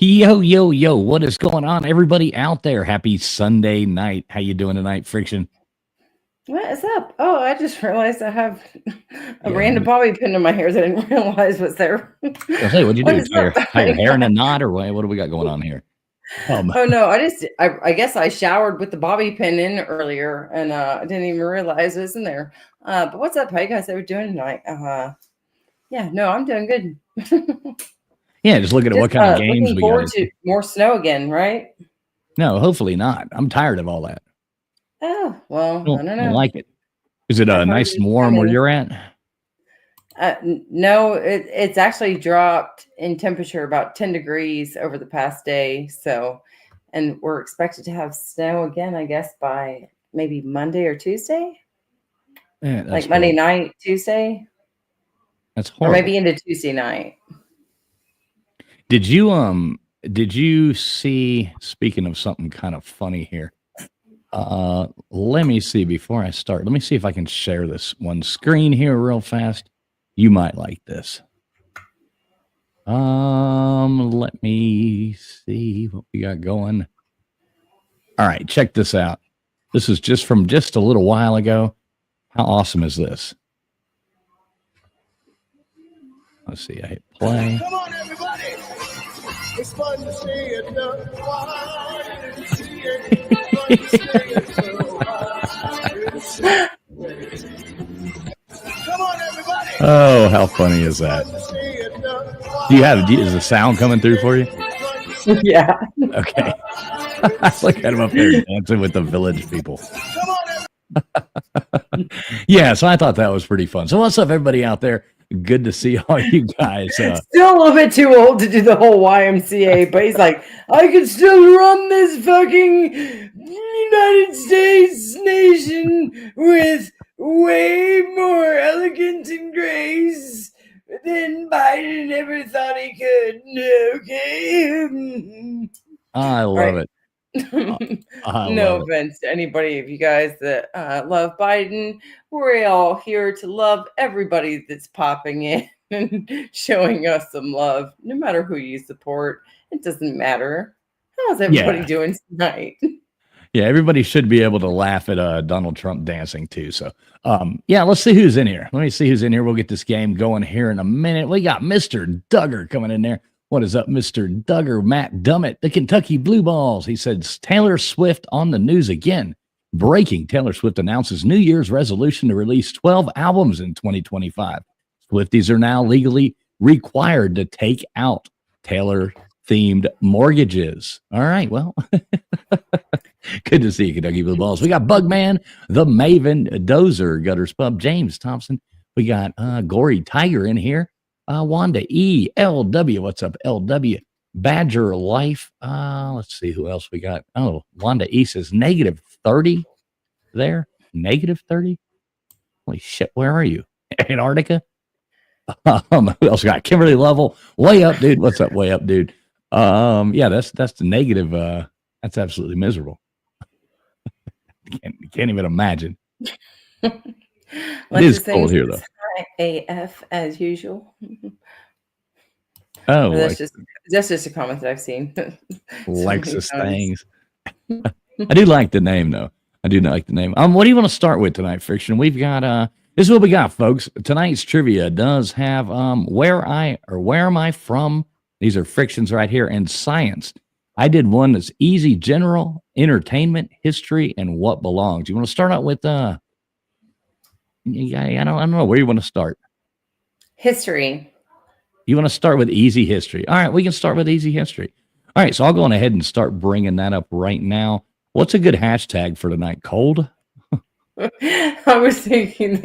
Yo, yo, yo, what is going on, everybody out there? Happy Sunday night. How you doing tonight, Friction? What is up? Oh, I just realized I have a random bobby pin in my hair that I didn't realize was there. I say, what'd you do? Tie your hair in a knot, or what do we got going on here? Oh no, I guess I showered with the bobby pin in earlier, and I didn't even realize it was in there. But what's up, how you guys ever doing tonight? Yeah, no, I'm doing good. Yeah, just looking at what kind of games we got. Forward to more snow again, right? No, hopefully not. I'm tired of all that. Oh, well, I don't know. I don't like it. Is it nice and warm where you're at? No, it's actually dropped in temperature about 10 degrees over the past day. So, and we're expected to have snow again, I guess, by maybe Monday or Tuesday. Yeah, like Monday night, Tuesday. That's horrible. Or maybe into Tuesday night. Did you see, speaking of something kind of funny here, let me see before I start. Let me see if I can share this one screen here real fast. You might like this. Let me see what we got going. All right, check this out. This is just from just a little while ago. How awesome is this? Let's see, I hit play. Come on, everybody. It's fun to see it. Come on, everybody. Oh, how funny is that? Is the sound coming through for you? Yeah. Okay. Look at him up there dancing with the village people. Yeah, so I thought that was pretty fun. So what's up, everybody out there? Good to see all you guys. Still a little bit too old to do the whole YMCA, but he's like, I can still run this fucking United States nation with way more elegance and grace than Biden ever thought he could. Okay. I love it. I No love it. offense to anybody of you guys that love Biden. We're all here to love everybody that's popping in and showing us some love, no matter who you support. It doesn't matter. How's everybody Yeah. doing tonight? Yeah, everybody should be able to laugh at Donald Trump dancing too. So, yeah, let's see who's in here. Let me see who's in here. We'll get this game going here in a minute. We got Mr. Duggar coming in there. What is up, Mr. Duggar? Matt Dummett, the Kentucky Blue Balls. He said Taylor Swift on the news again. Breaking: Taylor Swift announces New Year's resolution to release 12 albums in 2025. Swifties are now legally required to take out Taylor-themed mortgages. All right, well. Good to see you, Kentucky Blue Balls. We got Bugman, the Maven, Dozer, Gutters Pub, James Thompson. We got Gory Tiger in here. Wanda E, LW. What's up, LW? Badger Life. Let's see who else we got. Oh, Wanda E says -30 there. -30. Holy shit, where are you? Antarctica? Who else we got? Kimberly Lovell. Way up, dude. What's up, way up, dude? Yeah, that's the negative. That's absolutely miserable. Can't even imagine. It is cold here, though. AF as usual. Oh, that's just a comment that I've seen. Lexus things. I do like the name, though. I do like the name. What do you want to start with tonight, Friction? We've got this is what we got, folks. Tonight's trivia does have where am I from? These are frictions right here, and science. I did one that's easy: general, entertainment, history, and what belongs. You want to start out with I don't know where you want to start. History. You want to start with easy history. All right, we can start with easy history. All right, so I'll go on ahead and start bringing that up right now. What's a good hashtag for tonight? Cold? I was thinking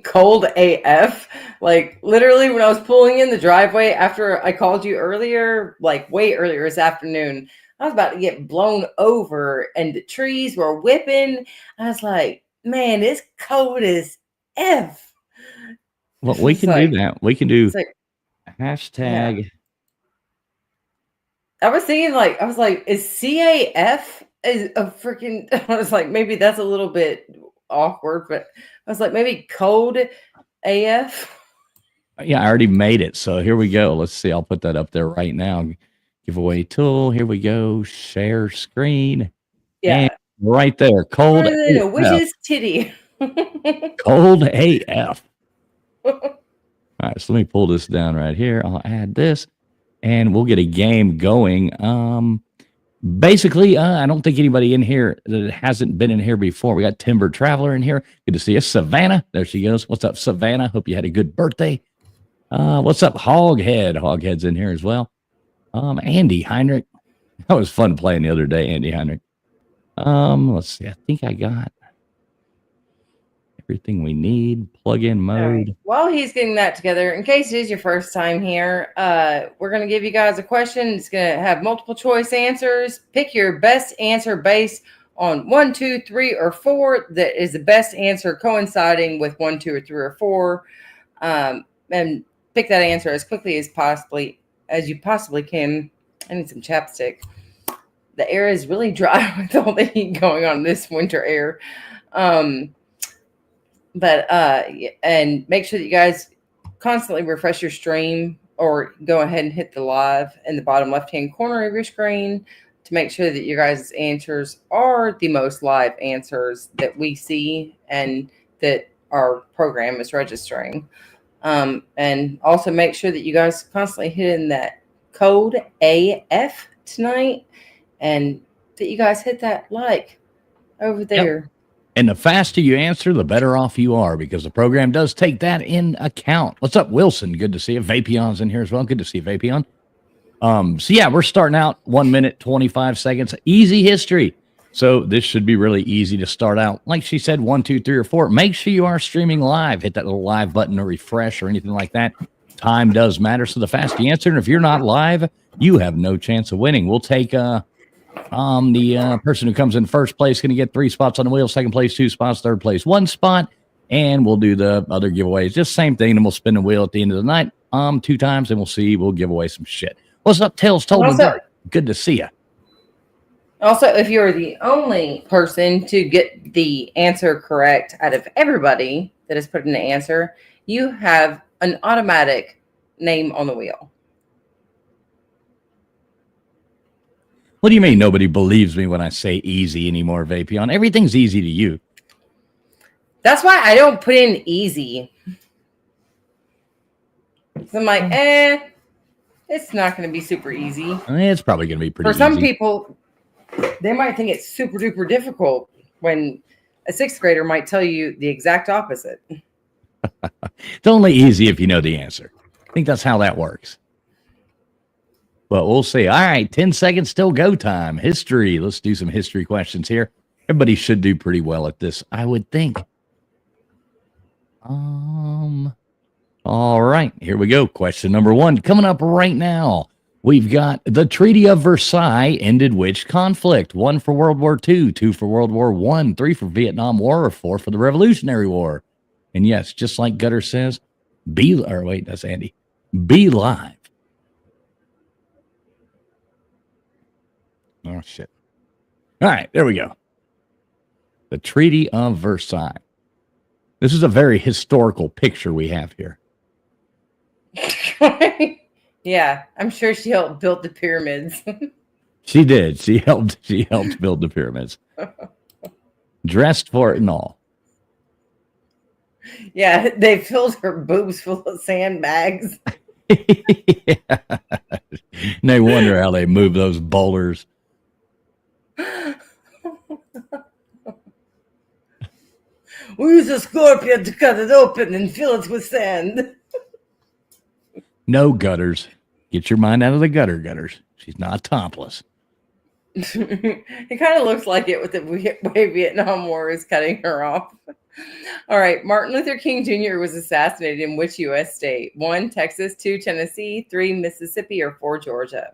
cold AF. Like literally when I was pulling in the driveway after I called you earlier, like way earlier this afternoon, I was about to get blown over and the trees were whipping. I was like, man, it's cold as F. Well, we can do that. We can do hashtag. Yeah. I was like, is CAF is a freaking, I was like, maybe that's a little bit awkward, but I was like, maybe cold AF. Yeah, I already made it. So here we go. Let's see. I'll put that up there right now. Giveaway tool. Here we go. Share screen. Yeah. And right there. Cold AF. Which is titty. Cold AF. All right. So let me pull this down right here. I'll add this and we'll get a game going. Basically, I don't think anybody in here that hasn't been in here before. We got Timber Traveler in here. Good to see you. Savannah. There she goes. What's up, Savannah? Hope you had a good birthday. What's up, Hoghead? Hoghead's in here as well. Andy Heinrich. That was fun playing the other day, Andy Heinrich. Let's see. I think I got everything we need. Plug-in mode. Right. While he's getting that together, in case it is your first time here, we're going to give you guys a question. It's going to have multiple choice answers. Pick your best answer based on 1, 2, 3, or 4. That is the best answer coinciding with 1, 2, or 3, or 4. And pick that answer as quickly as you possibly can. I need some chapstick. The air is really dry with all the heat going on this winter air. But and make sure that you guys constantly refresh your stream or go ahead and hit the live in the bottom left-hand corner of your screen to make sure that your guys' answers are the most live answers that we see and that our program is registering. And also make sure that you guys constantly hit in that code AF tonight and that you guys hit that like over there. Yep. And the faster you answer, the better off you are because the program does take that in account. What's up, Wilson? Good to see you. Vapion's in here as well. Good to see you, Vapion. So yeah, we're starting out 1 minute, 25 seconds. Easy history. So this should be really easy to start out. Like she said, 1, 2, 3, or 4. Make sure you are streaming live. Hit that little live button or refresh or anything like that. Time does matter. So the faster you answer, and if you're not live, you have no chance of winning. We'll take the person who comes in first place going to get 3 spots on the wheel. Second place, 2 spots. Third place, 1 spot. And we'll do the other giveaways. Just same thing. And we'll spin the wheel at the end of the night 2 times, and we'll see. We'll give away some shit. What's up, Tails? Good to see you. Also, if you're the only person to get the answer correct out of everybody that has put in the answer, you have an automatic name on the wheel. What do you mean nobody believes me when I say easy anymore, Vapion? Everything's easy to you. That's why I don't put in easy. So I'm like, it's not going to be super easy. It's probably going to be pretty easy. For some people, they might think it's super duper difficult when a sixth grader might tell you the exact opposite. It's only easy if you know the answer. I think that's how that works. But we'll see. All right, 10 seconds till go time. History. Let's do some history questions here. Everybody should do pretty well at this, I would think. All right, here we go. Question number 1 coming up right now. We've got the Treaty of Versailles ended which conflict? 1 for World War II, 2 for World War I, 3 for Vietnam War, or 4 for the Revolutionary War. And yes, just like Gutter says, that's Andy. Be live. Oh, shit. All right, there we go. The Treaty of Versailles. This is a very historical picture we have here. Yeah, I'm sure she helped build the pyramids. She did. She helped build the pyramids. Dressed for it and all. Yeah, they filled her boobs full of sandbags. Yeah. No wonder how they move those boulders. We use a scorpion to cut it open and fill it with sand. No gutters. Get your mind out of the gutters. She's not topless. It kind of looks like it with the way Vietnam War is cutting her off. All right. Martin Luther King Jr. was assassinated in which U.S. state? 1, Texas, 2, Tennessee, 3, Mississippi, or 4, Georgia?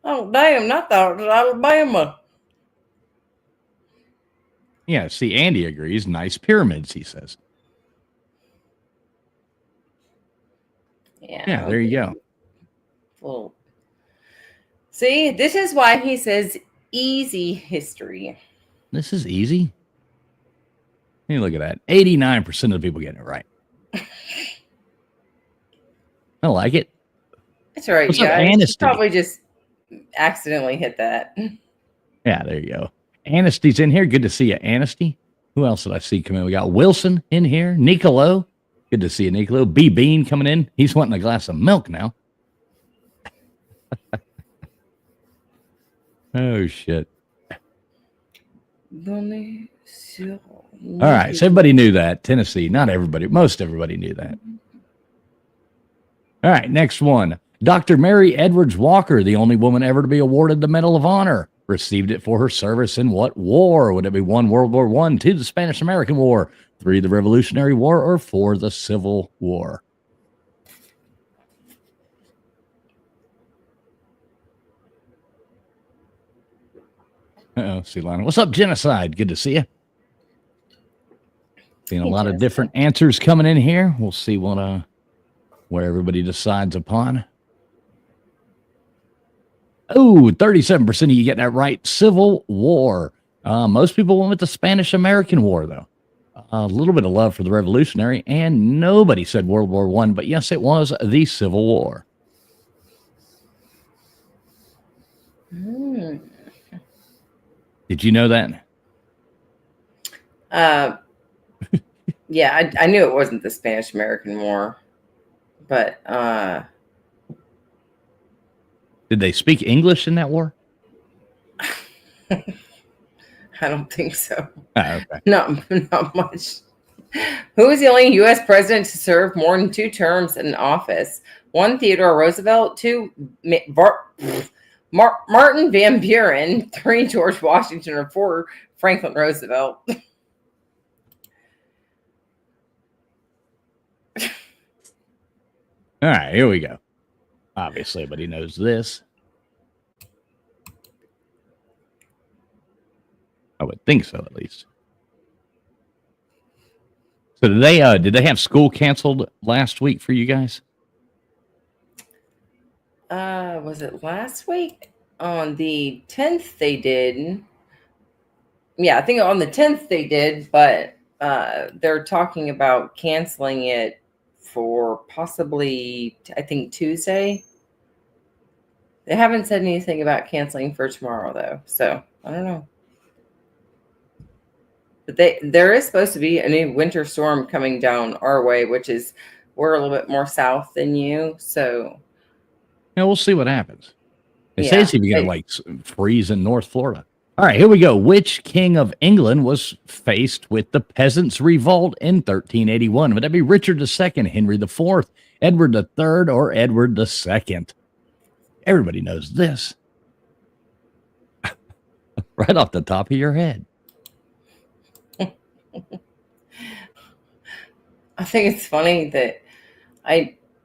Oh, damn. Not the Alabama. Yeah, see, Andy agrees. Nice pyramids, he says. Yeah, there you go. Well, see, this is why he says easy history. This is easy. Hey, look at that. 89% of the people getting it right. I like it. That's right. What's Yeah, up, she Anasty? probably just accidentally hit that. Yeah, there you go. Anasty's in here. Good to see you, Anasty. Who else did I see come in? We got Wilson in here. Nicolo. Good to see you, Nicolo. B. Bean coming in. He's wanting a glass of milk now. Oh, shit. All right, so everybody knew that. Tennessee, not everybody, most everybody knew that. All right, next one. Dr. Mary Edwards Walker, the only woman ever to be awarded the Medal of Honor, received it for her service in what war? Would it be 1, World War I, 2, the Spanish-American War, 3, the Revolutionary War, or 4, the Civil War? Uh-oh, see Lionel. What's up, Genocide? Good to see you. Seeing a lot of different answers coming in here. We'll see what where everybody decides upon. Oh, 37% of you getting that right. Civil War. Most people went with the Spanish-American War, though. A little bit of love for the Revolutionary, and nobody said World War I, but yes, it was the Civil War. Did you know that? Yeah, I knew it wasn't the Spanish-American War, but did they speak English in that war? I don't think so. Oh, okay. Not much. Who was the only U.S. president to serve more than 2 terms in office? 1, Theodore Roosevelt. 2, Martin Van Buren. 3, George Washington. Or 4, Franklin Roosevelt. All right, here we go. Obviously, everybody knows this. I would think so, at least. So did they have school canceled last week for you guys? Was it last week? On the 10th they did. Yeah, I think on the 10th they did, but they're talking about canceling it for possibly, I think, Tuesday. They haven't said anything about canceling for tomorrow, though. So I don't know. But there is supposed to be a new winter storm coming down our way, which is we're a little bit more south than you. So Yeah, we'll see what happens. They say yeah, it's even going to like freeze in North Florida. All right, here we go. Which king of England was faced with the Peasants' Revolt in 1381? Would that be Richard II, Henry IV, Edward III, or Edward II? Everybody knows this. Right off the top of your head. I think it's funny that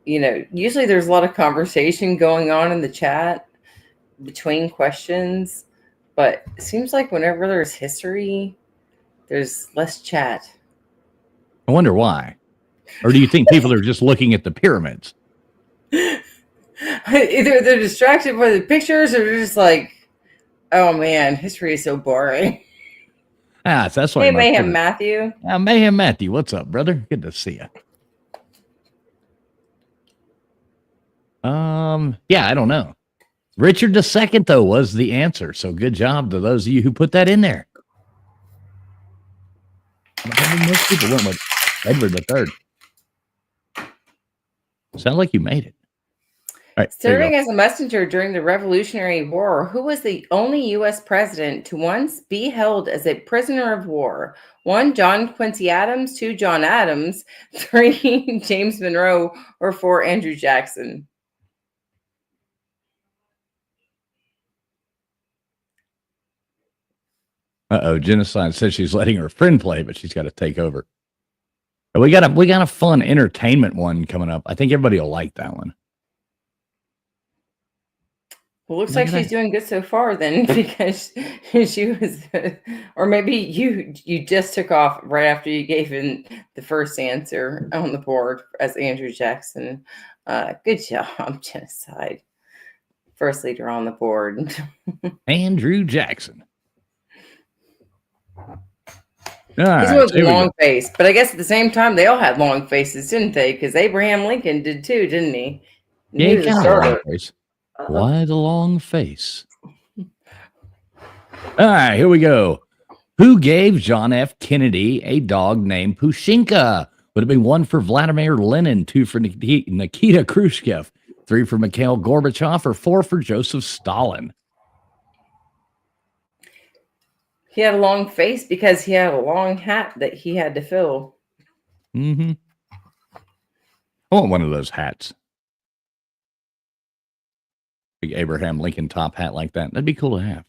usually there's a lot of conversation going on in the chat between questions, but it seems like whenever there's history, there's less chat. I wonder why. Or do you think people are just looking at the pyramids? Either they're distracted by the pictures or they're just like, oh man, history is so boring. That's why. Hey, Mayhem Matthew. Mayhem Matthew, what's up, brother? Good to see you. Yeah, I don't know. Richard II, though, was the answer. So good job to those of you who put that in there. Most people went with Edward III. Sound like you made it. All right, serving as a messenger during the Revolutionary War, who was the only U.S. president to once be held as a prisoner of war? 1, John Quincy Adams. 2, John Adams. 3, James Monroe. Or 4, Andrew Jackson. Genocide says she's letting her friend play, but she's got to take over. We got a fun entertainment one coming up. I think everybody will like that one. Well, looks like she's doing good so far then, because she was, or maybe you just took off right after you gave in the first answer on the board as Andrew Jackson. Good job, Genocide. First leader on the board. Andrew Jackson. He's with a long face, but I guess at the same time they all had long faces, didn't they? Because Abraham Lincoln did too, didn't he? Yeah, he kind of had a long face. Why the long face? All right, here we go. Who gave John F. Kennedy a dog named Pushinka? Would it be 1 for Vladimir Lenin, 2 for Nikita Khrushchev, 3 for Mikhail Gorbachev, or 4 for Joseph Stalin? He had a long face because he had a long hat that he had to fill. Mm-hmm. I want one of those hats. Big Abraham Lincoln top hat like that. That'd be cool to have.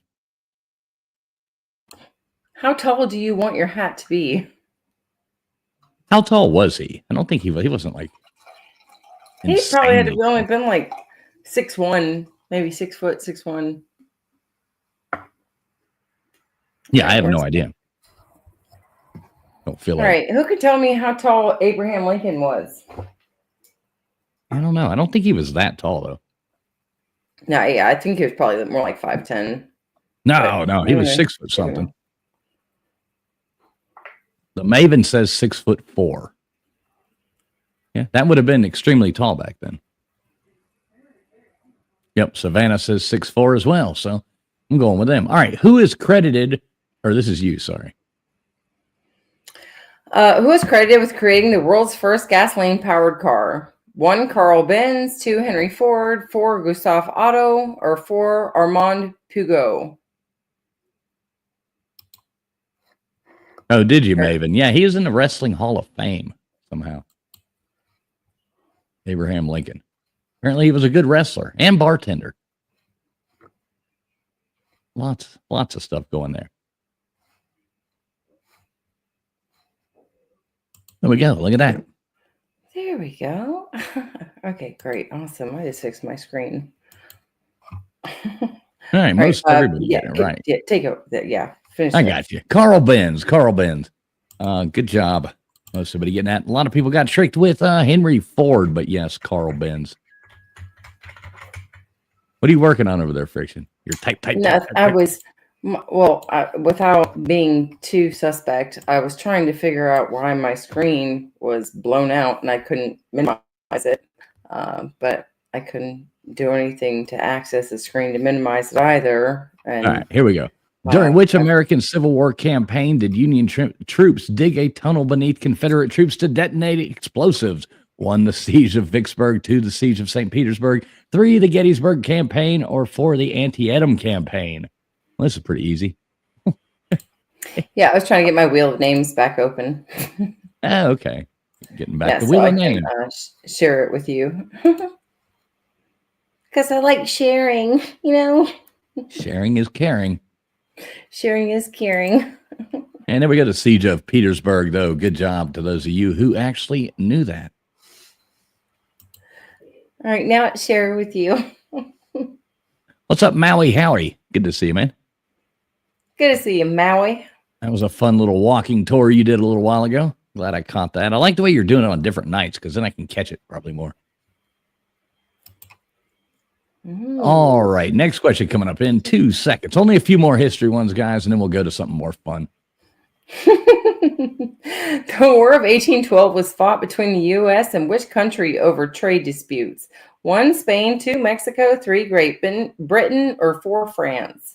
How tall do you want your hat to be? How tall was he? I don't think he wasn't like. He probably had to only been like 6'1", maybe 6 foot, 6'1". Yeah, I have no idea. Don't feel like. All right, who could tell me how tall Abraham Lincoln was? I don't know. I don't think he was that tall though. No, yeah, I think he was probably more like 5'10". No, he was 6 foot something. The Maven says 6'4". Yeah, that would have been extremely tall back then. Yep, Savannah says 6'4" as well. So I'm going with them. All right, who is credited? Or this is you, sorry. Who is credited with creating the world's first gasoline-powered car? 1, Carl Benz. 2, Henry Ford. 4, Gustave Otto. Or 4, Armand Peugeot. Oh, did you, Maven? Yeah, he is in the Wrestling Hall of Fame somehow. Abraham Lincoln. Apparently he was a good wrestler and bartender. Lots of stuff going there. There we go. Look at that. There we go. Okay, great. Awesome. I just fixed my screen. All right. Most everybody get it right. Yeah, take it. Yeah. Finish. I got you. Carl Benz. Good job. Most everybody getting that. A lot of people got tricked with Henry Ford, but yes, Carl Benz. What are you working on over there, Friction? You're type. No, I was, without being too suspect, I was trying to figure out why my screen was blown out and I couldn't minimize it. But I couldn't do anything to access the screen to minimize it either. And, all right, here we go. During which American Civil War campaign did Union troops dig a tunnel beneath Confederate troops to detonate explosives? 1, the siege of Vicksburg. 2, the siege of St. Petersburg. 3, the Gettysburg campaign. Or 4, the Antietam campaign. Well, this is pretty easy. Yeah, I was trying to get my wheel of names back open. Okay. Getting back to so wheel I of can names. share it with you. Because I like sharing, Sharing is caring. Sharing is caring. And then we got the siege of Petersburg, though. Good job to those of you who actually knew that. All right, now it's share with you. What's up, Maui Howie? Good to see you, man. Good to see you, Maui. That was a fun little walking tour you did a little while ago. Glad I caught that. I like the way you're doing it on different nights because then I can catch it probably more. Ooh. All right. Next question coming up in 2 seconds. Only a few more history ones, guys, and then we'll go to something more fun. The War of 1812 was fought between the U.S. and which country over trade disputes? 1, Spain. 2, Mexico. 3, Great Britain. Or 4, France.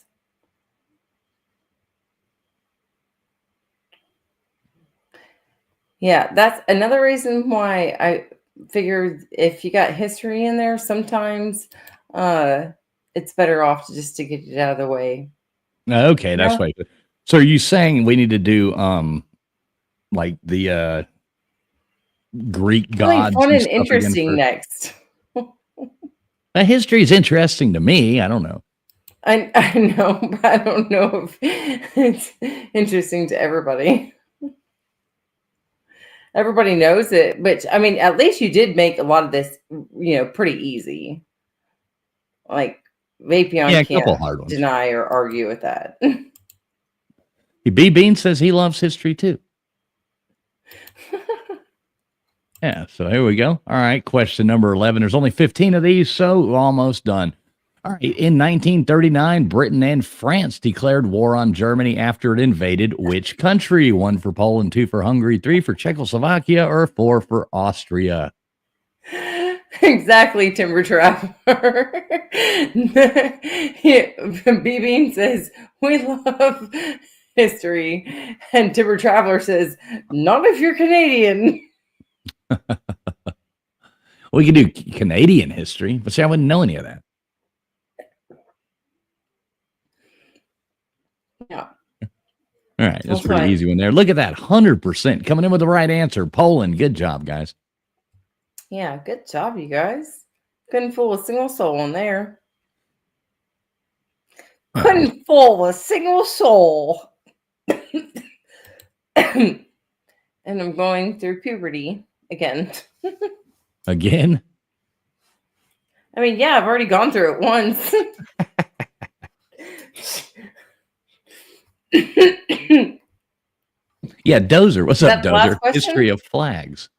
Yeah, that's another reason why I figured if you got history in there, sometimes it's better off just to get it out of the way. Okay, that's right. So are you saying we need to do like the Greek gods? Fun and interesting next. History is interesting to me. I don't know. I know, but I don't know if it's interesting to everybody. Everybody knows it, but I mean, at least you did make a lot of this, pretty easy. Like Vapion can't deny or argue with that. B Bean says he loves history too. Yeah, so here we go. All right, question number 11. There's only 15 of these, so we're almost done. All right, in 1939, Britain and France declared war on Germany after it invaded which country? 1 for Poland, 2 for Hungary, 3 for Czechoslovakia, or 4 for Austria? Exactly, Timber Traveler. B-Bean says, we love history. And Timber Traveler says, not if you're Canadian. We could do Canadian history, but see, I wouldn't know any of that. Yeah. All right, that's pretty easy one there. Look at that, 100% coming in with the right answer. Poland, good job, guys. Yeah, good job, you guys. Couldn't fool a single soul in there. Couldn't fool a single soul. And I'm going through puberty again. Again? I mean, yeah, I've already gone through it once. Yeah, Dozer. What's up, Dozer? History of flags.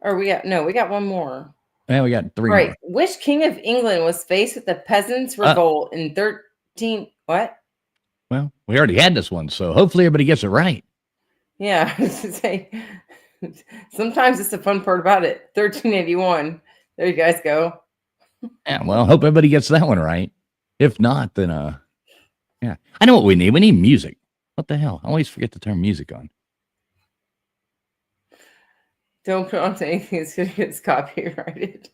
Or we got one more. Yeah, we got 3 right. more. Which king of England was faced with the peasants' revolt in 13? What? Well, we already had this one, so hopefully everybody gets it right. Yeah, sometimes it's the fun part about it. 1381. There you guys go. Yeah, well, hope everybody gets that one right. If not, then yeah. I know what we need. We need music. What the hell? I always forget to turn music on. Don't put on anything that's going to get copyrighted.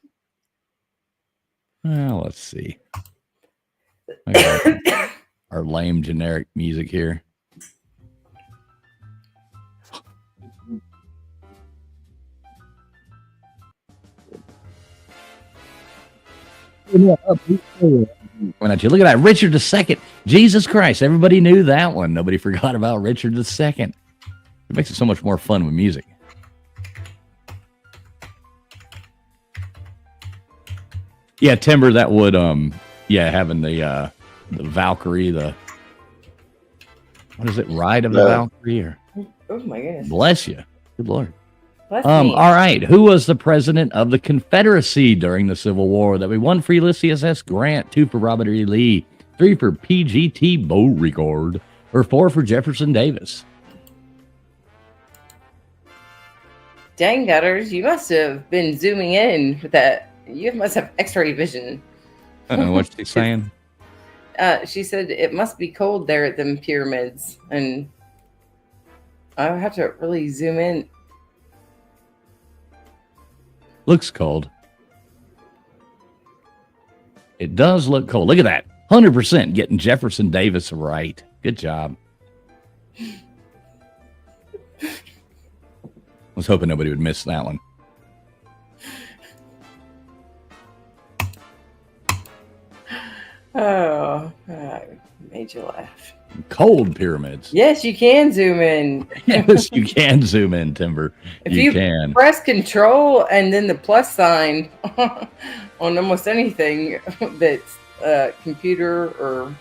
Well, let's see. I got our lame generic music here. Why not you look at that, Richard II? Jesus Christ! Everybody knew that one. Nobody forgot about Richard II. It makes it so much more fun with music. Yeah, Timber. That would having the Valkyrie, what is it? Ride of the Valkyrie, or oh my goodness! Bless you, good Lord. Bless me. All right. Who was the president of the Confederacy during the Civil War? That we 1 for Ulysses S. Grant, 2 for Robert E. Lee, 3 for P.G.T. Beauregard, or 4 for Jefferson Davis? Dang, gutters, you must have been zooming in with that. You must have X-ray vision. What's she saying? She said it must be cold there at them pyramids, and I would have to really zoom in. Looks cold. It does look cold. Look at that. 100% getting Jefferson Davis right. Good job. I was hoping nobody would miss that one. Oh, I made you laugh. Cold pyramids. Yes, you can zoom in. Yes, you can zoom in, Timber. If you can. press Control and then the plus sign on almost anything that's computer or...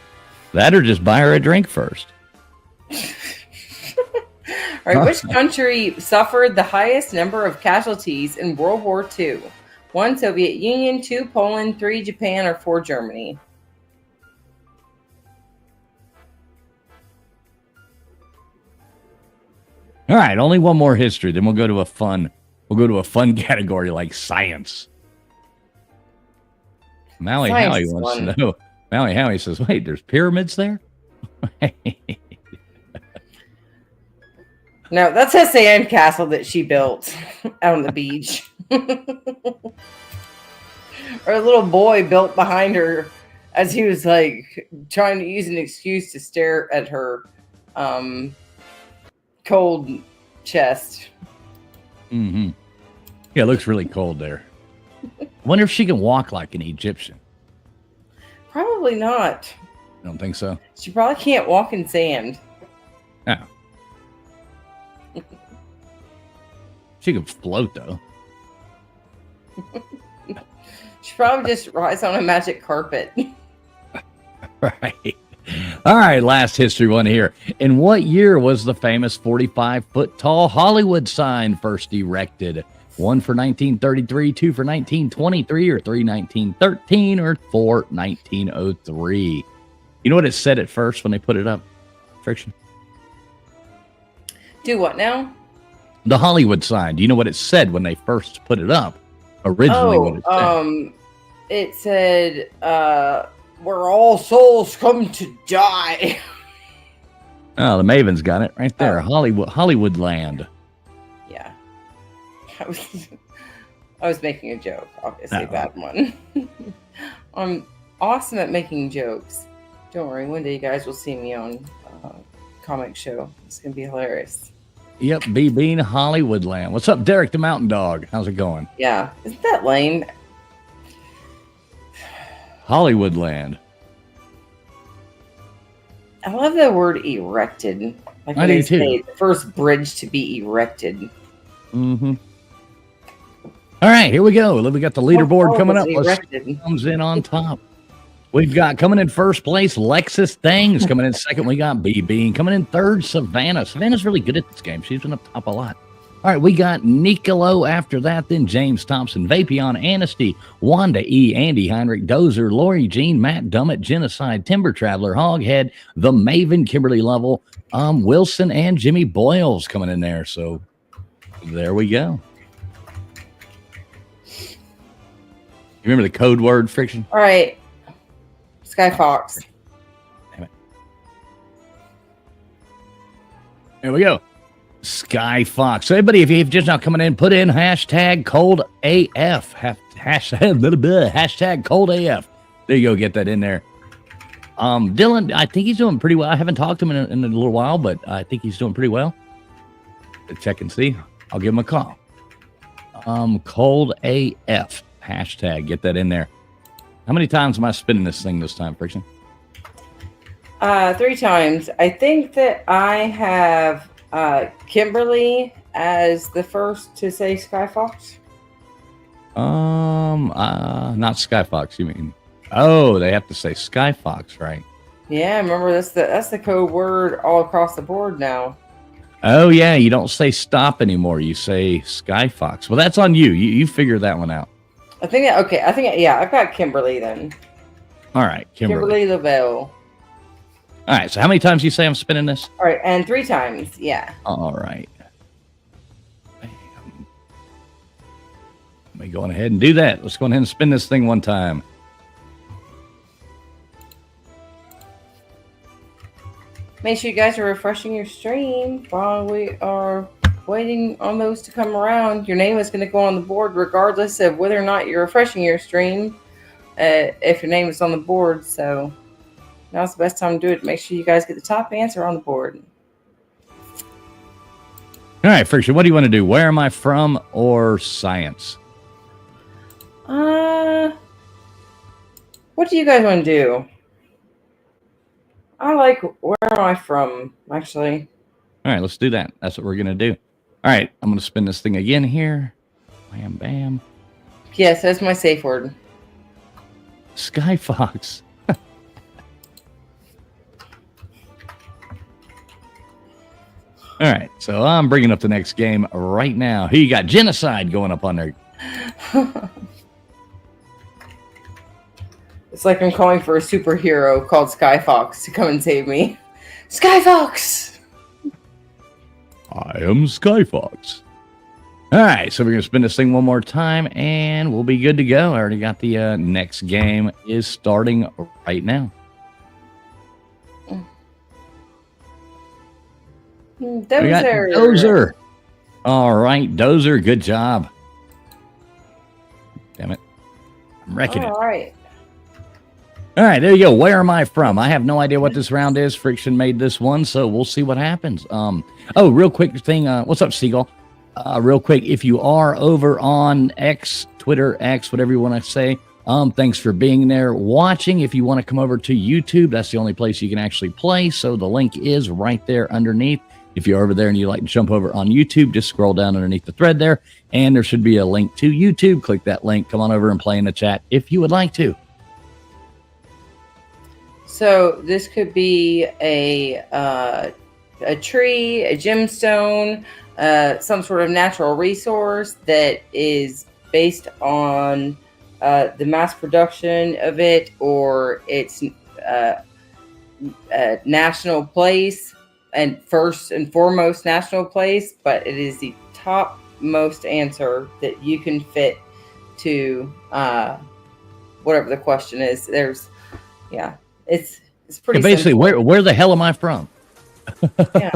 That or just buy her a drink first. All right, which country suffered the highest number of casualties in World War II? 1, Soviet Union, 2, Poland, 3, Japan, or 4, Germany? All right, only one more history, then we'll go to a fun category like science. Maui Howie wants to know. Maui Howie says, wait, there's pyramids there? No, that's a sand castle that she built out on the beach. Or a little boy built behind her as he was like trying to use an excuse to stare at her cold chest. Mm-hmm. Yeah, it looks really cold there. I wonder if she can walk like an Egyptian. Probably not. I don't think so. She probably can't walk in sand. No. She can float, though. She probably just rides on a magic carpet. Right. All right, last history one here. In what year was the famous 45-foot tall Hollywood sign first erected? 1 for 1933, 2 for 1923, or 3, 1913, or 4, 1903. You know what it said at first when they put it up? Friction. Do what now? The Hollywood sign. Do you know what it said when they first put it up? Originally, what it said? It said, where all souls come to die. Oh, the Maven's got it right there. Hollywood Land. Yeah. I was making a joke, obviously a bad one. I'm awesome at making jokes. Don't worry, one day you guys will see me on a comic show. It's going to be hilarious. Yep, Bean Hollywood Land. What's up, Derek the Mountain Dog? How's it going? Yeah, isn't that lame? Hollywood Land. I love the word erected. Like I do too. The first bridge to be erected. Mm-hmm. All right, here we go. We got the leaderboard coming up. Let's comes in on top. We've got coming in first place, Lexus Things. Coming in second, we got B-Bean. Coming in third, Savannah. Savannah's really good at this game. She's been up top a lot. All right, we got Nicolo after that, then James Thompson, Vapion, Anasty, Wanda E, Andy Heinrich, Dozer, Lori Jean, Matt Dummett, Genocide, Timber Traveler, Hoghead, The Maven, Kimberly Lovell, Wilson, and Jimmy Boyles coming in there. So there we go. You remember the code word, Friction? All right. Sky Fox. Damn it. There we go. Sky Fox. So everybody, if you're just now coming in, put in hashtag cold AF. Hashtag cold AF. There you go. Get that in there. Dylan, I think he's doing pretty well. I haven't talked to him in a little while, but I think he's doing pretty well. Check and see. I'll give him a call. Cold AF. Hashtag. Get that in there. How many times am I spinning this thing this time, Friction? 3 times. I think that I have Kimberly as the first to say Sky Fox. Not Sky Fox, you mean? Oh, they have to say Sky Fox, right? Yeah, remember that's the code word all across the board now. Oh yeah, you don't say stop anymore. You say Sky Fox. Well, that's on you. You figure that one out. I think okay. I think yeah. I've got Kimberly then. All right, Kimberly. Lavelle. All right. So how many times do you say I'm spinning this? All right, and 3 times. Yeah. All right. Bam. Let me go on ahead and do that. Let's go ahead and spin this thing one time. Make sure you guys are refreshing your stream while we are waiting on those to come around. Your name is going to go on the board regardless of whether or not you're refreshing your stream. If your name is on the board, so now's the best time to do it. Make sure you guys get the top answer on the board. All right, Friction, what do you want to do? Where am I from or science? What do you guys want to do? I like where am I from, actually. All right, let's do that. That's what we're going to do. All right, I'm going to spin this thing again here. Bam, bam. Yes, that's my safe word. Sky Fox. All right, so I'm bringing up the next game right now. Who you got? Genocide going up on there. It's like I'm calling for a superhero called Sky Fox to come and save me. Sky Fox! I am Sky Fox. All right, so we're going to spin this thing one more time, and we'll be good to go. I already got the next game is starting right now. Dozer. We got Dozer. All right, Dozer, good job. Damn it. I'm wrecking it. All right. All right, there you go. Where am I from? I have no idea what this round is. Friction made this one, so we'll see what happens. Oh, real quick thing. What's up, Seagull? Real quick, if you are over on X, Twitter, X, whatever you want to say, thanks for being there watching. If you want to come over to YouTube, that's the only place you can actually play. So the link is right there underneath. If you're over there and you like to jump over on YouTube, just scroll down underneath the thread there, and there should be a link to YouTube. Click that link. Come on over and play in the chat if you would like to. So this could be a tree, a gemstone, some sort of natural resource that is based on the mass production of it, or its national place, and first and foremost national place. But it is the topmost answer that you can fit to whatever the question is. There's, yeah. It's pretty basically simple. where the hell am I from? Yeah.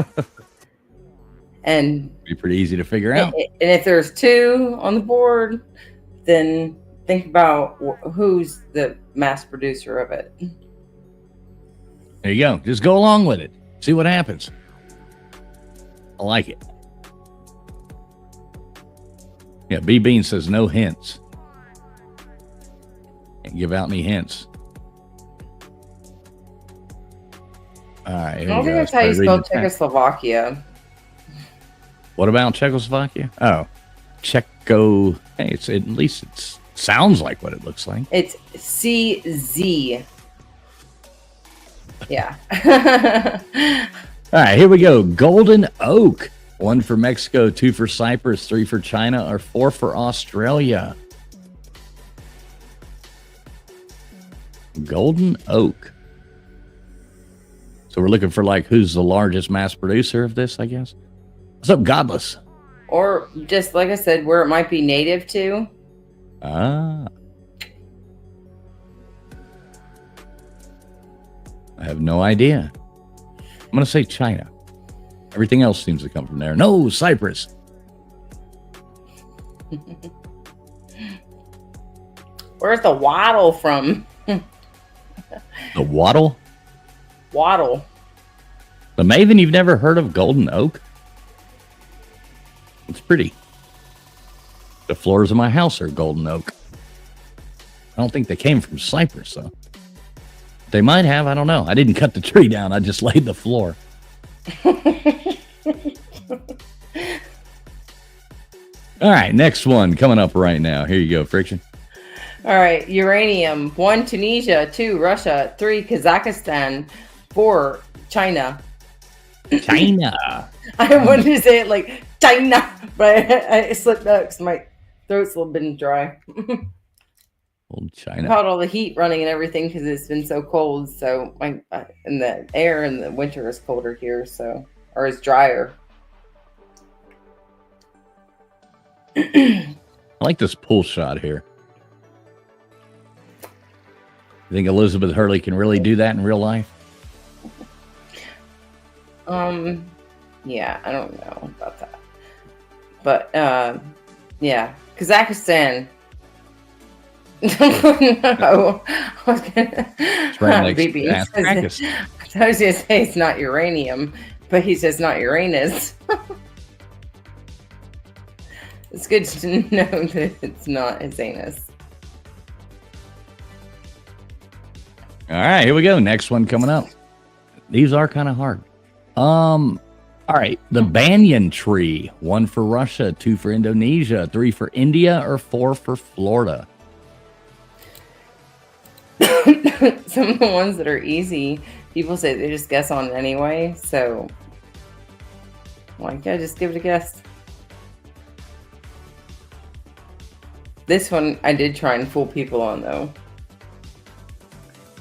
And Be pretty easy to figure out. And if there's 2 on the board, then think about who's the mass producer of it. There you go. Just go along with it. See what happens. I like it. Yeah, B Bean says no hints. Can't give out any hints. All right. I don't think that's how you spell Czechoslovakia. What about Czechoslovakia? Oh, Czechco. Hey, it's at least it sounds like what it looks like. It's CZ. Yeah. All right, here we go. Golden Oak. 1 for Mexico, 2 for Cyprus, 3 for China, or 4 for Australia. Golden Oak. So we're looking for like who's the largest mass producer of this, I guess. What's up, Godless? Or just like I said, where it might be native to. Ah. I have no idea. I'm going to say China. Everything else seems to come from there. No, Cyprus. Where's the waddle from? The waddle? Waddle. The Maven, you've never heard of Golden Oak? It's pretty. The floors of my house are Golden Oak. I don't think they came from Cyprus, though. They might have. I don't know. I didn't cut the tree down. I just laid the floor. All right, next one coming up right now. Here you go, Friction. All right, uranium. 1, Tunisia. 2, Russia. 3, Kazakhstan. 4, China. China. I wanted to say it like China, but I slipped up because my throat's a little bit dry. Old China. Caught all the heat running and everything because it's been so cold. So and the air in the winter is colder here, so or is drier. I like this pull shot here. You think Elizabeth Hurley can really do that in real life? Yeah, I don't know about that, but yeah, Kazakhstan. No, I was gonna. Right BB says, I was gonna say it's not uranium, but he says not Uranus. It's good to know that it's not his anus. All right, here we go. Next one coming up. These are kind of hard. All right, the banyan tree. 1 for Russia, 2 for Indonesia, 3 for India, or 4 for Florida. Some of the ones that are easy, people say they just guess on anyway. So, like, yeah, just give it a guess. This one I did try and fool people on though.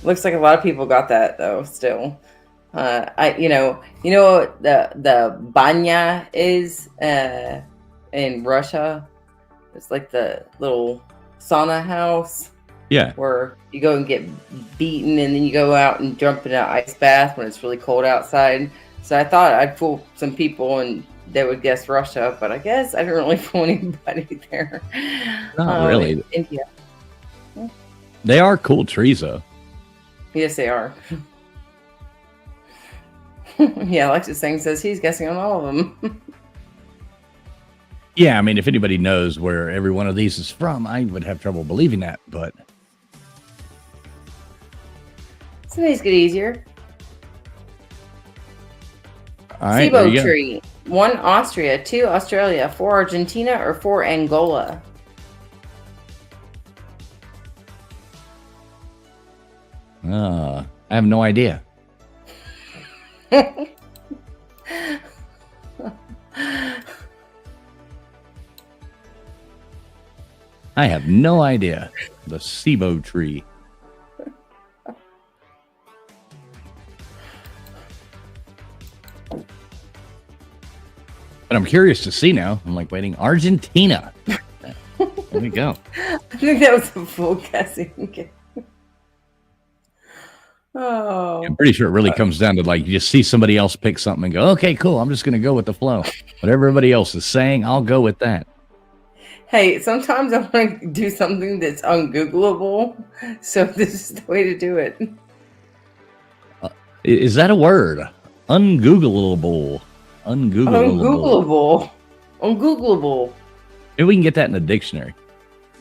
Looks like a lot of people got that though. Still, you know what the banya is in Russia. It's like the little sauna house. Yeah. Where you go and get beaten, and then you go out and jump in an ice bath when it's really cold outside. So I thought I'd fool some people and they would guess Russia, but I guess I didn't really fool anybody there. Not really. India. They are cool trees, though. Yes, they are. Yeah, Alexis Singh says he's guessing on all of them. Yeah, I mean, if anybody knows where every one of these is from, I would have trouble believing that, but... Some of these get easier. All right, SIBO tree. 1 Austria, 2 Australia, 4 Argentina, or 4 Angola. I have no idea. I have no idea. The SIBO tree. But I'm curious to see now. I'm like waiting. Argentina. There we go. I think that was a full guessing game. Oh. I'm pretty sure it really comes down to like you just see somebody else pick something and go, okay, cool. I'm just going to go with the flow. Whatever everybody else is saying, I'll go with that. Hey, sometimes I want to do something that's ungoogleable. So this is the way to do it. Is that a word? Ungoogleable. Ungoogleable. Ungoogleable. Maybe we can get that in the dictionary.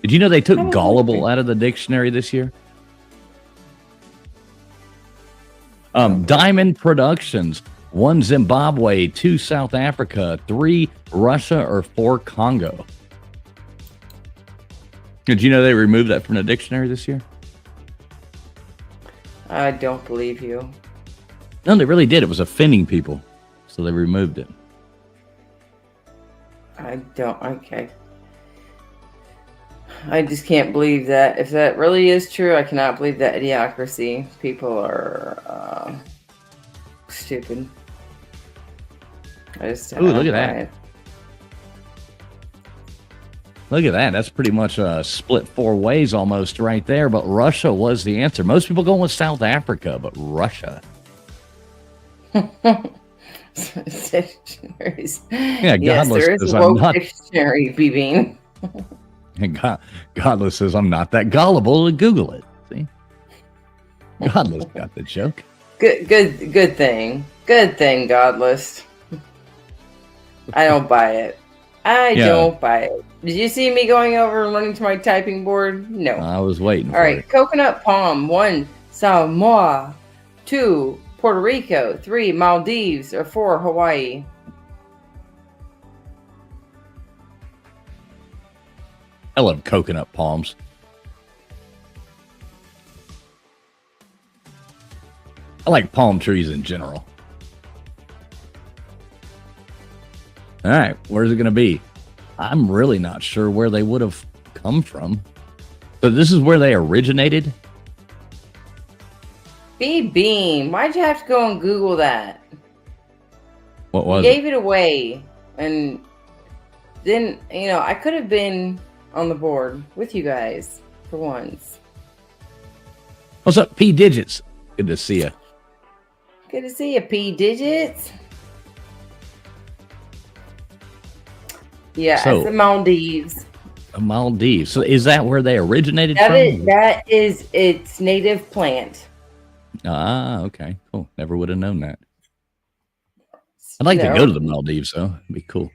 Did you know they took gullible out of the dictionary this year? Diamond Productions. 1 Zimbabwe, 2 South Africa, 3 Russia, or 4 Congo. Did you know they removed that from the dictionary this year? I don't believe you. No, they really did. It was offending people. So they removed it. I don't. Okay. I just can't believe that. If that really is true, I cannot believe that idiocracy. People are stupid. I just. Ooh, look at that. It. Look at that. That's pretty much split 4 ways almost right there. But Russia was the answer. Most people going with South Africa, but Russia. Dictionaries. Yeah, yes, there is a woke dictionary, BB. And Godless says, I'm not that gullible to Google it. See? Godless got the joke. Good thing. Good thing, Godless. I don't buy it. I don't buy it. Did you see me going over and running to my typing board? No. I was waiting. All right. Coconut palm. 1 Samoa. 2 Puerto Rico. 3 Maldives. Or 4 Hawaii. I love coconut palms. I like palm trees in general. All right, where's it going to be? I'm really not sure where they would have come from. So this is where they originated? Beam. Why'd you have to go and Google that? What was Gave it away. And then, I could have been on the board with you guys for once. What's up, P Digits? Good to see you. Good to see you, P Digits. Yeah, So- it's the Maldives. Maldives. So is that where they originated from? That is its native plant. Ah, okay. Cool. Never would have known that. I'd like to go to the Maldives, though. It'd be cool.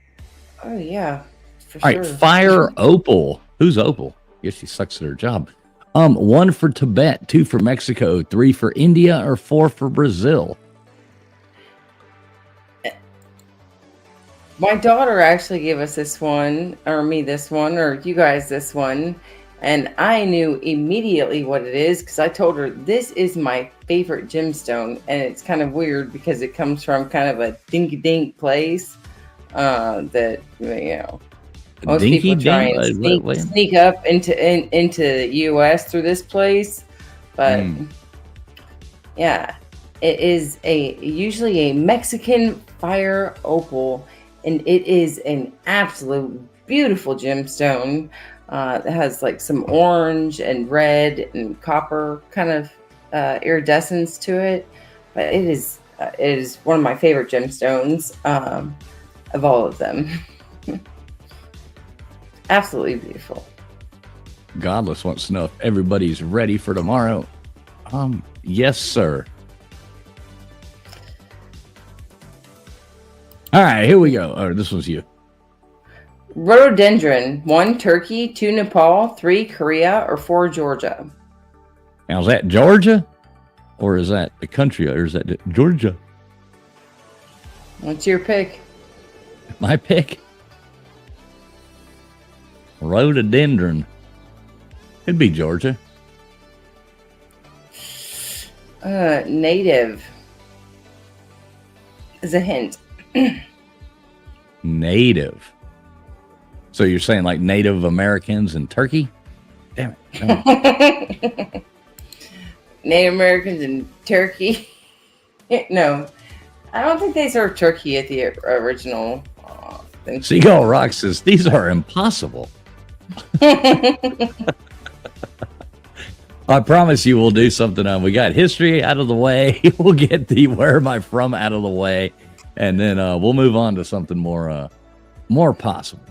Oh, yeah. For All sure. right, Fire Opal. Who's Opal? Guess she sucks at her job. 1 for Tibet, 2 for Mexico, 3 for India, or 4 for Brazil. My daughter actually gave us this one, or me this one, or you guys this one. And I knew immediately what it is because I told her this is my favorite gemstone. And it's kind of weird because it comes from kind of a dinky-dink place that, most people try and sneak up into the U.S. through this place. But, yeah, it is usually a Mexican fire opal. And it is an absolute beautiful gemstone. It has like some orange and red and copper kind of iridescence to it. But it is one of my favorite gemstones of all of them. Absolutely beautiful. Godless wants to know if everybody's ready for tomorrow. Yes, sir. All right, here we go. Oh, this was you. Rhododendron, 1 Turkey, 2 Nepal, 3 Korea, or 4 Georgia. Now, is that Georgia? Or is that the country? Or is that Georgia? What's your pick? My pick? Rhododendron. It'd be Georgia. Native. As a hint. Native. So you're saying like Native Americans in Turkey? Damn it. Native Americans in Turkey? No. I don't think they served turkey at the original thing. Seagull Rock says, these are impossible. I promise you we'll do something on. We got history out of the way. We'll get the where am I from out of the way. And then we'll move on to something more possible.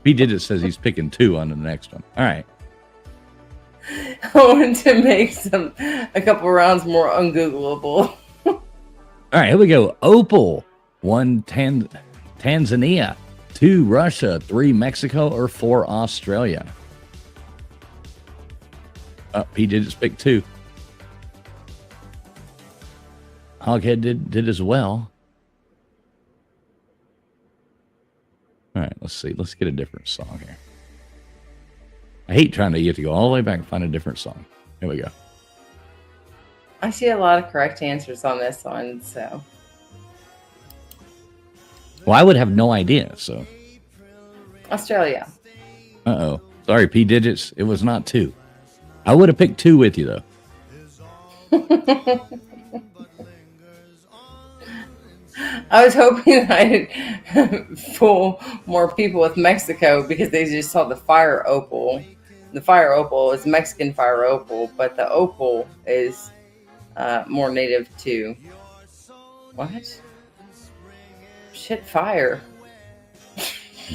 P Digit says he's picking 2 on the next one. All right. I wanted to make a couple rounds more ungoogleable. All right, here we go. Opal, 1 Tanzania, 2 Russia, 3 Mexico, or 4 Australia. P Digits picked 2. Hoghead did as well. All right, let's see. Let's get a different song here. I hate trying to get to go all the way back and find a different song. Here we go. I see a lot of correct answers on this one, so. Well, I would have no idea, so. Australia. Uh-oh. Sorry, P Digits. It was not 2. I would have picked 2 with you, though. I was hoping I'd fool more people with Mexico because they just saw the fire opal. The fire opal is Mexican fire opal, but the opal is more native to what? Shit, fire.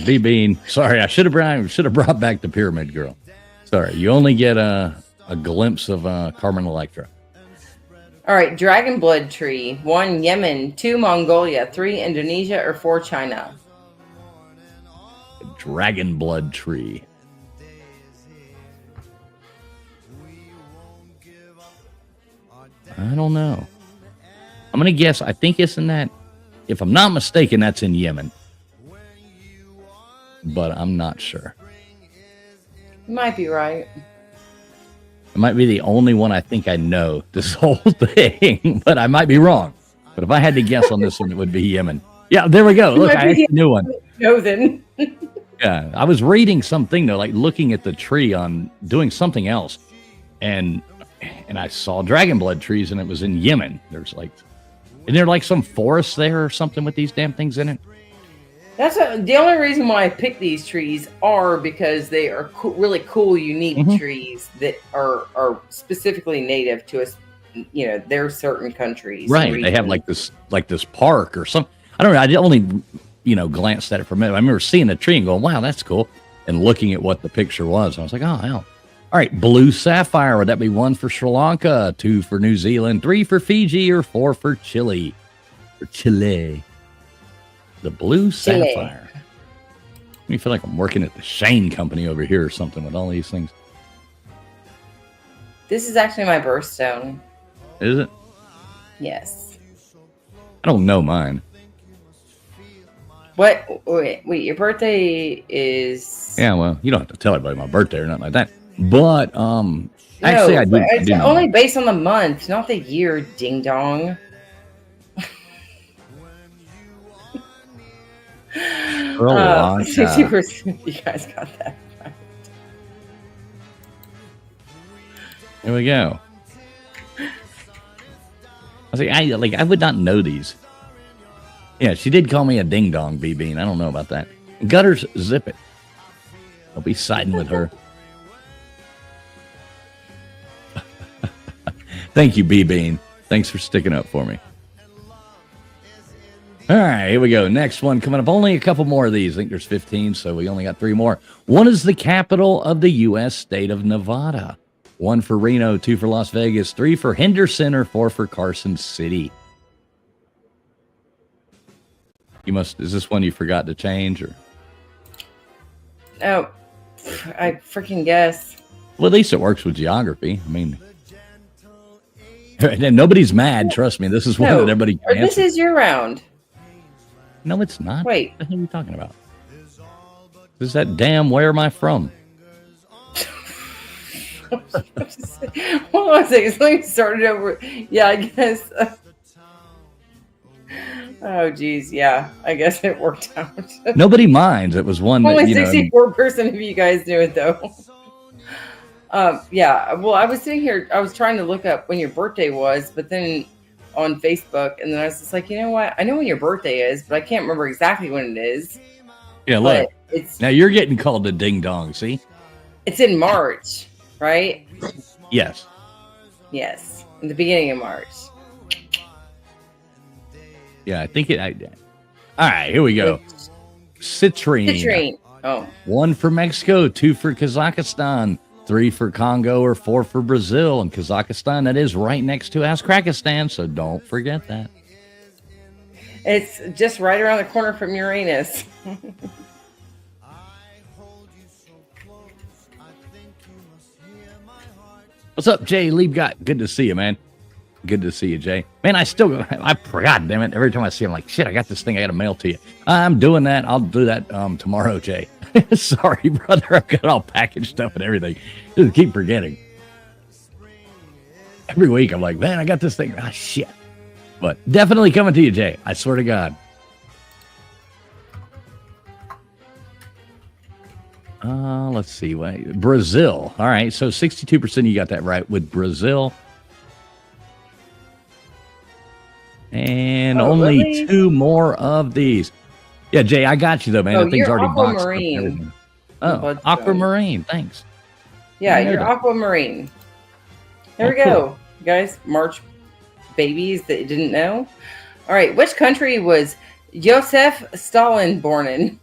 B-Bean. Sorry, I should have brought back the Pyramid Girl. Sorry, you only get a glimpse of Carmen Electra. All right, dragon blood tree. 1 Yemen, 2 Mongolia, 3 Indonesia, or 4 China. Dragon blood tree. I don't know. I'm gonna guess. I think it's in that. If I'm not mistaken, that's in Yemen. But I'm not sure. You might be right. It might be the only one I think I know this whole thing, but I might be wrong. But if I had to guess on this one, it would be Yemen. Yeah, there we go. You Look, might I be actually the knew one. chosen. Yeah, I was reading something though, like looking at the tree on doing something else, and I saw dragon blood trees, and it was in Yemen. There's like, isn't there like some forest there or something with these damn things in it? That's the only reason why I picked these trees are because they are really cool, unique trees that are specifically native to us. You know, their certain countries. Right. They have like this park or something. I don't know. I only, glanced at it for a minute. I remember seeing the tree and going, wow, that's cool. And looking at what the picture was. I was like, oh, hell. All right. Blue sapphire. Would that be 1 for Sri Lanka, 2 for New Zealand, 3 for Fiji, or 4 for Chile? Or Chile. The blue sapphire. I feel like I'm working at the Shane Company over here or something with all these things. This is actually my birthstone. Is it? Yes. I don't know mine. What? Wait, your birthday is... Yeah, well, you don't have to tell everybody my birthday or nothing like that. But, actually, I do. It's only based on the month, not the year, ding dong. Sri Lanka. 60% you guys got that right. Here we go. I was like, I would not know these. Yeah, she did call me a ding dong, B Bean. I don't know about that. Gutters, zip it. I'll be siding with her. Thank you, B Bean. Thanks for sticking up for me. All right, here we go. Next one coming up. Only a couple more of these. I think there's 15, so we only got 3 more. One is the capital of the U.S. state of Nevada. 1 for Reno, 2 for Las Vegas, 3 for Henderson, or 4 for Carson City. Is this one you forgot to change, or? Oh, I freaking guess. Well, at least it works with geography. I mean, and nobody's mad. Trust me. This is one that everybody can This answer. is your round. No, it's not. Wait. What the hell are you talking about? This is that damn Where Am I From? Hold on a second. Let me start it over. Yeah, I guess. Oh, geez. Yeah, I guess it worked out. Nobody minds. It was one that, Only 64% of you guys knew it, though. Yeah, well, I was sitting here. I was trying to look up when your birthday was, but then on Facebook, and then I was just like, you know what? I know when your birthday is, but I can't remember exactly when it is. Yeah, look. It's Now you're getting called a ding dong, see? It's in March, right? Yes. Yes, in the beginning of March. Yeah, I think it. All right, here we go. Citrine. Citrine. Oh. 1 for Mexico, 2 for Kazakhstan, 3 for Congo, or 4 for Brazil. And Kazakhstan, that is right next to Azkrakistan, so don't forget that. It's just right around the corner from Uranus. What's up, Jay Liebgott? Good to see you, man. Good to see you, Jay. Man, I God damn it. Every time I see him, like, shit, I got this thing I got to mail to you. I'm doing that. I'll do that tomorrow, Jay. Sorry, brother. I've got all packaged up and everything. Just keep forgetting. Every week, I'm like, man, I got this thing. Ah, shit. But definitely coming to you, Jay. I swear to God. Let's see. Brazil. All right. So 62% you got that right with Brazil. And only really? 2 more of these. Yeah, Jay, I got you, though, man. The thing's you're already boxed up and aquamarine. everything. Oh, aquamarine. Thanks. Yeah, you're aquamarine. There we cool. go. You guys, March babies that you didn't know. All right. Which country was Joseph Stalin born in?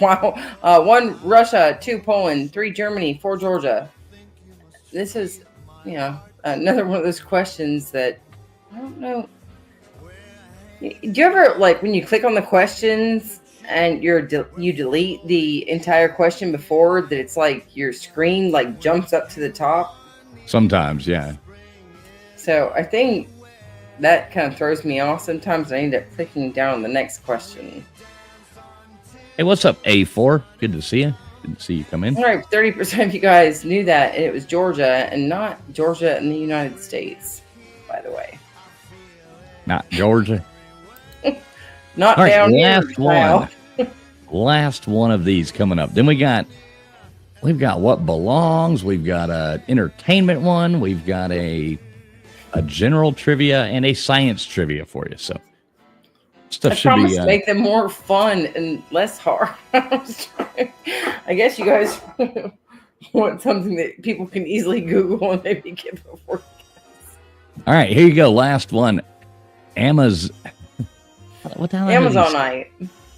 Wow. 1, Russia, 2, Poland, 3, Germany, 4, Georgia. This is, another one of those questions that I don't know. Do you ever, like, when you click on the questions and you delete the entire question before that, it's like your screen like jumps up to the top? Sometimes, yeah. So I think that kind of throws me off. Sometimes I end up clicking down on the next question. Hey, what's up, A4? Good to see you. Didn't see you come in. All right, 30% of you guys knew that, and it was Georgia, and not Georgia in the United States, by the way. Not Georgia. Not All right, down here, last pal. one. Last one of these coming up. Then we've got what belongs. We've got a entertainment one. We've got a general trivia and a science trivia for you. So stuff I should promise be to make them more fun and less hard. I guess you guys want something that people can easily Google and maybe get before. all right. Here you go. Last one. What the hell? Amazonite.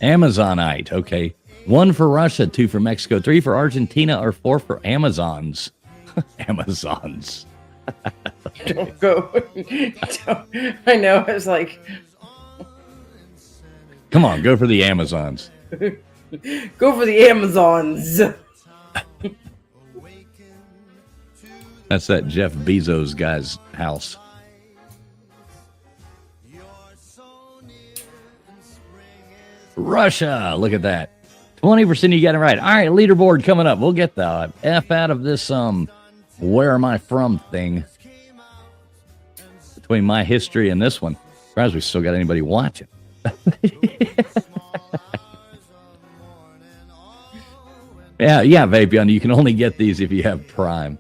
Amazonite. Okay. 1 for Russia, 2 for Mexico, 3 for Argentina, or 4 for Amazons. Amazons. Don't go. I know. I was like, Come on, go for the Amazons. go for the Amazons. That's that Jeff Bezos guy's house. Russia. Look at that. 20% you got it right. All right, leaderboard coming up. We'll get the F out of this where am I from thing. Between my history and this one. Surprised we still got anybody watching. Yeah, Vapion, you can only get these if you have Prime.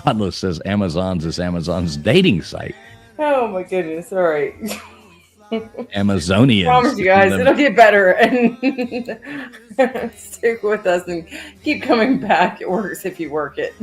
Godless says Amazon's is Amazon's dating site. Oh my goodness. All right. Amazonians. Promise you guys, it'll get better, and stick with us and keep coming back. It works if you work it.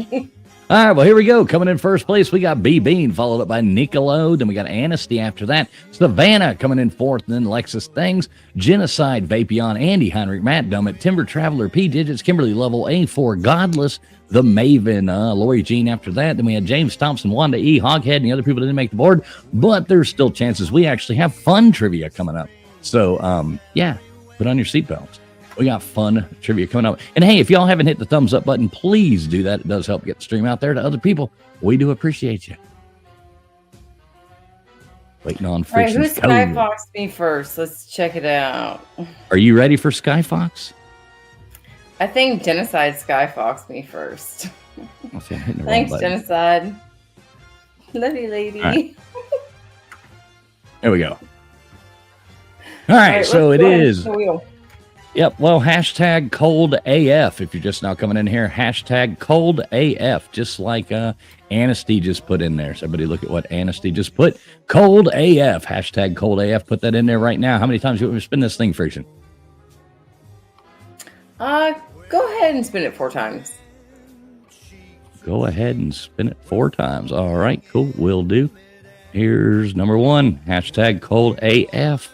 All right, well, here we go. Coming in first place, we got B Bean, followed up by Nicolo. Then we got Anasty after that. Savannah coming in fourth, and then Lexus Things, Genocide, Vapion, Andy, Heinrich, Matt Dummett, Timber Traveler, P Digits, Kimberly Level, A4, Godless, The Maven, Lori Jean after that. Then we had James Thompson, Wanda E, Hoghead, and the other people that didn't make the board. But there's still chances we actually have fun trivia coming up. So, yeah, put on your seatbelts. We got fun trivia coming up. And hey, if y'all haven't hit the thumbs up button, please do that. It does help get the stream out there to other people. We do appreciate you. Waiting on All right, Friction's who's code. Skyfox me first? Let's check it out. Are you ready for Skyfox? I think Genocide Skyfox me first. I'll see, I'm hitting the wrong Thanks, button. Genocide. Love you, lady. All right. There we go. All right, so it is. Yep, well, hashtag cold AF if you're just now coming in here. Hashtag cold AF, just like Anasty just put in there. So everybody look at what Anasty just put. Cold AF, hashtag cold AF. Put that in there right now. How many times do you want me to spin this thing, Friction? Go ahead and spin it 4 times. Go ahead and spin it 4 times. All right, cool, will do. Here's number 1, hashtag cold AF.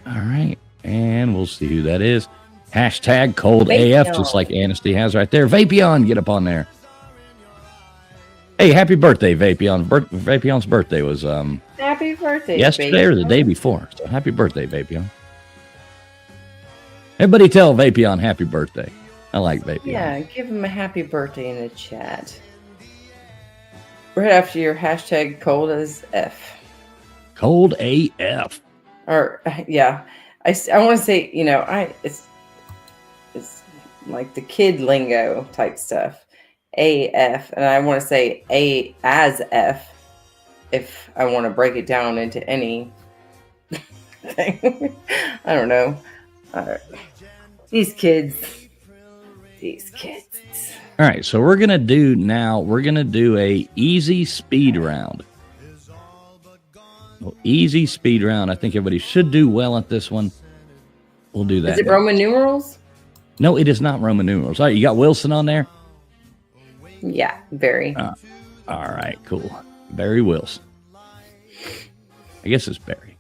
All right, and we'll see who that is. Hashtag cold Vapion. AF, just like Anasty has right there. Vapion, get up on there. Hey, happy birthday, Vapion. Vapion's birthday was Happy birthday, yesterday or the day before. So happy birthday, Vapion. Everybody tell Vapion happy birthday. I like Vapion. Yeah, give him a happy birthday in the chat. Right after your hashtag cold as F. Cold AF. Or yeah, I want to say, it's like the kid lingo type stuff. AF, and I want to say A as F if I want to break it down into any thing. I don't know. These kids. All right, so we're gonna do a easy speed round. Well, easy speed round. I think everybody should do well at this one. We'll do that. Is it Roman numerals? No, it is not Roman numerals. All right, you got Wilson on there? Yeah, very. All right, cool. Barry Wilson. I guess it's Barry.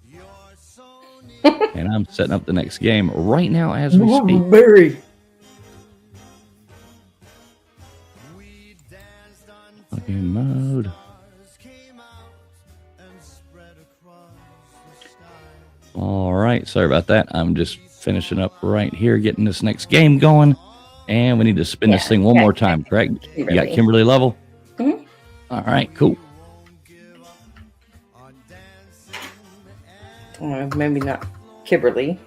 And I'm setting up the next game right now as we speak. Barry. Fucking mode. All right, sorry about that. I'm just finishing up right here, getting this next game going. And we need to spin this thing one more time, correct? You got Kimberly Level? Mm-hmm. All right, cool. Maybe not Kimberly.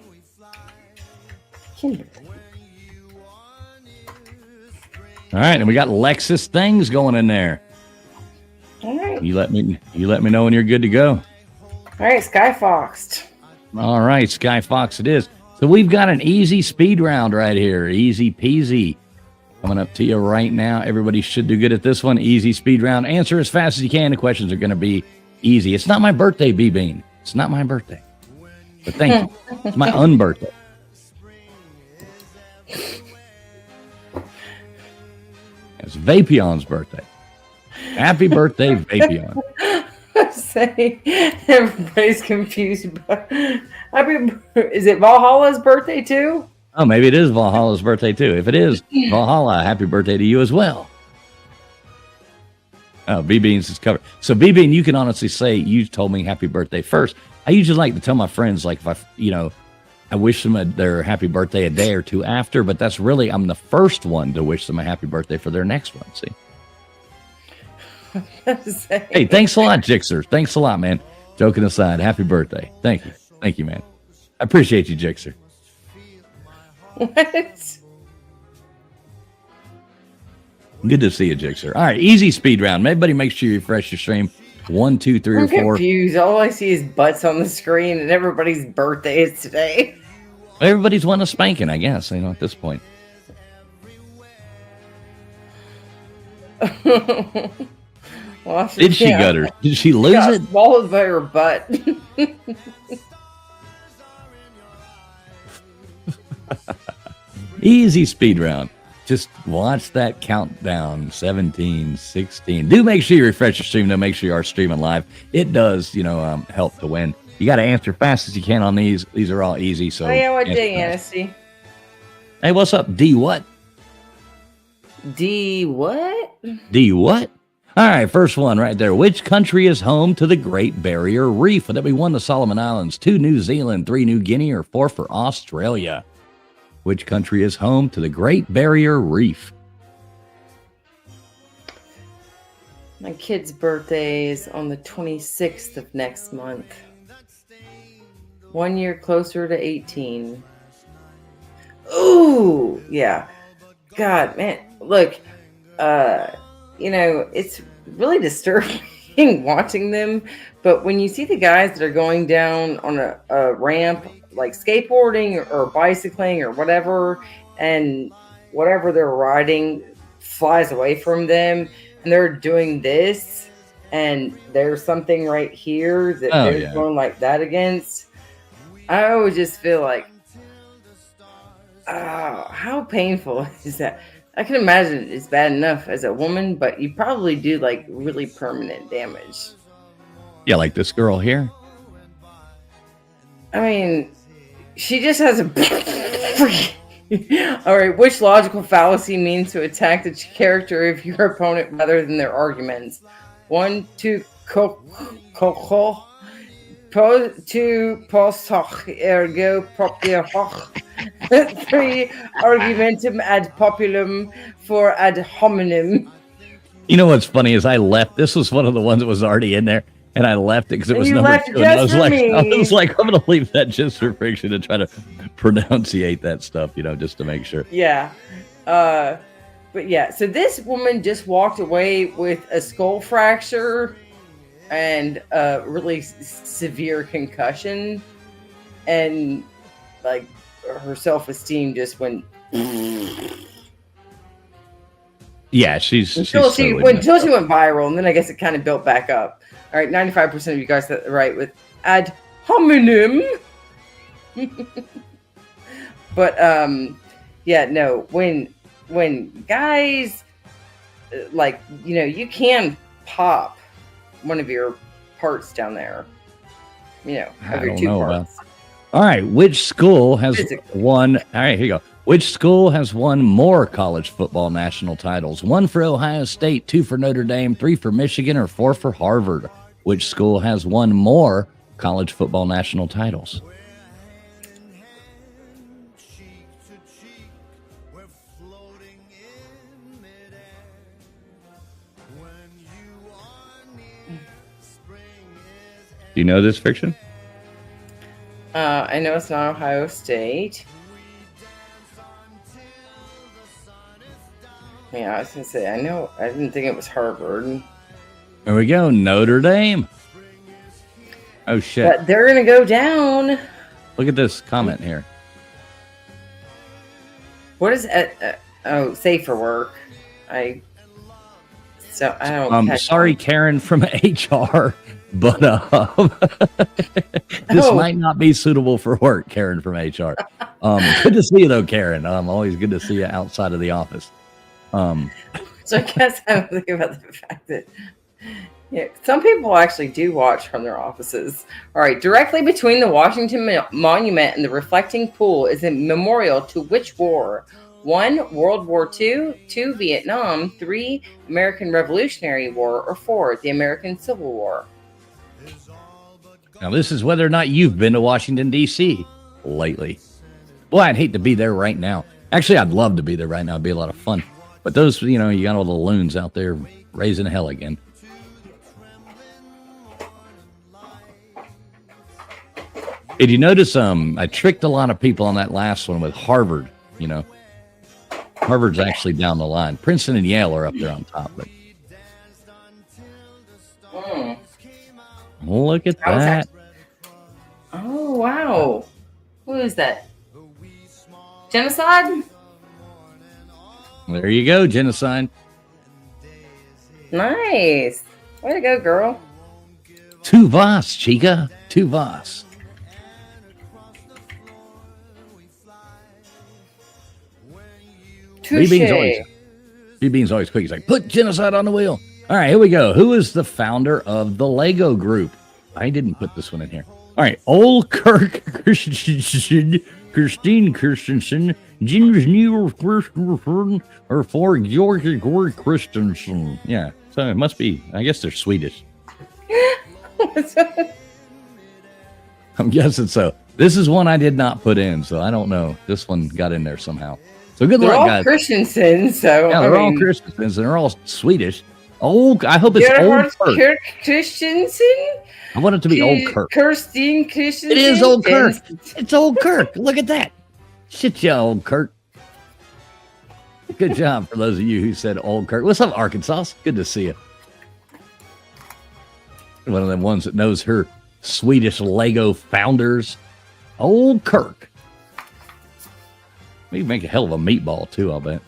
All right, and we got Lexus Things going in there. All right. You let me know when you're good to go. All right, Skyfoxed. All right, Sky Fox it is. So we've got an easy speed round right here. Easy peasy. Coming up to you right now. Everybody should do good at this one. Easy speed round. Answer as fast as you can. The questions are going to be easy. It's not my birthday, B-Bean. It's not my birthday. But thank you. It's my unbirthday. It's Vapion's birthday. Happy birthday, Vapion. Say everybody's confused. But is it Valhalla's birthday too? Oh, maybe it is Valhalla's birthday too. If it is Valhalla, happy birthday to you as well. Oh, B-Beans is covered. So B-Bean, you can honestly say you told me happy birthday first. I usually like to tell my friends, like if I wish them their happy birthday a day or two after, but that's really, I'm the first one to wish them a happy birthday for their next one. See? Hey, thanks a lot, Jixer. Thanks a lot, man. Joking aside, happy birthday. Thank you. Thank you, man. I appreciate you, Jixer. What? Good to see you, Jixer. All right, easy speed round. Everybody make sure you refresh your stream. 1, 2, 3, I'm or 4. confused. All I see is butts on the screen, and everybody's birthday is today. Everybody's wanting a spanking, I guess, at this point. Well, Did she gutter? Did she lose it? Swallowed by her butt. Easy speed round. Just watch that countdown. 17, 16. Do make sure you refresh your stream, though. Make sure you are streaming live. It does, help to win. You got to answer fast as you can on these. These are all easy. So. Oh yeah, what day, Anasty? Hey, what's up? D what? D what? D what? All right, first one right there. Which country is home to the Great Barrier Reef? Would that be 1, the Solomon Islands, 2, New Zealand, 3, New Guinea, or 4 for Australia? Which country is home to the Great Barrier Reef? My kid's birthday is on the 26th of next month. 1 year closer to 18. Ooh, yeah. God, man, look, it's really disturbing watching them. But when you see the guys that are going down on a ramp, like skateboarding or bicycling or whatever, and whatever they're riding flies away from them, and they're doing this, and there's something right here that they're going like that against, I always just feel like, how painful is that? I can imagine it's bad enough as a woman, but you probably do like really permanent damage. Yeah, like this girl here. I mean, she just has a... All right, which logical fallacy means to attack the character of your opponent rather than their arguments? 1, 2, two post ergo propter hoc. 3, argumentum ad populum, 4 ad hominem. You know what's funny is I left. This was one of the ones that was already in there, and I left it because it was number 2. And I was like, I'm going to leave that just for friction and try to pronunciate that stuff, just to make sure. Yeah. But yeah, so this woman just walked away with a skull fracture and a really severe concussion, and like her self-esteem just went. Yeah, she's until she went viral, and then I guess it kind of built back up. All right, 95% of you guys got it right with ad hominem. But yeah, no, when guys you can pop one of your parts down there, of your two parts. All right, which school has won? All right, here you go. Which school has won more college football national titles? 1 for Ohio State, 2 for Notre Dame, 3 for Michigan, or 4 for Harvard? Which school has won more college football national titles? Do you know this fiction? I know it's not Ohio State. Yeah, I was gonna say. I know. I didn't think it was Harvard. There we go, Notre Dame. Oh shit! But they're gonna go down. Look at this comment here. What is it? Oh, safe for work. I don't. Sorry, Karen from HR, but this might not be suitable for work, Karen from HR. Good to see you though, Karen. Always good to see you outside of the office. So I guess I'm thinking about the fact that some people actually do watch from their offices. All right, directly between the Washington Monument and the reflecting pool is a memorial to which war? 1, World War II, 2, Vietnam, 3, American Revolutionary War, or 4, the American Civil War. Now, this is whether or not you've been to Washington, D.C. lately. Boy, I'd hate to be there right now. Actually, I'd love to be there right now. It'd be a lot of fun. But those, you got all the loons out there raising hell again. Did you notice I tricked a lot of people on that last one with Harvard, Harvard's actually down the line. Princeton and Yale are up there on top. But look at that. Oh, wow. What is that? Genocide? There you go, genocide. Nice. Way to go, girl. Tu vas, chica. Tu vas. B-Bean's always quick. He's like, put genocide on the wheel. All right, here we go. Who is the founder of the Lego Group? I didn't put this one in here. All right, Old Kirk Christensen, Christine Christensen, James Neil Christensen, or for George Gore Christensen. Yeah, so it must be, I guess they're Swedish. I'm guessing so. This is one I did not put in, so I don't know. This one got in there somehow. So good luck, guys. Christensen, so yeah, they're all Christensens, and they're all Swedish. Oh, I hope it's Old Kirk Christensen. I want it to be Old Kirk. Kirstine Christensen. It is Old Kirk. It's Old Kirk. Look at that. Shit, you Old Kirk. Good job for those of you who said Old Kirk. What's up, Arkansas? Good to see you. One of them ones that knows her Swedish Lego founders. Old Kirk. We make a hell of a meatball, too, I'll bet.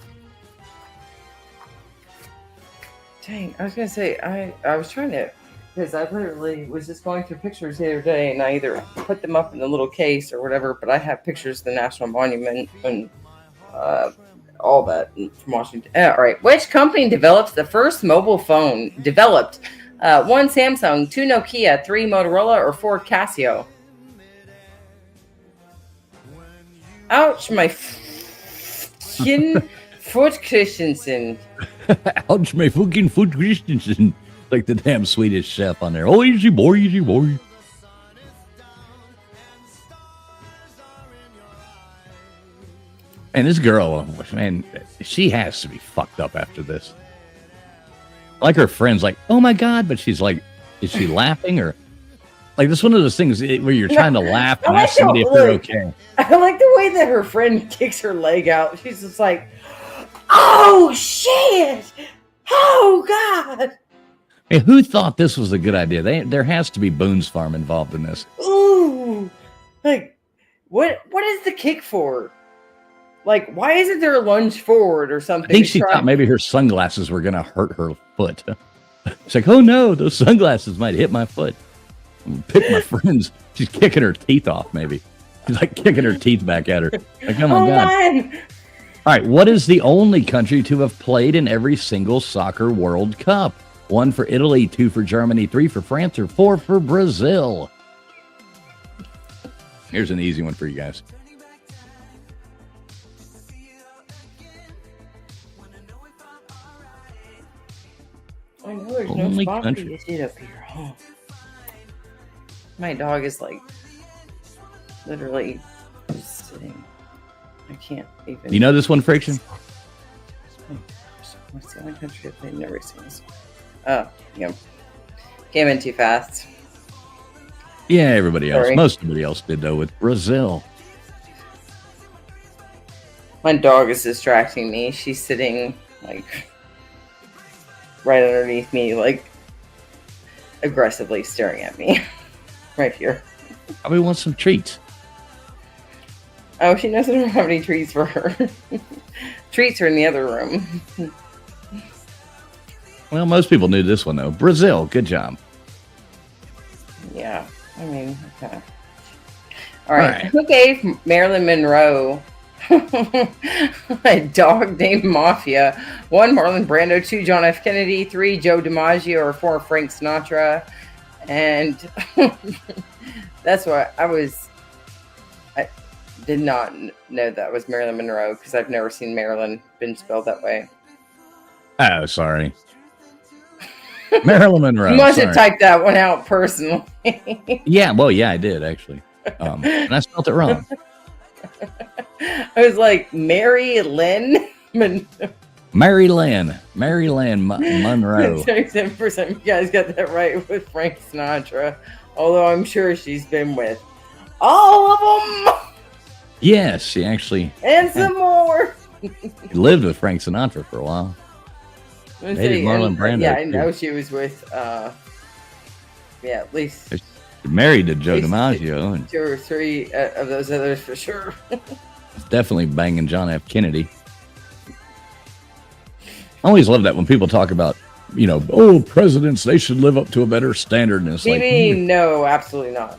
Dang, I was going to say, I was trying to, because I literally was just going through pictures the other day, and I either put them up in the little case or whatever, but I have pictures of the National Monument and all that from Washington. All right, which company developed the first mobile phone? 1, Samsung, 2, Nokia, 3, Motorola, or 4, Casio? Ouch, my foot Christensen. Ouch, my fucking foot Christensen. Like the damn Swedish chef on there. Oh, easy boy, easy boy. And this girl, man, she has to be fucked up after this. Like her friends, like, oh my God, but she's like, is she laughing or? Like, this is one of those things where you're trying to laugh and ask somebody if they're okay. I like the way that her friend kicks her leg out. She's just like, oh, shit. Oh, God. Hey, who thought this was a good idea? There has to be Boone's Farm involved in this. Ooh. Like, what is the kick for? Like, why isn't there a lunge forward or something? I think she thought maybe her sunglasses were going to hurt her foot. She's like, oh, no, those sunglasses might hit my foot. Pick my friends. She's kicking her teeth off, maybe. She's like kicking her teeth back at her. Like, oh my God. Man. All right, what is the only country to have played in every single soccer World Cup? 1 for Italy, 2 for Germany, 3 for France, or 4 for Brazil? Here's an easy one for you guys. I know there's Only no spot country. for you to sit up here. Oh. My dog is like literally just sitting. I can't even. You know this one, Friction? What's the only country that they've never seen this? Oh, yeah. Came in too fast. Yeah, everybody else. Sorry. Most everybody else did, though, with Brazil. My dog is distracting me. She's sitting like right underneath me, like aggressively staring at me right here. Probably wants some treats. Oh, she knows I don't have any treats for her. Treats are in the other room. Well, most people knew this one, though. Brazil, good job. Yeah, I mean, okay. All right. Who gave Marilyn Monroe a dog named Mafia? 1, Marlon Brando. 2, John F. Kennedy. 3, Joe DiMaggio. Or 4, Frank Sinatra. And that's what I did not know that was Marilyn Monroe because I've never seen Marilyn been spelled that way. Oh, sorry. Marilyn Monroe. You must have typed that one out personally. Yeah, well, yeah, I did, actually. And I spelled it wrong. I was like, Mary Lynn? Mary Lynn Monroe. 37% you guys got that right with Frank Sinatra. Although I'm sure she's been with all of them. Yes, she actually. And some more. Lived with Frank Sinatra for a while. Dated Marlon Brando. Yeah, I know she was with, at least. Married to Joe DiMaggio. And 2 or 3 of those others for sure. definitely banging John F. Kennedy. I always love that when people talk about, presidents, they should live up to a better standard. And it's no, absolutely not.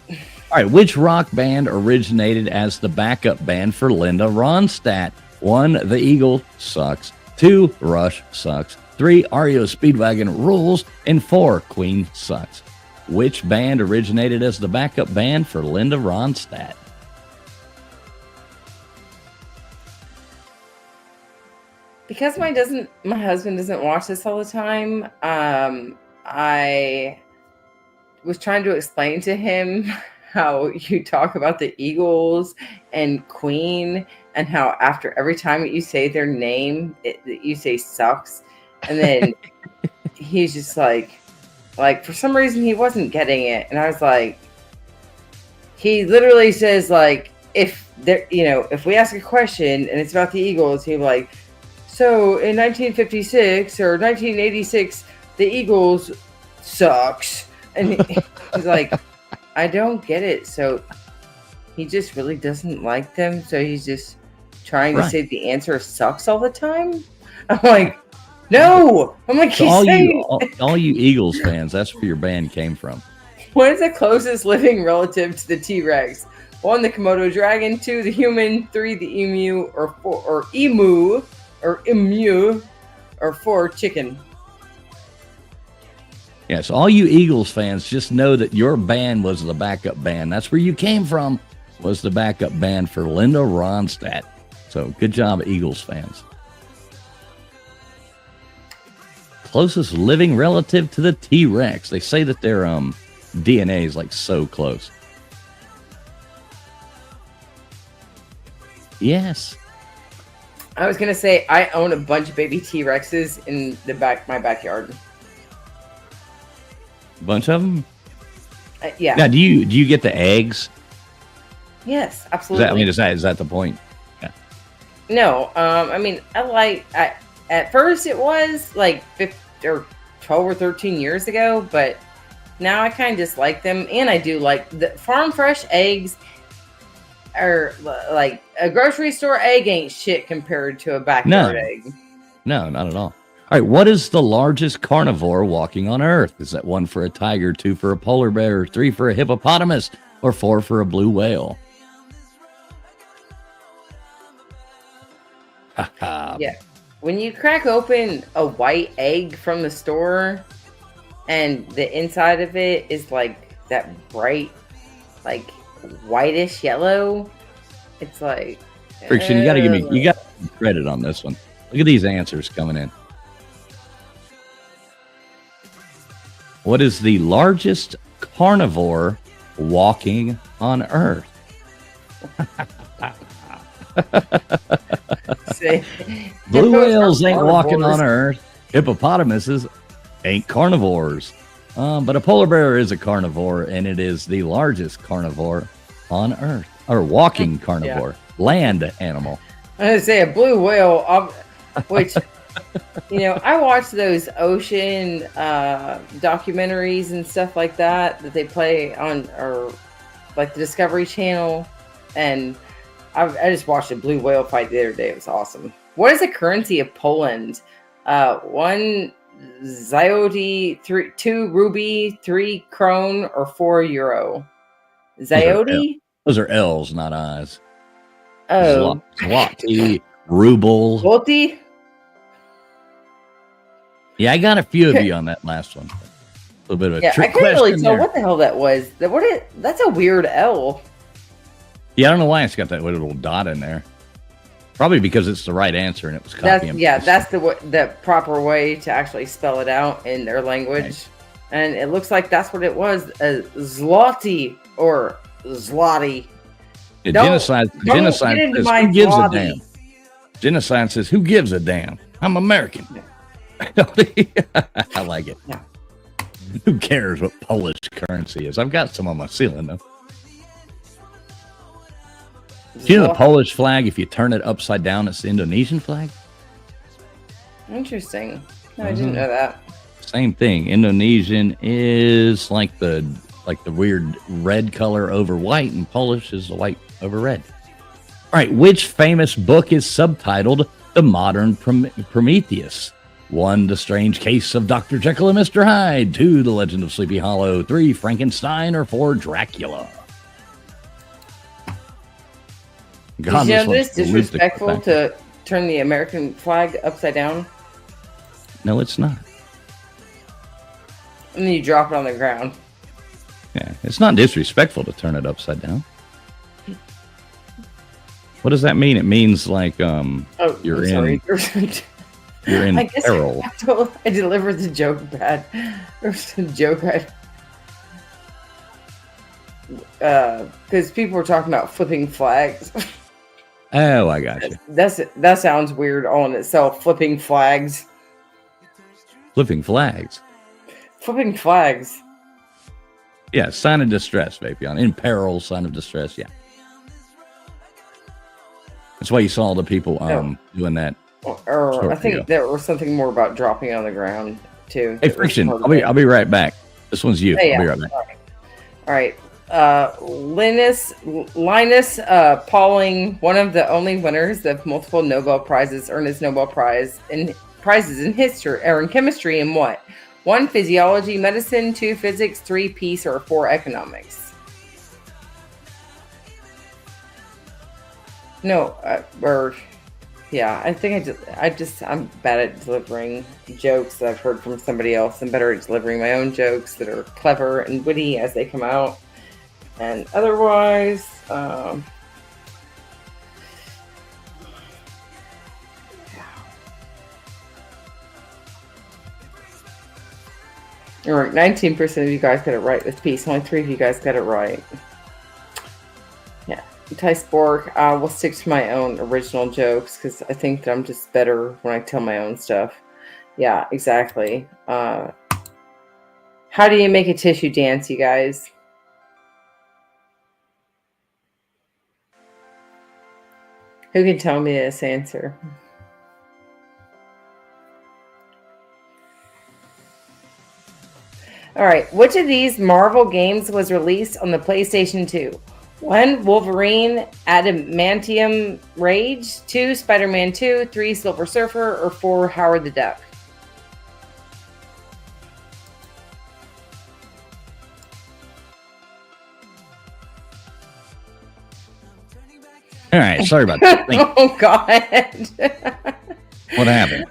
All right, which rock band originated as the backup band for Linda Ronstadt? 1, The Eagles sucks. 2, Rush sucks. 3, REO Speedwagon rules. And 4, Queen sucks. Which band originated as the backup band for Linda Ronstadt? Because my husband doesn't watch this all the time, I was trying to explain to him how you talk about the Eagles and Queen and how after every time that you say their name, you say sucks. And then he's just like for some reason he wasn't getting it. And I was like, he literally says like, if we ask a question and it's about the Eagles, he'll be like, so in 1956 or 1986, the Eagles sucks. And he's like, I don't get it. So he just really doesn't like them. So he's just trying to say the answer sucks all the time. I'm like, no. I'm like, so all you Eagles fans, that's where your band came from. What is the closest living relative to the T-Rex? 1, the Komodo dragon. 2, the human. 3, the emu. Or 4, or emu. Or emu. Or 4, chicken. Yes, all you Eagles fans, just know that your band was the backup band. That's where you came from, was the backup band for Linda Ronstadt. So good job, Eagles fans. Closest living relative to the T-Rex. They say that their DNA is like so close. Yes. I was going to say, I own a bunch of baby T-Rexes in my backyard. Bunch of them? Yeah. Now, do you get the eggs? Yes, absolutely. Is that the point? Yeah. No, at first it was like 15 or 12 or 13 years ago, but now I kind of just like them, and I do like the farm fresh eggs. Or like a grocery store egg ain't shit compared to a backyard egg. No, not at all. All right, what is the largest carnivore walking on Earth? Is that 1 for a tiger, 2 for a polar bear, 3 for a hippopotamus, or 4 for a blue whale? Yeah. When you crack open a white egg from the store and the inside of it is like that bright, like whitish yellow, it's like Friction, you got credit on this one. Look at these answers coming in. What is the largest carnivore walking on Earth? Blue whales ain't walking on Earth. Hippopotamuses ain't carnivores. But a polar bear is a carnivore, and it is the largest carnivore on Earth. Or walking carnivore. Land animal. I was going to say a blue whale, which You know, I watch those ocean documentaries and stuff like that they play on, or like the Discovery Channel, and I just watched a blue whale fight the other day. It was awesome. What is the currency of Poland? 1 zloty, 2 ruby, 3 krone, or 4 euro. Zloty? Those are L's, not I's. Oh, Zloty, ruble. zloty. Yeah, I got a few of you on that last one. A little bit of a Yeah, I trick couldn't really question tell there. what the hell that was. That's a weird L. Yeah, I don't know why it's got that little dot in there. Probably because it's the right answer and it was copy and paste. That's the proper way to actually spell it out in their language. Right. And it looks like that's what it was, zloty or zloty. Yeah, Don't genocide get into says, my who gives a zloty. damn? Genocide says, who gives a damn? I'm American. I like it. Yeah. Who cares what Polish currency is? I've got some on my ceiling, though. Do you know the Polish flag, if you turn it upside down, it's the Indonesian flag? Interesting. No, I didn't know that. Same thing. Indonesian is like the weird red color over white, and Polish is the white over red. All right, which famous book is subtitled The Modern Prometheus? 1, The Strange Case of Dr. Jekyll and Mr. Hyde. 2, The Legend of Sleepy Hollow. 3, Frankenstein. Or 4, Dracula. God, Did you know this this one's horrific. disrespectful to turn the American flag upside down? No, it's not. And then you drop it on the ground. Yeah, it's not disrespectful to turn it upside down. What does that mean? It means like you're in I guess peril. I delivered the joke bad. There's a joke because people were talking about flipping flags. Oh, I got you. That sounds weird all in itself. Flipping flags. Flipping flags. Flipping flags. Yeah, sign of distress, Vapion. In peril, sign of distress. Yeah. That's why you saw all the people doing that. Or I think there was something more about dropping on the ground too. Hey, Friction, I'll be right back. This one's you. Hey, I'll be right back. All right. Linus Pauling, one of the only winners of multiple Nobel Prizes, earned his Nobel Prize in prizes in history or in chemistry in what? 1, physiology, medicine. 2, physics. 3, peace. Or 4, economics. No, I think I'm bad at delivering jokes that I've heard from somebody else. I'm better at delivering my own jokes that are clever and witty as they come out. And otherwise, all right, 19% of you guys got it right with peace. Only 3 of you guys got it right. Yeah, Ty Spork, will stick to my own original jokes because I think that I'm just better when I tell my own stuff. Yeah, exactly. How do you make a tissue dance, you guys? Who can tell me this answer? All right. Which of these Marvel games was released on the PlayStation 2? 1, Wolverine Adamantium Rage. 2, Spider-Man 2. 3, Silver Surfer. Or 4, Howard the Duck. All right, sorry about that. Oh, God. What happened?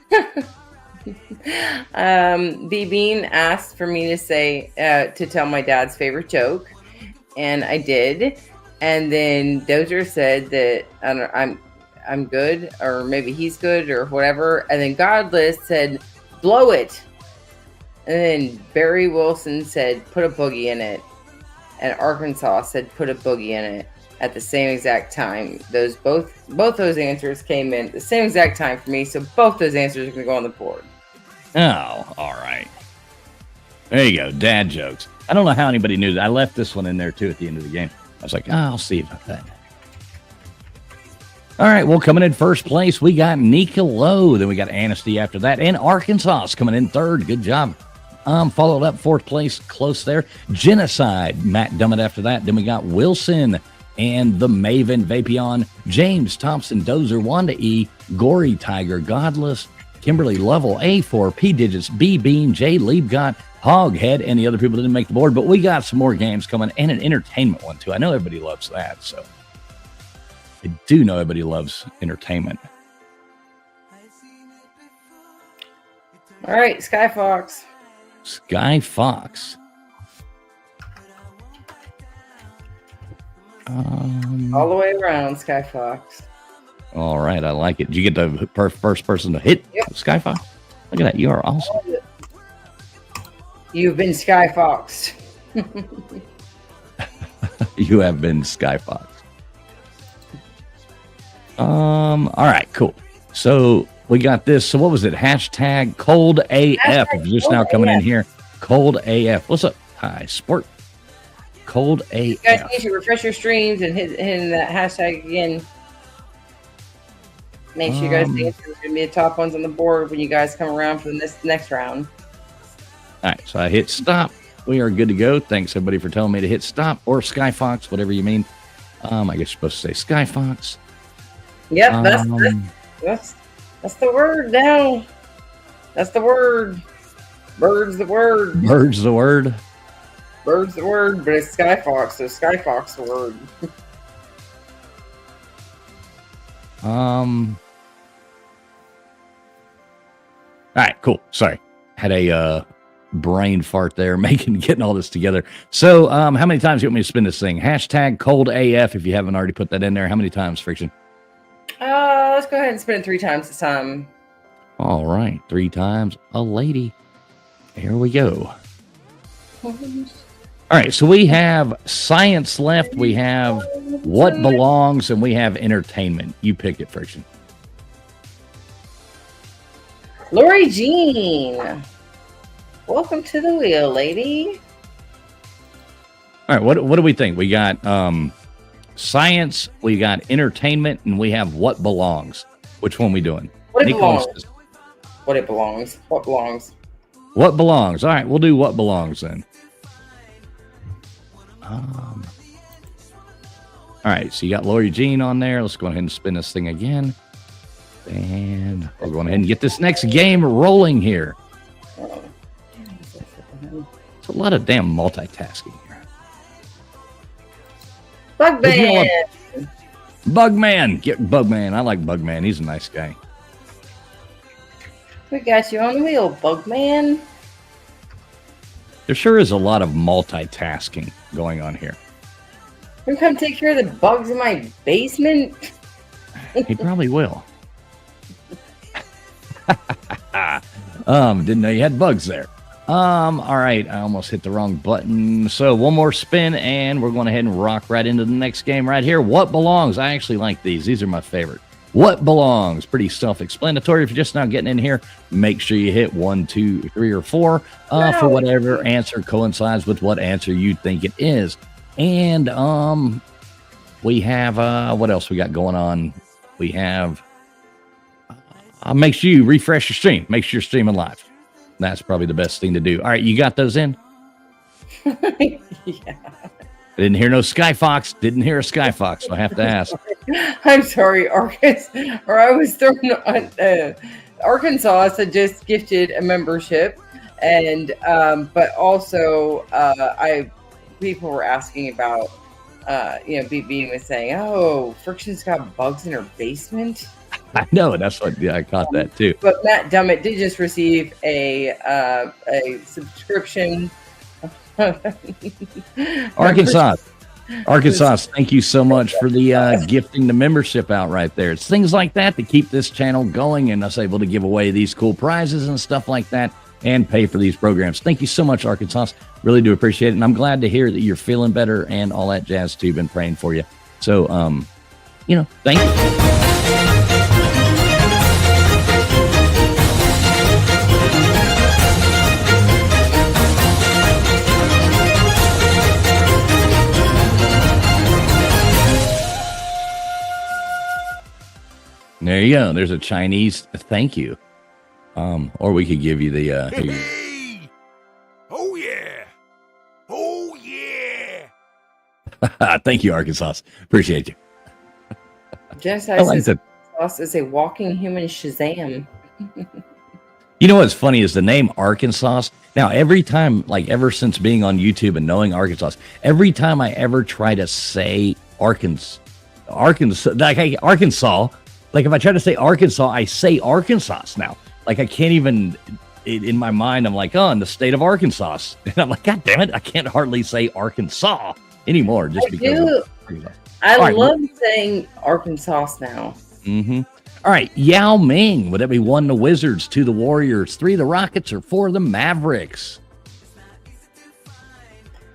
B Bean asked for me to say to tell my dad's favorite joke, and I did. And then Dozer said that I'm good, or maybe he's good, or whatever. And then Godless said, "Blow it." And then Barry Wilson said, "Put a boogie in it." And Arkansas said, "Put a boogie in it." At the same exact time. Both those answers came in at the same exact time for me, so both those answers are going to go on the board. Oh, all right. There you go, dad jokes. I don't know how anybody knew that. I left this one in there, too, at the end of the game. I was like, I'll see about that. All right, well, coming in first place, we got Nika Lowe. Then we got Anasty after that. And Arkansas coming in third. Good job. Followed up fourth place, close there. Genocide, Matt Dummett after that. Then we got Wilson and the Maven, Vapion, James Thompson, Dozer, Wanda E, Gory Tiger, Godless, Kimberly Lovell, A4, P Digits, B Beam, J Liebgott, Hoghead, and the other people didn't make the board. But we got some more games coming and an entertainment one, too. I know everybody loves that, so I do know everybody loves entertainment. All right, Sky Fox. Sky Fox. All the way around, Sky Fox. All right, I like it. Did you get the first person to hit Sky Fox? Look at that. You are awesome. You've been Sky Foxed. You have been Sky Fox. All right, cool. So we got this. So what was it? Hashtag Cold AF. If you're just now coming in here, Cold AF. What's up? Hi, Sport. Cold AF. You guys need to refresh your streams and hit that hashtag again. Make sure you guys think there's going to be the top ones on the board when you guys come around for the next round. All right, so I hit stop. We are good to go. Thanks, everybody, for telling me to hit stop or Sky Fox, whatever you mean. I guess you're supposed to say Sky Fox. Yep, that's the word now. That's the word. Bird's the word. Bird's the word. Bird's the word, but it's Sky Fox, so Sky Fox the word. All right, cool. Sorry. Had a brain fart there getting all this together. So how many times do you want me to spin this thing? Hashtag Cold AF if you haven't already put that in there. How many times, Friction? Let's go ahead and spin it 3 times this time. All right, 3 times a lady. Here we go. All right, so we have science left. We have what belongs, and we have entertainment. You pick it, Friction. Lori Jean. Welcome to the wheel, lady. All right, what do we think? We got science, we got entertainment, and we have what belongs. Which one we doing? What it belongs. What it belongs. What belongs. What belongs. All right, we'll do what belongs then. All right, so you got Lori Jean on there. Let's go ahead and spin this thing again. And we'll go ahead and get this next game rolling here. It's a lot of damn multitasking here. Bugman. Bugman. Get Bugman. I like Bugman. He's a nice guy. We got you on the wheel, Bugman. There sure is a lot of multitasking going on here. You come take care of the bugs in my basement? He probably will. Didn't know you had bugs there. All right, I almost hit the wrong button. So one more spin, and we're going ahead and rock right into the next game right here. What belongs? I actually like these. These are my favorite. What belongs? Pretty self-explanatory. If you're just now getting in here, make sure you hit 1, 2, 3, or 4 for whatever answer coincides with what answer you think it is. And we have what else we got going on? We have make sure you refresh your stream. Make sure you're streaming live. That's probably the best thing to do. All right, you got those in? Yeah. I didn't hear no Sky Fox. Didn't hear a Sky Fox, so I have to ask. I'm sorry, Arkansas. Or I was thrown on. Arkansas had just gifted a membership, and but also people were asking about BB was saying, "Oh, Friction's got bugs in her basement." I know, that's what I caught that too. But Matt Dummett did just receive a subscription. Arkansas, thank you so much for the gifting the membership out right there. It's things like that keep this channel going and us able to give away these cool prizes and stuff like that and pay for these programs. Thank you so much, Arkansas. Really do appreciate it. And I'm glad to hear that you're feeling better and all that jazz too. Been praying for you. So, thank you. There you go. There's a Chinese thank you. Or we could give you the. Hey! Oh yeah! Oh yeah! Thank you, Arkansas. Appreciate you. Genocide I like says that. Arkansas is a walking human Shazam. You know what's funny is the name Arkansas. Now, every time, like ever since being on YouTube and knowing Arkansas, every time I ever try to say Arkansas, like Arkansas, like if I try to say Arkansas, I say Arkansas now. Like I can't even, in my mind, I'm like, oh, in the state of Arkansas. And I'm like, God damn it, I can't hardly say Arkansas anymore just because. I love saying Arkansas now. Mm-hmm. All right, Yao Ming. Would that be 1 the Wizards, 2 the Warriors, 3 the Rockets, or 4 the Mavericks?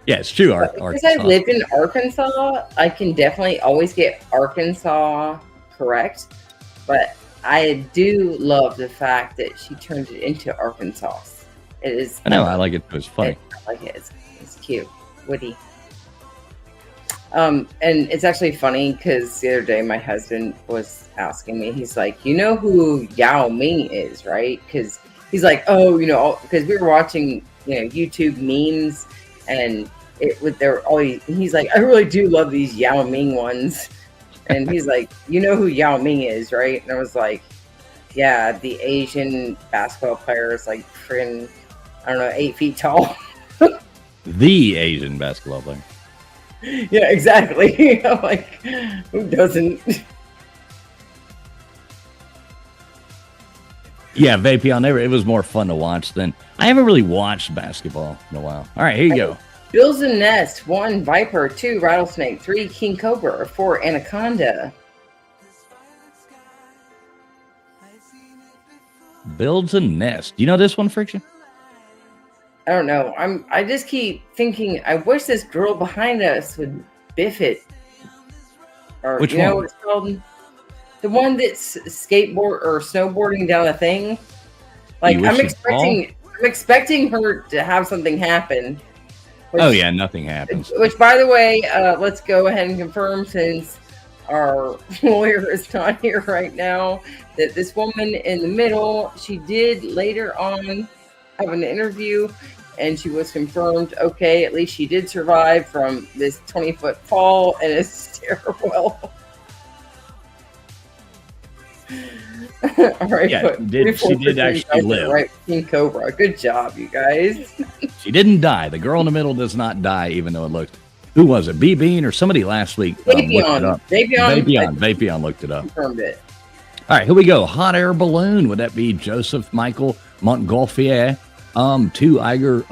Yeah, it's true. Because I lived in Arkansas, I can definitely always get Arkansas correct. But I do love the fact that she turned it into Arkansas. It is. I know. I like it. It was funny. I like it. It's cute, witty. And it's actually funny because the other day my husband was asking me, he's like, you know who Yao Ming is, right? Because he's like, oh, because we were watching, YouTube memes and they're always, he's like, I really do love these Yao Ming ones. And he's like, you know who Yao Ming is, right? And I was like, yeah, the Asian basketball player is like freaking, I don't know, 8 feet tall. The Asian basketball player. Yeah, exactly. I'm like, who doesn't? Yeah, Vapion. It was more fun to watch than I haven't really watched basketball in a while. All right, here you go. Builds a nest. 1 viper, 2 rattlesnake, 3 king cobra, 4 anaconda. Builds a nest. You know this one, Friction? I don't know. I just keep thinking, I wish this girl behind us would biff it. Or Which you know one? what it's called? The one that's skateboard or snowboarding down a thing. Like You wish I'm she'd expecting her to have something happen. Oh yeah, nothing happens. Which, by the way, let's go ahead and confirm, since our lawyer is not here right now, that this woman in the middle, she did later on have an interview, and she was confirmed, okay, at least she did survive from this 20-foot fall and a stairwell. All right, Yeah, she did actually live. Right, King Cobra. Good job, you guys. She didn't die. The girl in the middle does not die, even though it looked. Who was it? B-Bean or somebody last week looked it up. Vapion looked it up. Confirmed it. All right, here we go. Hot air balloon. Would that be Joseph Michael Montgolfier? 2 Igor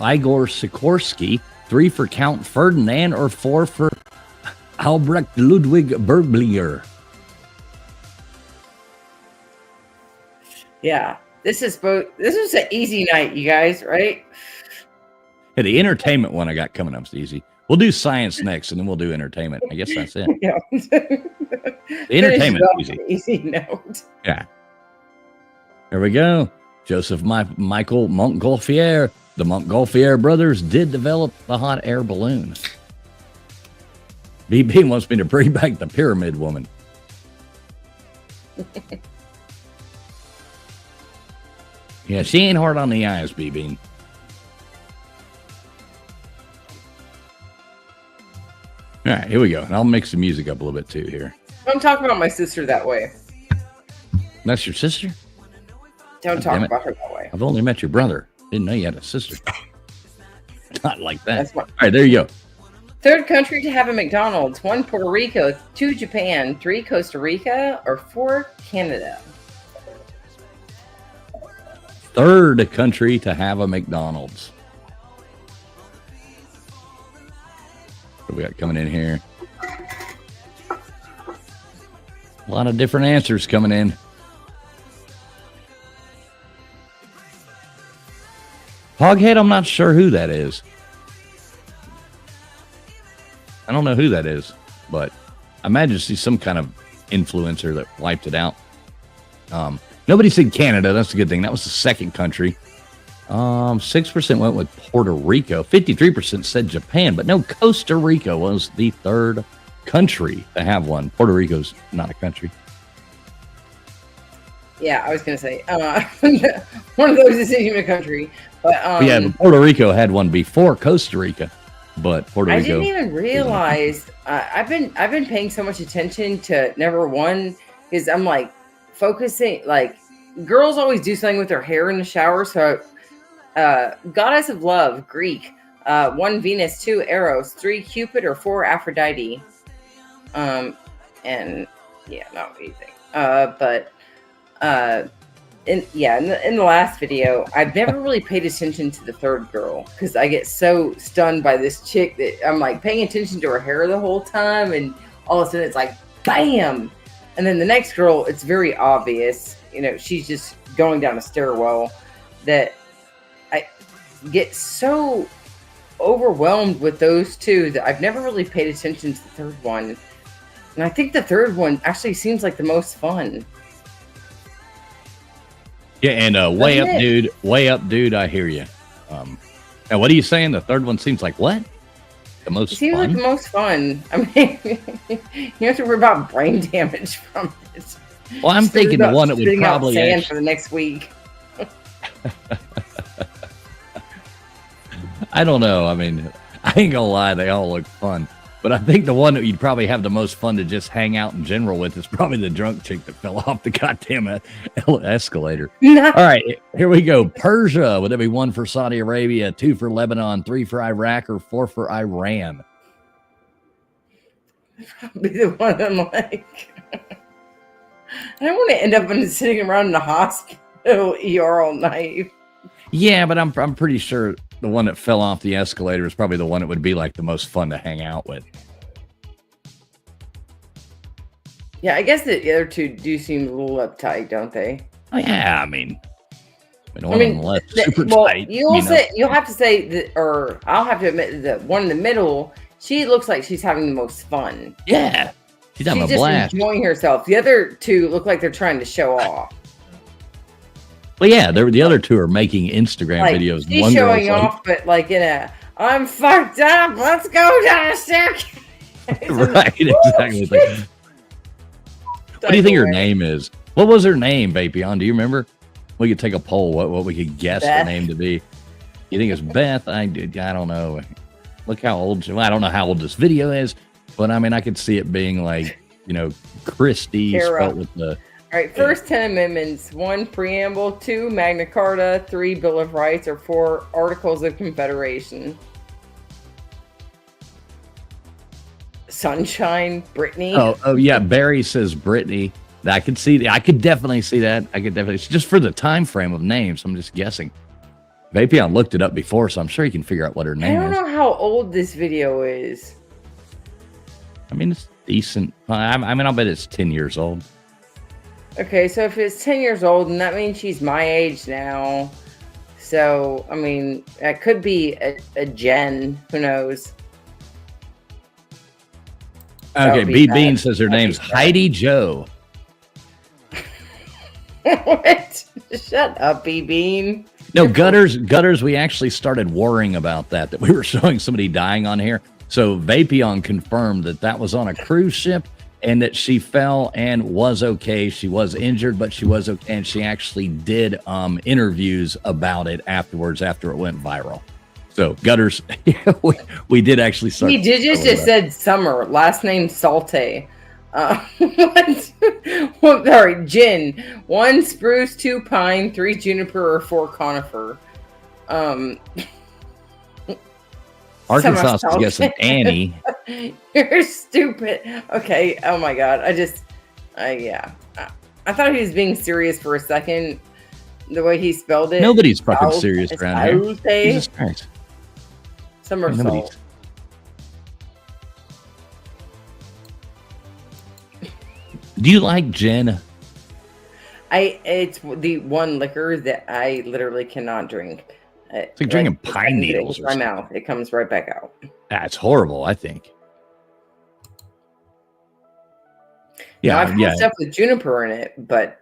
Sikorsky, 3 for Count Ferdinand, or 4 for Albrecht Ludwig Berglinger? Yeah, this is an easy night, you guys, right? Hey, the entertainment one I got coming up is easy. We'll do science next, and then we'll do entertainment. I guess that's it. Yeah. The entertainment is easy. Easy note. Yeah. There we go. Joseph Michael Montgolfier. The Montgolfier brothers did develop the hot air balloon. BB wants me to bring back the pyramid woman. Yeah, she ain't hard on the eyes, BB. All right, here we go. And I'll mix the music up a little bit too here. Don't talk about my sister that way. That's your sister? Don't God talk damn it. about her that way. I've only met your brother. Didn't know you had a sister. Not like that. That's All right, there you go. 3rd country to have a McDonald's. 1 Puerto Rico, 2 Japan, 3 Costa Rica, or 4 Canada. 3rd country to have a McDonald's. What we got coming in here? A lot of different answers coming in. Hoghead, I'm not sure who that is. I don't know who that is, but I imagine she's some kind of influencer that wiped it out. Nobody said Canada. That's a good thing. That was the 2nd country. 6% went with Puerto Rico. 53% said Japan, but no, Costa Rica was the 3rd country to have one. Puerto Rico's not a country. Yeah, I was gonna say one of those is in a country, but But Puerto Rico had one before Costa Rica, but Puerto I Rico. didn't even realize. I've been paying so much attention to number one because I'm like focusing. Like girls always do something with their hair in the shower. So, goddess of love, Greek, 1 Venus, 2 Eros, 3 Cupid, or 4 Aphrodite. And yeah, not anything. But in the last video, I've never really paid attention to the third girl because I get so stunned by this chick that I'm like paying attention to her hair the whole time, and all of a sudden it's like bam, and then the next girl, it's very obvious, she's just going down a stairwell, that I get so overwhelmed with those two that I've never really paid attention to the third one, and I think the third one actually seems like the most fun. Yeah, and way up, dude. I hear you. And what are you saying? The third one seems like what? The most. It seems fun? like the most fun. I mean, you have to worry about brain damage from it. Well, I'm thinking the one that would probably sand for the next week. I don't know. I mean, I ain't gonna lie, they all look fun. But I think the one that you'd probably have the most fun to just hang out in general with is probably the drunk chick that fell off the goddamn escalator. All right, here we go. Persia. Would that be 1 for Saudi Arabia, 2 for Lebanon, 3 for Iraq, or 4 for Iran? Probably the one I'm like, I don't want to end up sitting around in the hospital ER all night. Yeah, but I'm pretty sure the one that fell off the escalator is probably the one that would be like the most fun to hang out with. Yeah, I guess the other two do seem a little uptight, don't they? Oh, yeah, I mean, super tight. You'll have to say that, or I'll have to admit that one in the middle, she looks like she's having the most fun. Yeah, she's having a blast, enjoying herself. The other two look like they're trying to show off. Well, yeah, the other two are making Instagram videos. She's showing off, but like in a, I'm fucked up. Let's go down the staircase. Right, exactly. What do you think her name is? What was her name, Vapion? Do you remember? We could take a poll. What we could guess Beth. the name to be. You think it's Beth? I don't know. Look how old. I don't know how old this video is, but I mean, I could see it being like Christie spelled with the. All right, first 10 amendments: 1 preamble, 2 Magna Carta, 3 Bill of Rights, or 4 Articles of Confederation. Sunshine, Brittany. Oh yeah, Barry says Brittany. I could see. I could definitely see that. It's just for the time frame of names. I'm just guessing. Vapion looked it up before, so I'm sure he can figure out what her name is. I don't know how old this video is. I mean, it's decent. I mean, I'll bet it's 10 years old. Okay, so if it's 10 years old, and that means she's my age now. So, I mean, that could be a Jen. Who knows? Okay, B Bean says her name's Heidi Joe. What? Shut up, B Bean. No, Gutters, we actually started worrying about that we were showing somebody dying on here. So Vapion confirmed that was on a cruise ship and that she fell and was okay. She was injured, but she was okay. And she actually did interviews about it afterwards after it went viral. So Gutters, we did actually start. He did just said Summer, last name Salte. Sorry, Gin. 1 spruce, 2 pine, 3 juniper, or 4 conifer. Arkansas is guessing Annie. You're stupid. Okay. Oh my god. Yeah. I thought he was being serious for a second. The way he spelled it. Nobody's fucking serious around here. Jesus Christ. Somersault. Do you like gin? It's the one liquor that I literally cannot drink. It's like drinking pine needles. In my mouth, it comes right back out. That's horrible, I think. Yeah, I've had stuff with juniper in it, but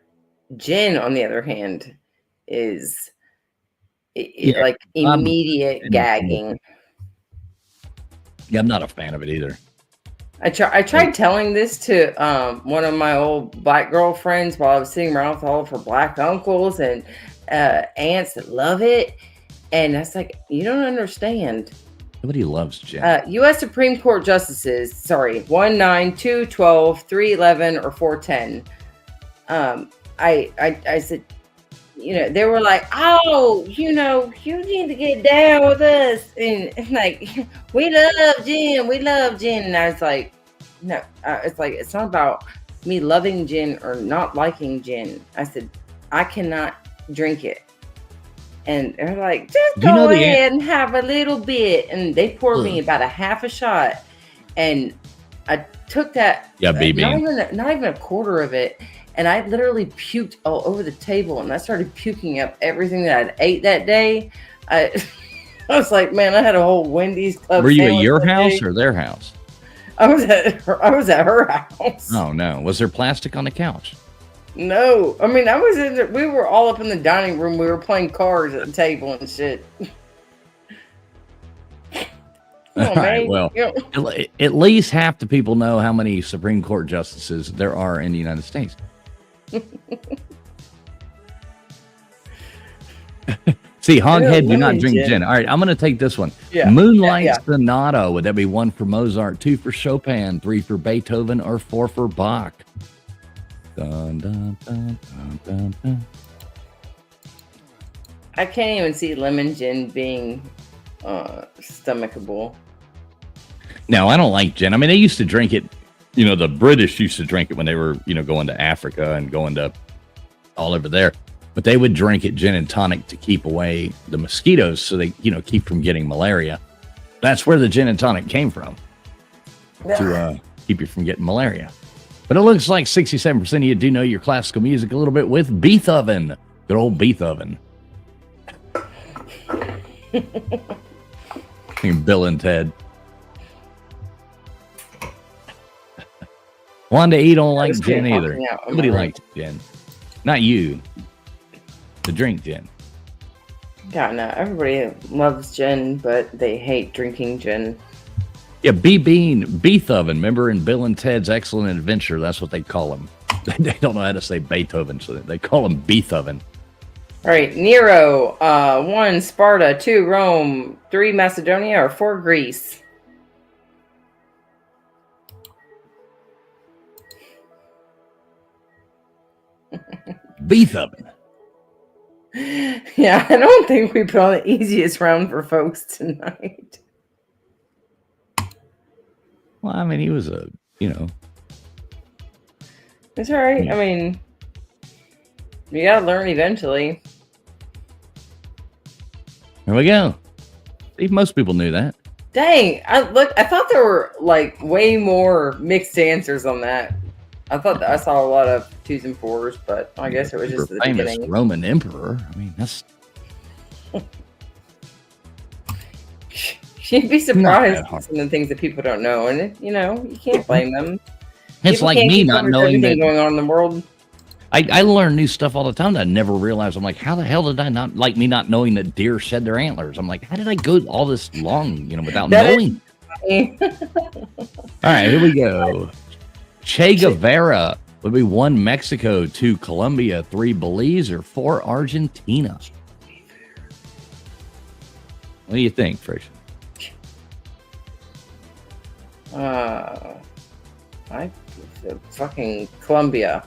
gin, on the other hand, is like immediate gagging. Yeah, I'm not a fan of it either. I tried telling this to one of my old black girlfriends while I was sitting around with all of her black uncles and aunts that love it, and I was like, you don't understand. Nobody loves gin. U.S. Supreme Court justices, sorry, 1, 9, 2, 12, 3, 11, or 4, 10. I said, they were like, oh, you need to get down with us. And like, we love gin. And I was like, no, it's not about me loving gin or not liking gin. I said, I cannot drink it. And they're like, just go ahead and have a little bit. And they poured me about a half a shot. And I took that, not even a quarter of it. And I literally puked all over the table, and I started puking up everything that I'd ate that day. I was like, man, I had a whole Wendy's club. Were you at your house or their house? I was at her house. Oh no! Was there plastic on the couch? No, I mean, we were all up in the dining room. We were playing cards at the table and shit. All right, well, at least half the people know how many Supreme Court justices there are in the United States. See, Hoghead do not drink gin. All right, I'm going to take this one. Yeah. Moonlight Sonata. Would that be 1 for Mozart, 2 for Chopin, 3 for Beethoven, or 4 for Bach? Dun, dun, dun, dun, dun, dun. I can't even see lemon gin being stomachable. No, I don't like gin. I mean, they used to drink it. The British used to drink it when they were, going to Africa and going to all over there. But they would drink it gin and tonic to keep away the mosquitoes so they, keep from getting malaria. That's where the gin and tonic came from, to keep you from getting malaria. But it looks like 67% of you do know your classical music a little bit with Beethoven. Good old Beethoven. Bill and Ted. Wanda E don't like gin either. Nobody likes gin. Not you. To drink gin. Yeah, no, everybody loves gin, but they hate drinking gin. Yeah, Beethoven. Remember in Bill and Ted's Excellent Adventure, that's what they call him. They don't know how to say Beethoven, so they call him Beethoven. All right, Nero, 1, Sparta, 2, Rome, 3, Macedonia, or 4, Greece? Beethoven. Yeah, I don't think we put on the easiest round for folks tonight. Well, I mean, he was It's all right. Yeah. I mean, you gotta learn eventually. There we go. Most people knew that. Dang, I thought there were like way more mixed answers on that. I thought that I saw a lot of 2s and 4s, but I guess it was just the famous beginning. Roman emperor. I mean, that's. You'd be surprised at some of the things that people don't know, and you can't blame them. It's people like me not knowing that going on in the world. I learn new stuff all the time that I never realized. I'm like, how the hell did I not not knowing that deer shed their antlers? I'm like, how did I go all this long, without knowing? All right, here we go. Che Guevara would be 1 Mexico, 2 Colombia, 3 Belize, or 4 Argentina. What do you think, Fraser? I fucking Colombia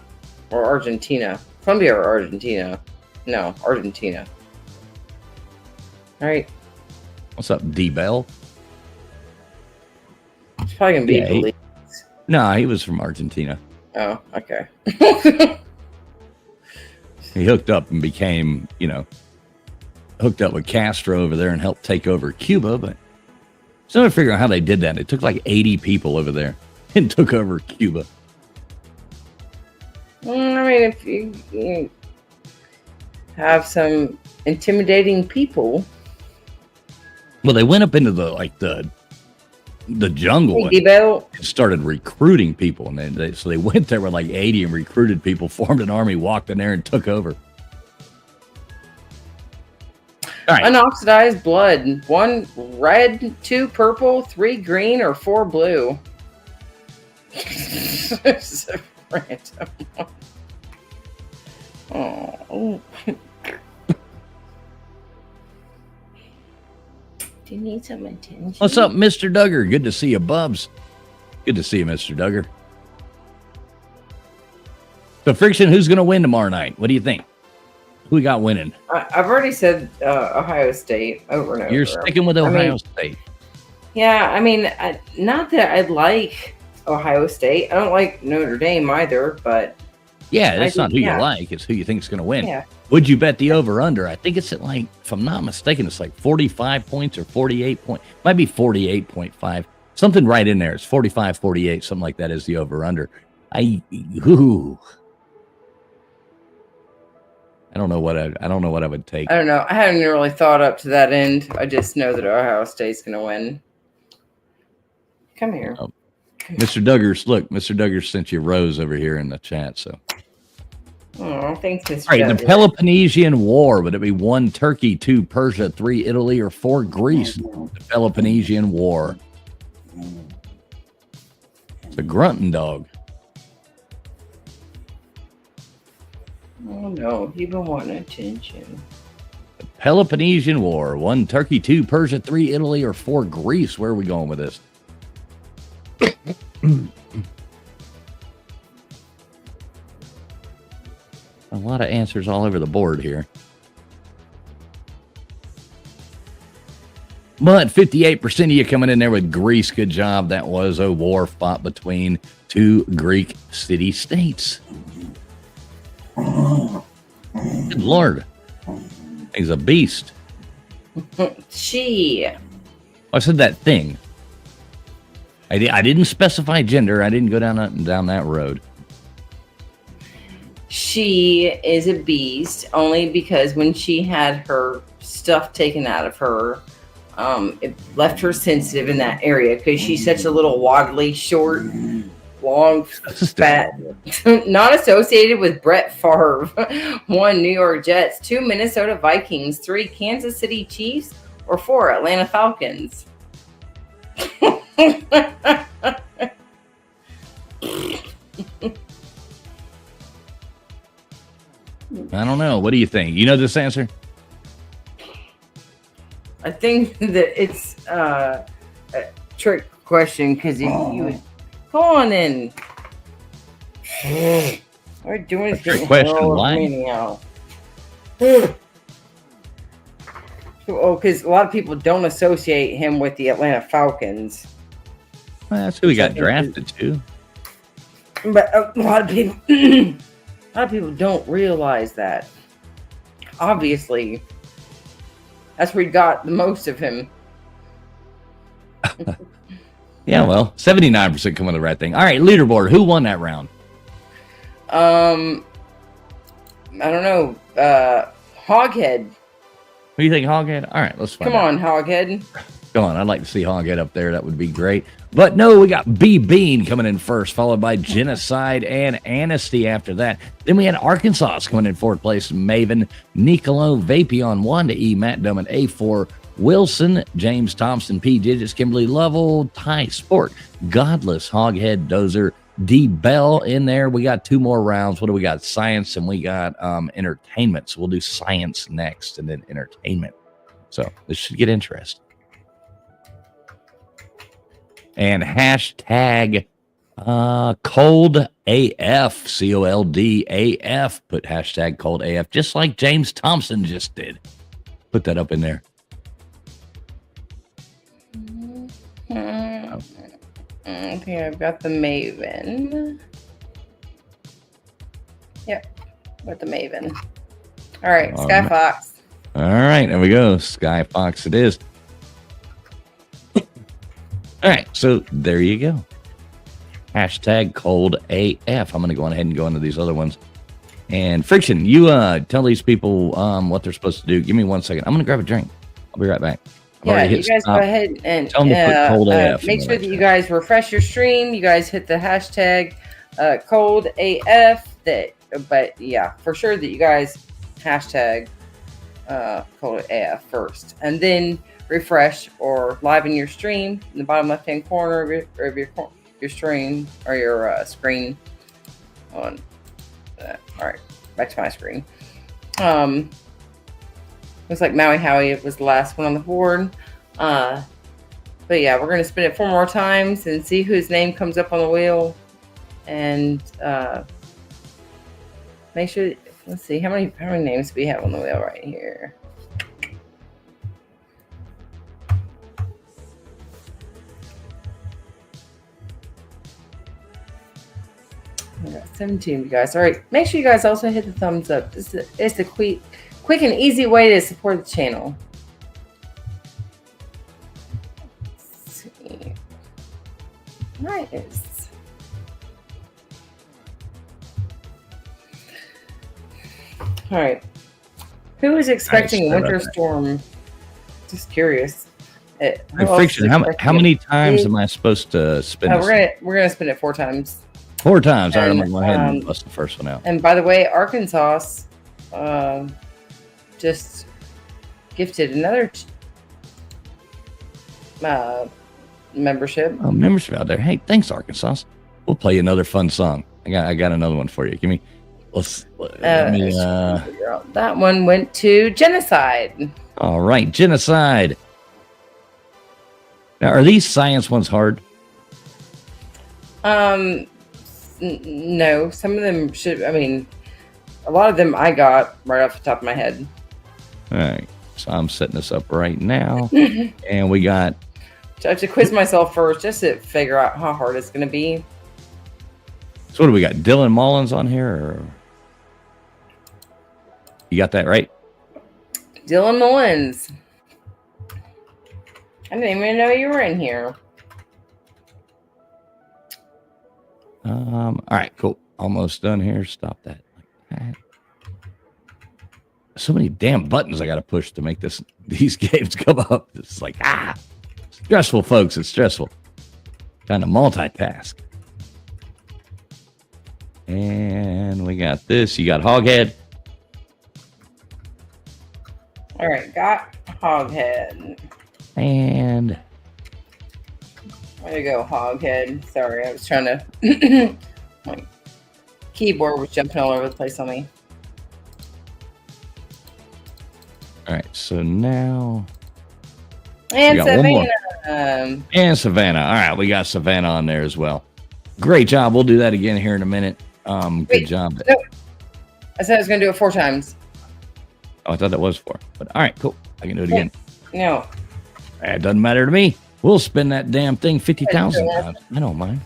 or Argentina. Colombia or Argentina? No, Argentina. All right. What's up, D Bell? It's probably gonna be Belize. No, he was from Argentina. Oh, okay. He hooked up and became, hooked up with Castro over there and helped take over Cuba. But so I figure out how they did that. It took like 80 people over there and took over Cuba. I mean, if you have some intimidating people. Well, they went up into the jungle and started recruiting people, and so they went there with like 80 and recruited people, formed an army, walked in there, and took over. All right. Unoxidized blood: 1 red, 2 purple, 3 green, or 4 blue. It's so random. Oh. Do you need some attention? What's up, Mr. Duggar? Good to see you, Bubs. Good to see you, Mr. Duggar. So, Friction, who's going to win tomorrow night? What do you think? Who we got winning? I've already said Ohio State over and over. You're sticking with Ohio State. Yeah, I mean, not that I like Ohio State. I don't like Notre Dame either, but... Yeah, it's not who you like. It's who you think is going to win. Yeah. Would you bet the over-under? I think it's at like, if I'm not mistaken, it's like 45 points or 48 points. Might be 48.5. Something right in there. It's 45, 48, something like that is the over-under. I don't know what I would take. I don't know. I hadn't really thought up to that end. I just know that Ohio State's going to win. Come here. Oh. Mr. Duggars, look, Mr. Duggars sent you a rose over here in the chat, so. Oh, thanks, Mr. All right, the Duggars. Peloponnesian War. Would it be 1 Turkey, 2 Persia, 3 Italy, or 4 Greece? The Peloponnesian War. It's a grunting dog. Oh, no. You've been wanting attention. The Peloponnesian War. 1 Turkey, 2 Persia, 3 Italy, or 4 Greece? Where are we going with this? A lot of answers all over the board here. But 58% of you coming in there with Greece. Good job. That was a war fought between 2 Greek city-states. Good Lord. He's a beast. She. I said that thing. I didn't specify gender. I didn't go down that road. She is a beast only because when she had her stuff taken out of her, it left her sensitive in that area because she's such a little waddly, short, long, fat, not associated with Brett Favre. 1 New York Jets, 2 Minnesota Vikings, 3 Kansas City Chiefs, or 4 Atlanta Falcons. I don't know. What do you think? You know this answer? I think that it's a trick question because you would go on and we're doing this trick question. Why? Oh, because a lot of people don't associate him with the Atlanta Falcons. Well, that's who we got drafted to. But a lot of people don't realize that. Obviously, that's where he got the most of him. Yeah, well, 79% coming to the right thing. All right, leaderboard. Who won that round? I don't know. Hoghead. Who do you think, Hoghead? All right, let's find Come out. on, Hoghead. Come on, I'd like to see Hoghead up there. That would be great. But no, we got B Bean coming in first, followed by Genocide and Amnesty after that. Then we had Arkansas coming in 4th place. Maven, Nicolo, Vapion, Wanda E, Matt Dummett, A4, Wilson, James Thompson, P. Digits, Kimberly Lovell, Ty Sport, Godless, Hoghead, Dozer, D. Bell in there. We got 2 more rounds. What do we got? Science and we got entertainment. So we'll do science next and then entertainment. So this should get interesting. And hashtag cold AF, COLD AF. Put hashtag cold AF, just like James Thompson just did. Put that up in there. Okay, I've got the Maven. Yep, with the Maven. All right, Sky Fox. All right, there we go. Sky Fox it is. All right, so there you go. Hashtag cold AF. I'm going to go on ahead and go into these other ones. And Friction, you tell these people what they're supposed to do. Give me 1 second. I'm going to grab a drink. I'll be right back. Yeah, you guys go ahead and tell them to put cold AF. Make sure that you guys refresh your stream. You guys hit the hashtag cold AF. But yeah, for sure that you guys hashtag cold AF first. And then refresh or liven your stream in the bottom left-hand corner of your stream or your screen on. All right, back to my screen. Looks like Maui Howie was the last one on the board. But yeah, we're gonna spin it 4 more times and see whose name comes up on the wheel. And make sure. Let's see how many names do we have on the wheel right here. We got 17 of you guys. All right, make sure you guys also hit the thumbs up. It's a quick and easy way to support the channel. Let's see. Nice. All right. Who is expecting a winter storm? Just curious. Hey, Friction, how many times am I supposed to spin this? We're gonna spin it 4 times. 4 times. All right, I'm going to go ahead and bust the first one out. And by the way, Arkansas just gifted another membership. Oh, membership out there. Hey, thanks, Arkansas. We'll play another fun song. I got another one for you. Give me. That one went to Genocide. All right, Genocide. Now, are these science ones hard? No, some of them should. I mean, a lot of them I got right off the top of my head. All right, so I'm setting this up right now, and we got. I have to quiz myself first just to figure out how hard it's going to be. So what do we got? Dylan Mullins on here, or you got that right? Dylan Mullins. I didn't even know you were in here. All right, cool. Almost done here. Stop that. Like that. So many damn buttons I got to push to make these games come up. It's like, stressful, folks. It's stressful. Trying to multitask. And we got this. You got Hoghead. All right, got Hoghead. And there you go, Hoghead. Sorry, I was trying to. My keyboard was jumping all over the place on me. All right, so now. And Savannah. And Savannah. All right, we got Savannah on there as well. Great job. We'll do that again here in a minute. Good job. No. I said I was going to do it 4 times. Oh, I thought that was 4. But all right, cool. I can do it again. No. It doesn't matter to me. We'll spin that damn thing 50,000 times. I don't mind.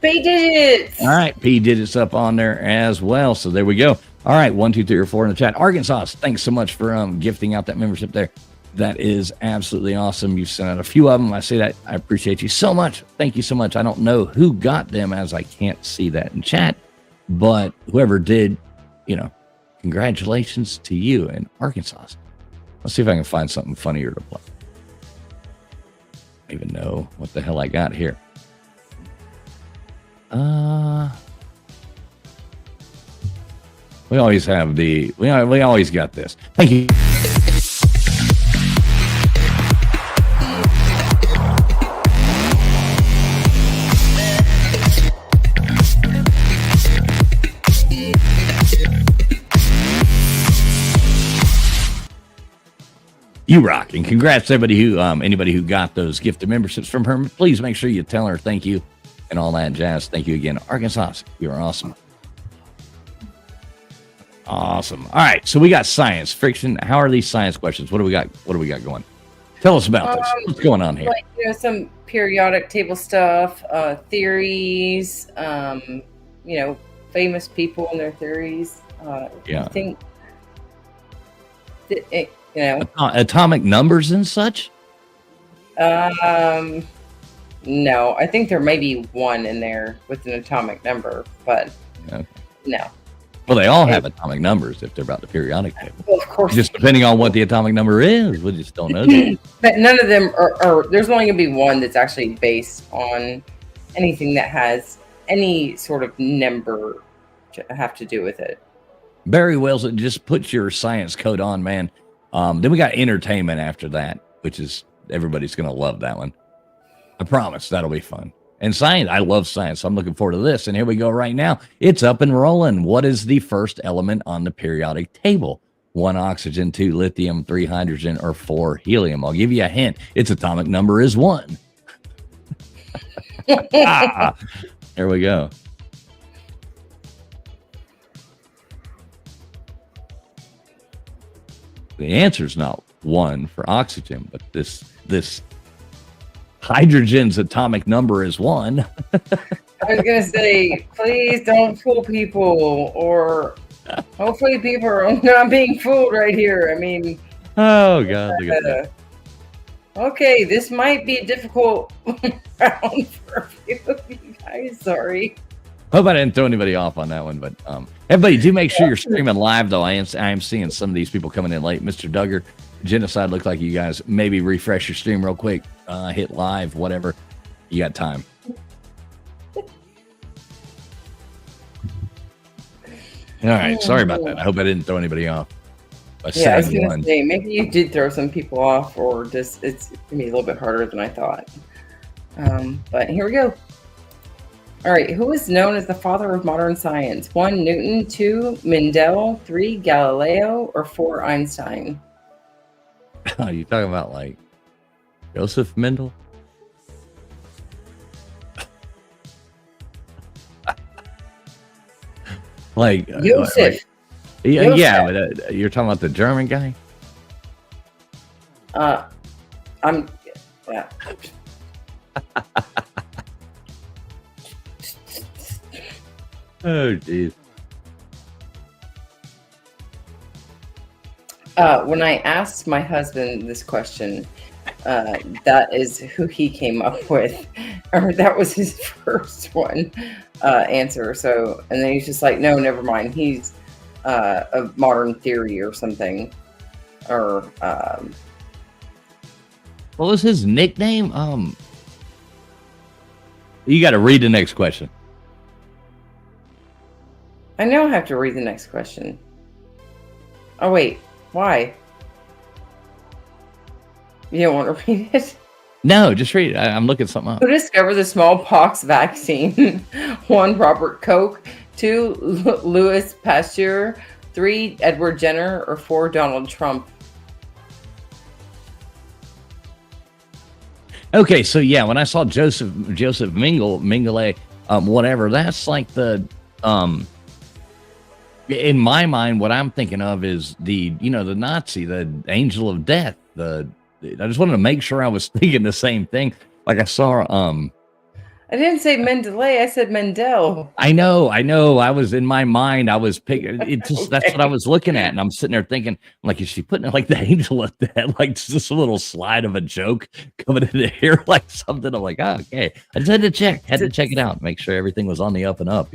P digits. All right, P digits up on there as well. So there we go. All right, 1, 2, 3, or 4 in the chat. Arkansas, thanks so much for gifting out that membership there. That is absolutely awesome. You've sent out a few of them. I say that. I appreciate you so much. Thank you so much. I don't know who got them as I can't see that in chat, but whoever did, congratulations to you in Arkansas. Let's see if I can find something funnier to play. I don't even know what the hell I got here. We always have we always got this. Thank you. You rock, and congrats to anybody who got those gifted memberships from her. Please make sure you tell her thank you and all that jazz. Thank you again, Arkansas. You are awesome. Awesome. All right, so we got science Friction. How are these science questions? What do we got? What do we got going? Tell us about this. What's going on here? Like, some periodic table stuff, theories. Famous people and their theories. Yeah. I think. Atomic numbers and such? No, I think there may be one in there with an atomic number, but no. Well, they all have atomic numbers if they're about the periodic table. Well, of course. Just depending on what the atomic number is, we just don't know that. But none of them are. There's only going to be one that's actually based on anything that has any sort of number to have to do with it. Barry Wells, just put your science coat on, man. Then we got entertainment after that, which is everybody's going to love that one. I promise that'll be fun. And science, I love science, so I'm looking forward to this. And here we go right now. It's up and rolling. What is the first element on the periodic table? 1 oxygen, 2 lithium, 3 hydrogen, or 4 helium. I'll give you a hint. Its atomic number is 1. There we go. The answer's not 1 for oxygen, but this hydrogen's atomic number is 1. I was gonna say, please don't fool people, or hopefully people are not being fooled right here. I mean, Oh God, look at that. okay, this might be a difficult round for a few of you guys. Sorry. Hope I didn't throw anybody off on that one, but everybody do make sure you're streaming live though. I am seeing some of these people coming in late. Mr. Duggar, Genocide, look like you guys maybe refresh your stream real quick, hit live, whatever. You got time. All right, sorry about that. I hope I didn't throw anybody off. Yeah, I was gonna say maybe you did throw some people off, or just it's gonna be a little bit harder than I thought. But here we go. All right, who is known as the father of modern science? 1, Newton, 2, Mendel, 3, Galileo, or 4, Einstein? You talking about like Joseph Mendel? Like Joseph. Yeah, but you're talking about the German guy? I'm yeah. Oh, geez. When I asked my husband this question, that is who he came up with, or that was his first one answer. So, and then he's just like, no, never mind. He's of modern theory or something, or what was his nickname? You got to read the next question. I know I have to read the next question. Oh wait, why? You don't want to read it? No, just read it. I'm looking something up. Who discovered the smallpox vaccine? 1, Robert Koch, 2, Louis Pasteur, 3, Edward Jenner, or 4, Donald Trump? Okay, so yeah, when I saw Joseph Mengele, whatever, that's like the in my mind, what I'm thinking of is the Nazi, the angel of death. I just wanted to make sure I was thinking the same thing. Like I saw I didn't say Mendeley, I said Mendel. I know. I was in my mind. I was picking it. Just That's what I was looking at, and I'm sitting there thinking, I'm like, is she putting it like the angel of death, like just a little slide of a joke coming into here, like something? I'm like, oh, okay. I just had to check it out, make sure everything was on the up and up,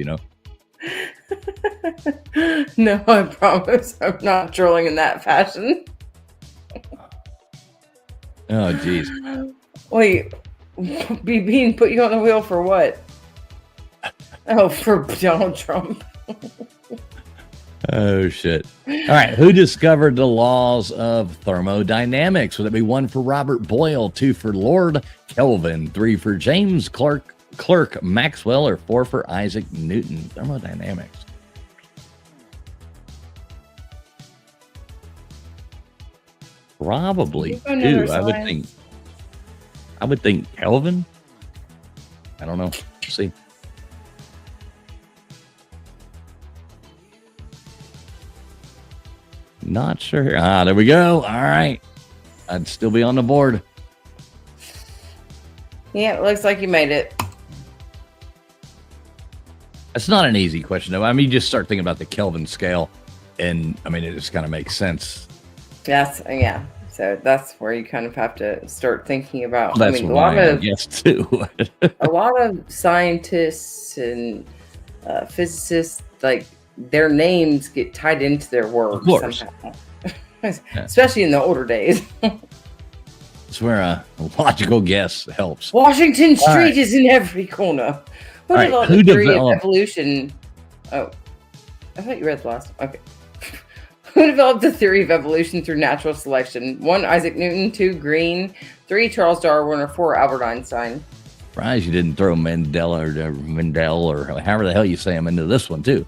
No, I promise I'm not trolling in that fashion. Oh, geez. Wait, being put you on the wheel for what? Oh, for Donald Trump. Oh, shit. All right. Who discovered the laws of thermodynamics? Would that be 1 for Robert Boyle, 2 for Lord Kelvin, 3 for James Clerk Maxwell, or 4 for Isaac Newton? Thermodynamics. Probably 2. I would think Kelvin. I don't know. Let's see. Not sure. There we go. All right. I'd still be on the board. Yeah, it looks like you made it. It's not an easy question, though. I mean, you just start thinking about the Kelvin scale, and I mean, it just kind of makes sense. Yeah. So that's where you kind of have to start thinking about. That's a lot of yes too. a lot of scientists and physicists, like their names get tied into their work somehow, especially in the older days. That's where a logical guess helps. Washington Street is in every corner. Who developed the theory of evolution? Oh, I thought you read the last one. Okay. Who developed the theory of evolution through natural selection? 1, Isaac Newton. 2, Green. 3, Charles Darwin. Or 4, Albert Einstein. Surprised you didn't throw Mendel or however the hell you say him into this one too.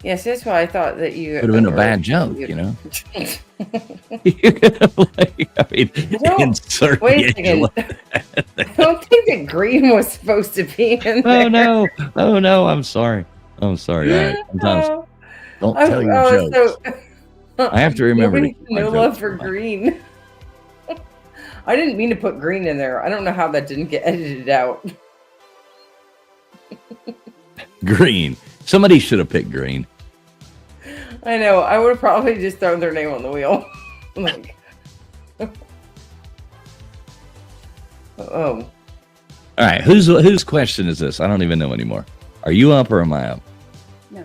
Yes, that's why I thought that you Would have been a bad joke, you know. I mean, insert wait a second. I don't think that Green was supposed to be in there. Oh no! I'm sorry. All right. Sometimes don't tell your jokes. I have to remember. No love for Green. I didn't mean to put Green in there. I don't know how that didn't get edited out. Green. Somebody should have picked Green. I know. I would have probably just thrown their name on the wheel. Like, oh. All right. Whose question is this? I don't even know anymore. Are you up or am I up? No.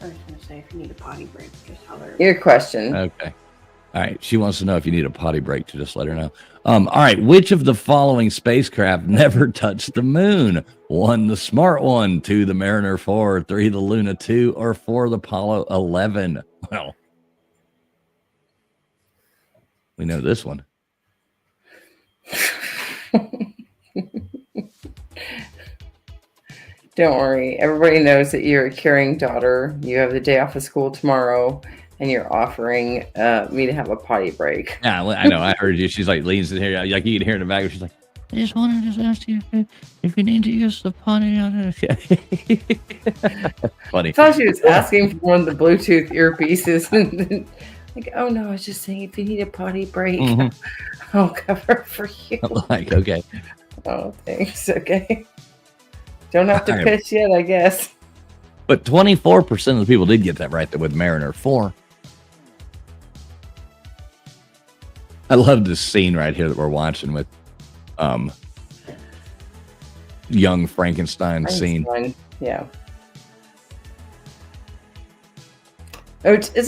I was going to say, if you need a potty break, just holler. Your question. Okay. All right. She wants to know if you need a potty break to just let her know. All right. Which of the following spacecraft never touched the moon? 1, the Smart 1. 2, the Mariner 4. 3, the Luna 2. Or 4, the Apollo 11. Well, we know this one. Don't worry. Everybody knows that you're a caring daughter. You have the day off of school tomorrow, and you're offering me to have a potty break. Yeah, I know. I heard you. She's like leans in here. Like you can hear in the back. She's like, I just wanted to ask you if you need to use the potty. Funny. I thought she was asking for one of the Bluetooth earpieces. And then, like, oh no, I was just saying if you need a potty break, I'll cover for you. Like, okay. Oh, thanks. Okay. Don't have to piss yet, I guess. But 24% of the people did get that right with Mariner 4. I love this scene right here that we're watching with young Frankenstein scene. Yeah. It's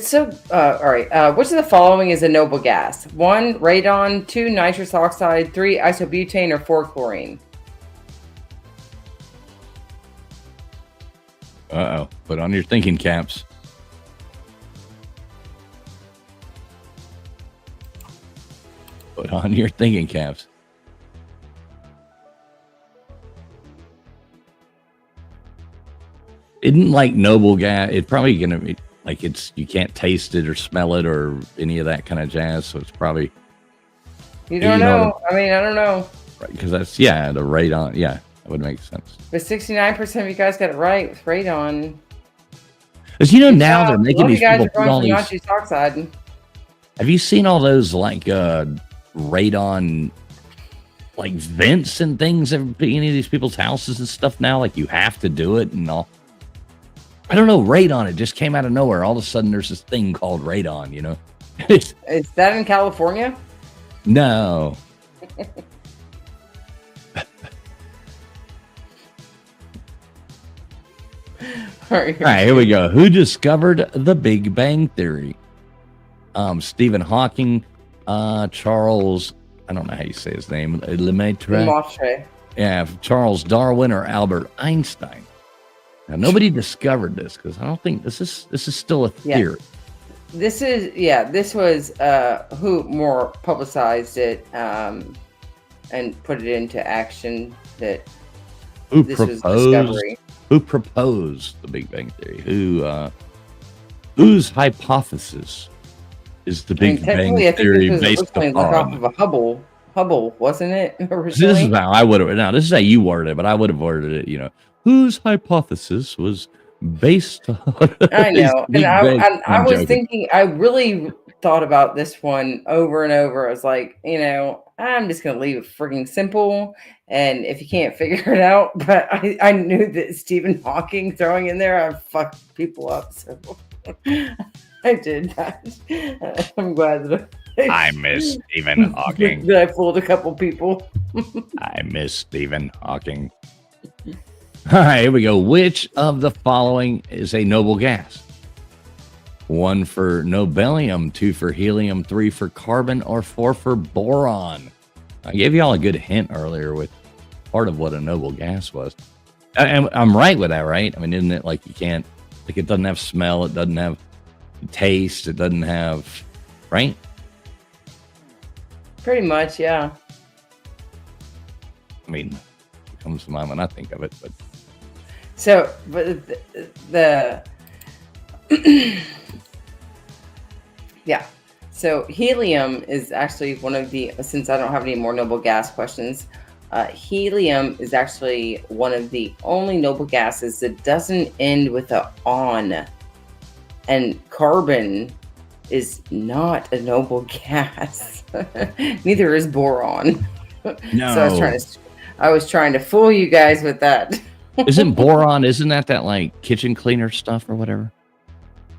so all right. Which of the following is a noble gas? 1, radon. 2, nitrous oxide. 3, isobutane. Or 4, chlorine. Put on your thinking caps. Put on your thinking caps. Isn't like noble gas? It's probably gonna be like you can't taste it or smell it or any of that kind of jazz. So it's probably you don't know. I mean, I don't know. Right, because that's the radon. Yeah, that would make sense. But 69% of you guys got it right with radon. Because now they're making these people put all these nitrous oxide. Have you seen all those like radon like vents and things at any of these people's houses and stuff now? Like you have to do it and all. I don't know, radon. It just came out of nowhere. All of a sudden, there's this thing called radon. Is that in California? No. All right, here we go. Who discovered the Big Bang Theory? Stephen Hawking, Charles, I don't know how you say his name, Lemaitre. Yeah, Charles Darwin or Albert Einstein. Now, nobody discovered this because I don't think this is still a theory. This was who more publicized it and put it into action that this was discovery. Who proposed the Big Bang Theory? Whose hypothesis is the Big Bang Theory based upon? Off of a Hubble, wasn't it? This is how I would have. Now, this is how you worded it, but I would have worded it. Whose hypothesis was based on? I know, and I was thinking. I really thought about this one over and over. I was like, I'm just gonna leave it frigging simple, and if you can't figure it out, but I knew that Stephen Hawking throwing in there, I fucked people up. So I did that. I'm glad that I miss Stephen Hawking. That I fooled a couple people. I miss Stephen Hawking. All right, here we go. Which of the following is a noble gas? 1 for nobelium, 2 for helium, 3 for carbon, or 4 for boron. I gave you all a good hint earlier with part of what a noble gas was. I'm right with that, right? I mean, isn't it like you can't Like it doesn't have smell, it doesn't have taste, it doesn't have, right? Pretty much, yeah. I mean, it comes to mind when I think of it, but So, but the yeah. So helium is actually one of the, since I don't have any more noble gas questions, helium is actually one of the only noble gases that doesn't end with a on. And carbon is not a noble gas. Neither is boron. no. So I was trying to fool you guys with that. Isn't boron, isn't that like kitchen cleaner stuff or whatever?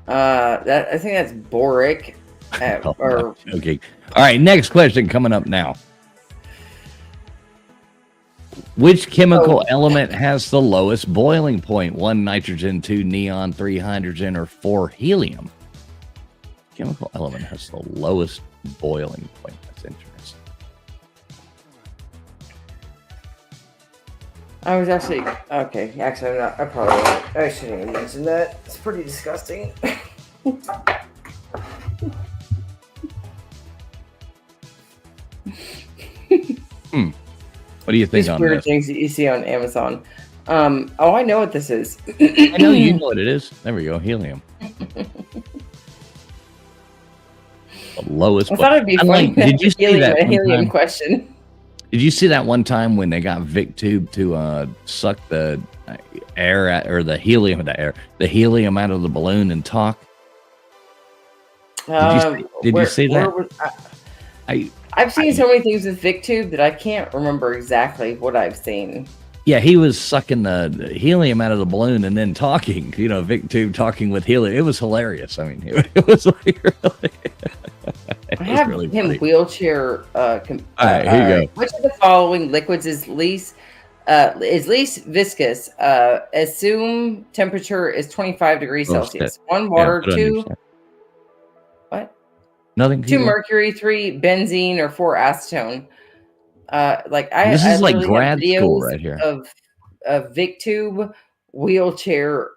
That I think that's boric. Okay. All right, next question coming up now. Which chemical element has the lowest boiling point? 1 nitrogen, 2 neon, 3 hydrogen, or 4 helium? Chemical element has the lowest boiling point. That's interesting. I was actually okay. Actually, I shouldn't even mention that. It's pretty disgusting. What do you think These on weird this? things that you see on Amazon. Oh, I know what this is. I know you know what it is. There we go. Helium. The lowest. I thought it'd be funny. Did you see that? A One helium time? question? Did you see that one time when they got VicTube to suck the air out, or the helium out of the balloon and talk? Did you see that? I've seen so many things with VicTube that I can't remember exactly what I've seen. Yeah, he was sucking the helium out of the balloon and then talking. You know, VicTube talking with helium. It was hilarious. I mean, it was like really. I have really him funny. wheelchair. All right, here you go. Which of the following liquids is least viscous? Assume temperature is 25 degrees Celsius. 1 water, 2 what? Nothing. 2 mercury, 3 benzene, or 4 acetone. This is like literally grad have school videos right here. Of VicTube wheelchair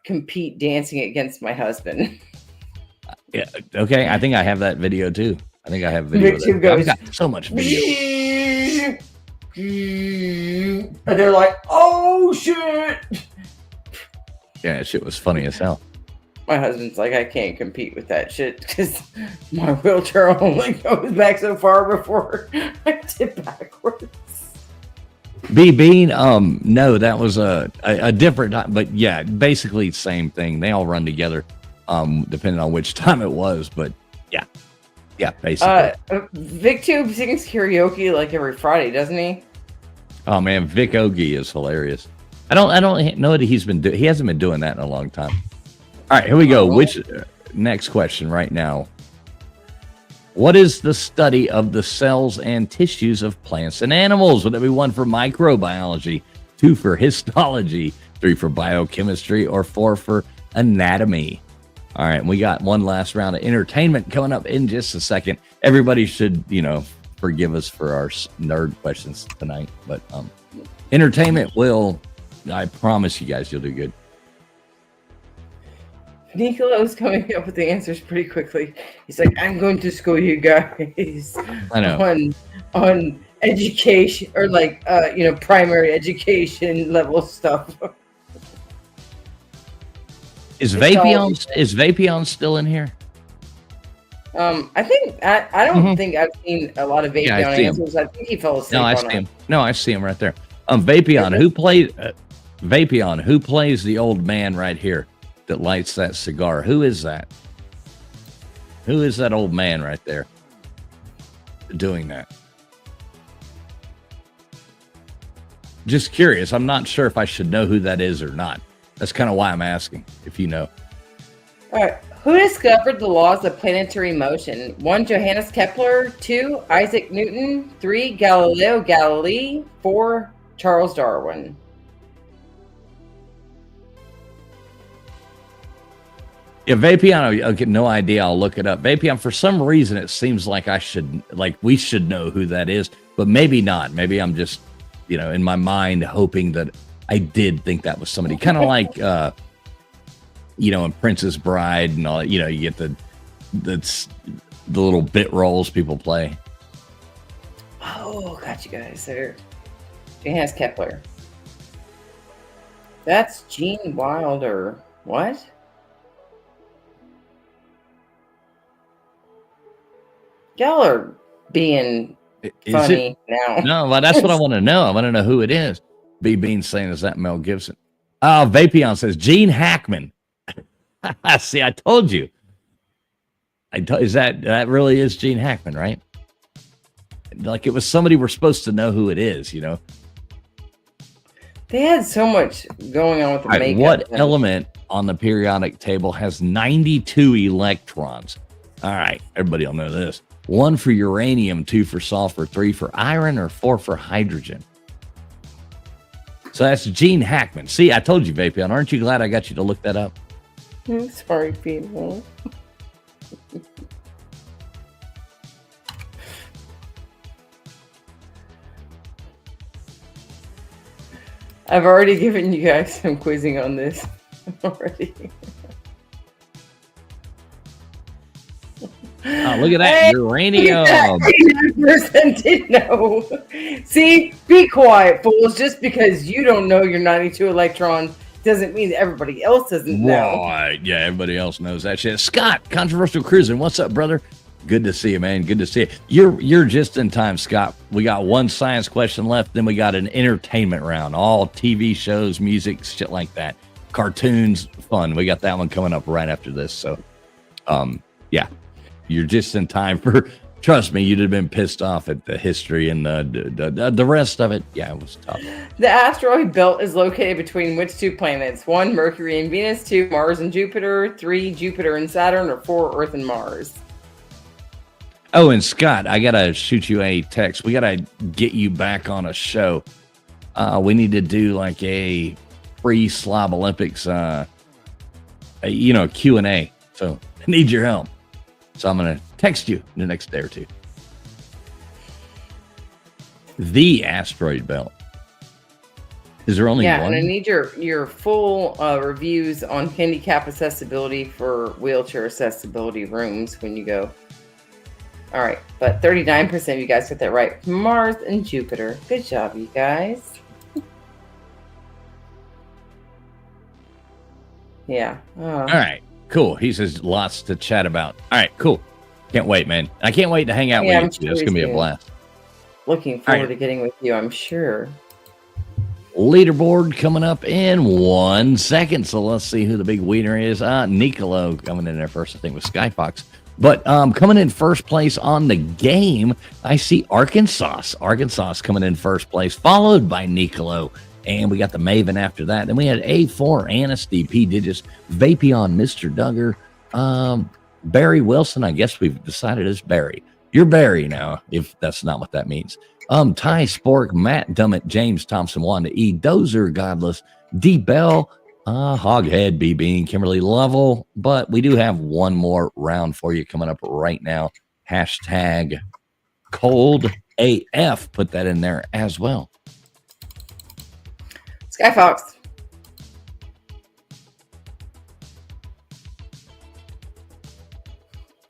compete dancing against my husband. Yeah. Okay. I think I have that video too. I think I have video. VicTube There. goes, I've got so much video. and they're like, "Oh shit!" Yeah, shit was funny as hell. My husband's like, "I can't compete with that shit because my wheelchair only goes back so far before I tip backwards." B Bean, no, that was a different time, but yeah, basically same thing. They all run together, depending on which time it was, but yeah, basically. VicTube sings karaoke like every Friday, doesn't he? Oh man, Vic Ogie is hilarious. I don't know that he hasn't been doing that in a long time. All right, here we go. Which next question right now? What is the study of the cells and tissues of plants and animals? Would that be 1 for microbiology, 2 for histology, 3 for biochemistry, or 4 for anatomy? All right, we got one last round of entertainment coming up in just a second. Everybody should, forgive us for our nerd questions tonight, but entertainment will, I promise you guys, you'll do good. Nicolo's coming up with the answers pretty quickly. He's like, "I'm going to school you guys I know. on education, or primary education level stuff." Is Vapion still in here? I think I don't think I've seen a lot of Vapion answers. I think he fell asleep. No, I see him. No, I see him right there. Vapion, who plays the old man right here that lights that cigar? Who is that? Who is that old man right there doing that? Just curious. I'm not sure if I should know who that is or not. That's kind of why I'm asking, if you know. All right. Who discovered the laws of planetary motion? 1, Johannes Kepler. 2, Isaac Newton. 3, Galileo Galilei. 4, Charles Darwin. Yeah, Vapion, okay, no idea. I'll look it up. Vapion, for some reason, it seems like we should know who that is, but maybe not. Maybe I'm just, in my mind, hoping that I did think that was somebody. Kind of like and Princess Bride and all that. You get the little bit roles people play. Oh, got you guys there. Jane has Kepler. That's Gene Wilder. What? Y'all are being funny now. No, well, that's what I want to know. I want to know who it is. B Bean saying, is that Mel Gibson? Vapion says Gene Hackman. See, I told you. Is that really is Gene Hackman, right? Like it was somebody we're supposed to know who it is, They had so much going on with the makeup. What element on the periodic table has 92 electrons? All right, everybody will know this. 1 for uranium, 2 for sulfur, 3 for iron, or 4 for hydrogen. So that's Gene Hackman. See, I told you, Vapion. Aren't you glad I got you to look that up? I'm sorry, people. I've already given you guys some quizzing on this already. Oh, look at that. Uranium. 89% did know. See, be quiet, fools. Just because you don't know your 92 electrons doesn't mean that everybody else doesn't know. Right. Yeah, everybody else knows that shit. Scott, Controversial Cruising. What's up, brother? Good to see you, man. Good to see you. You're just in time, Scott. We got one science question left. Then we got an entertainment round. All TV shows, music, shit like that. Cartoons, fun. We got that one coming up right after this. So, yeah. You're just in time for, trust me, you'd have been pissed off at the history and the rest of it. Yeah, it was tough. The asteroid belt is located between which 2 planets? 1, Mercury and Venus. 2, Mars and Jupiter. 3, Jupiter and Saturn. Or 4, Earth and Mars. Oh, and Scott, I got to shoot you a text. We got to get you back on a show. We need to do like a pre-Slob Olympics, Q&A. So I need your help. So I'm going to text you in the next day or two. The asteroid belt. Is there only one? Yeah, and I need your full reviews on handicap accessibility for wheelchair accessibility rooms when you go. All right, but 39% of you guys got that right. Mars and Jupiter. Good job, you guys. Yeah. All right. Cool. He says lots to chat about. All right, cool. Can't wait, man. I can't wait to hang out with you. Sure It's going to be a blast. Looking forward to getting with you, I'm sure. Leaderboard coming up in 1 second. So let's see who the big winner is. Nicolo coming in there first, I think, with Skyfox. But coming in first place on the game, I see Arkansas. Arkansas coming in first place, followed by Nicolo. And we got the Maven after that. Then we had A4, Anasty, P. Digits, Vapion, Mr. Duggar, Barry Wilson. I guess we've decided it's Barry. You're Barry now, if that's not what that means. Ty Spork, Matt Dummett, James Thompson, Wanda E, Dozer, Godless, D. Bell, Hoghead, B. Bean, Kimberly Lovell. But we do have one more round for you coming up right now. Hashtag Cold AF. Put that in there as well. Skyfox.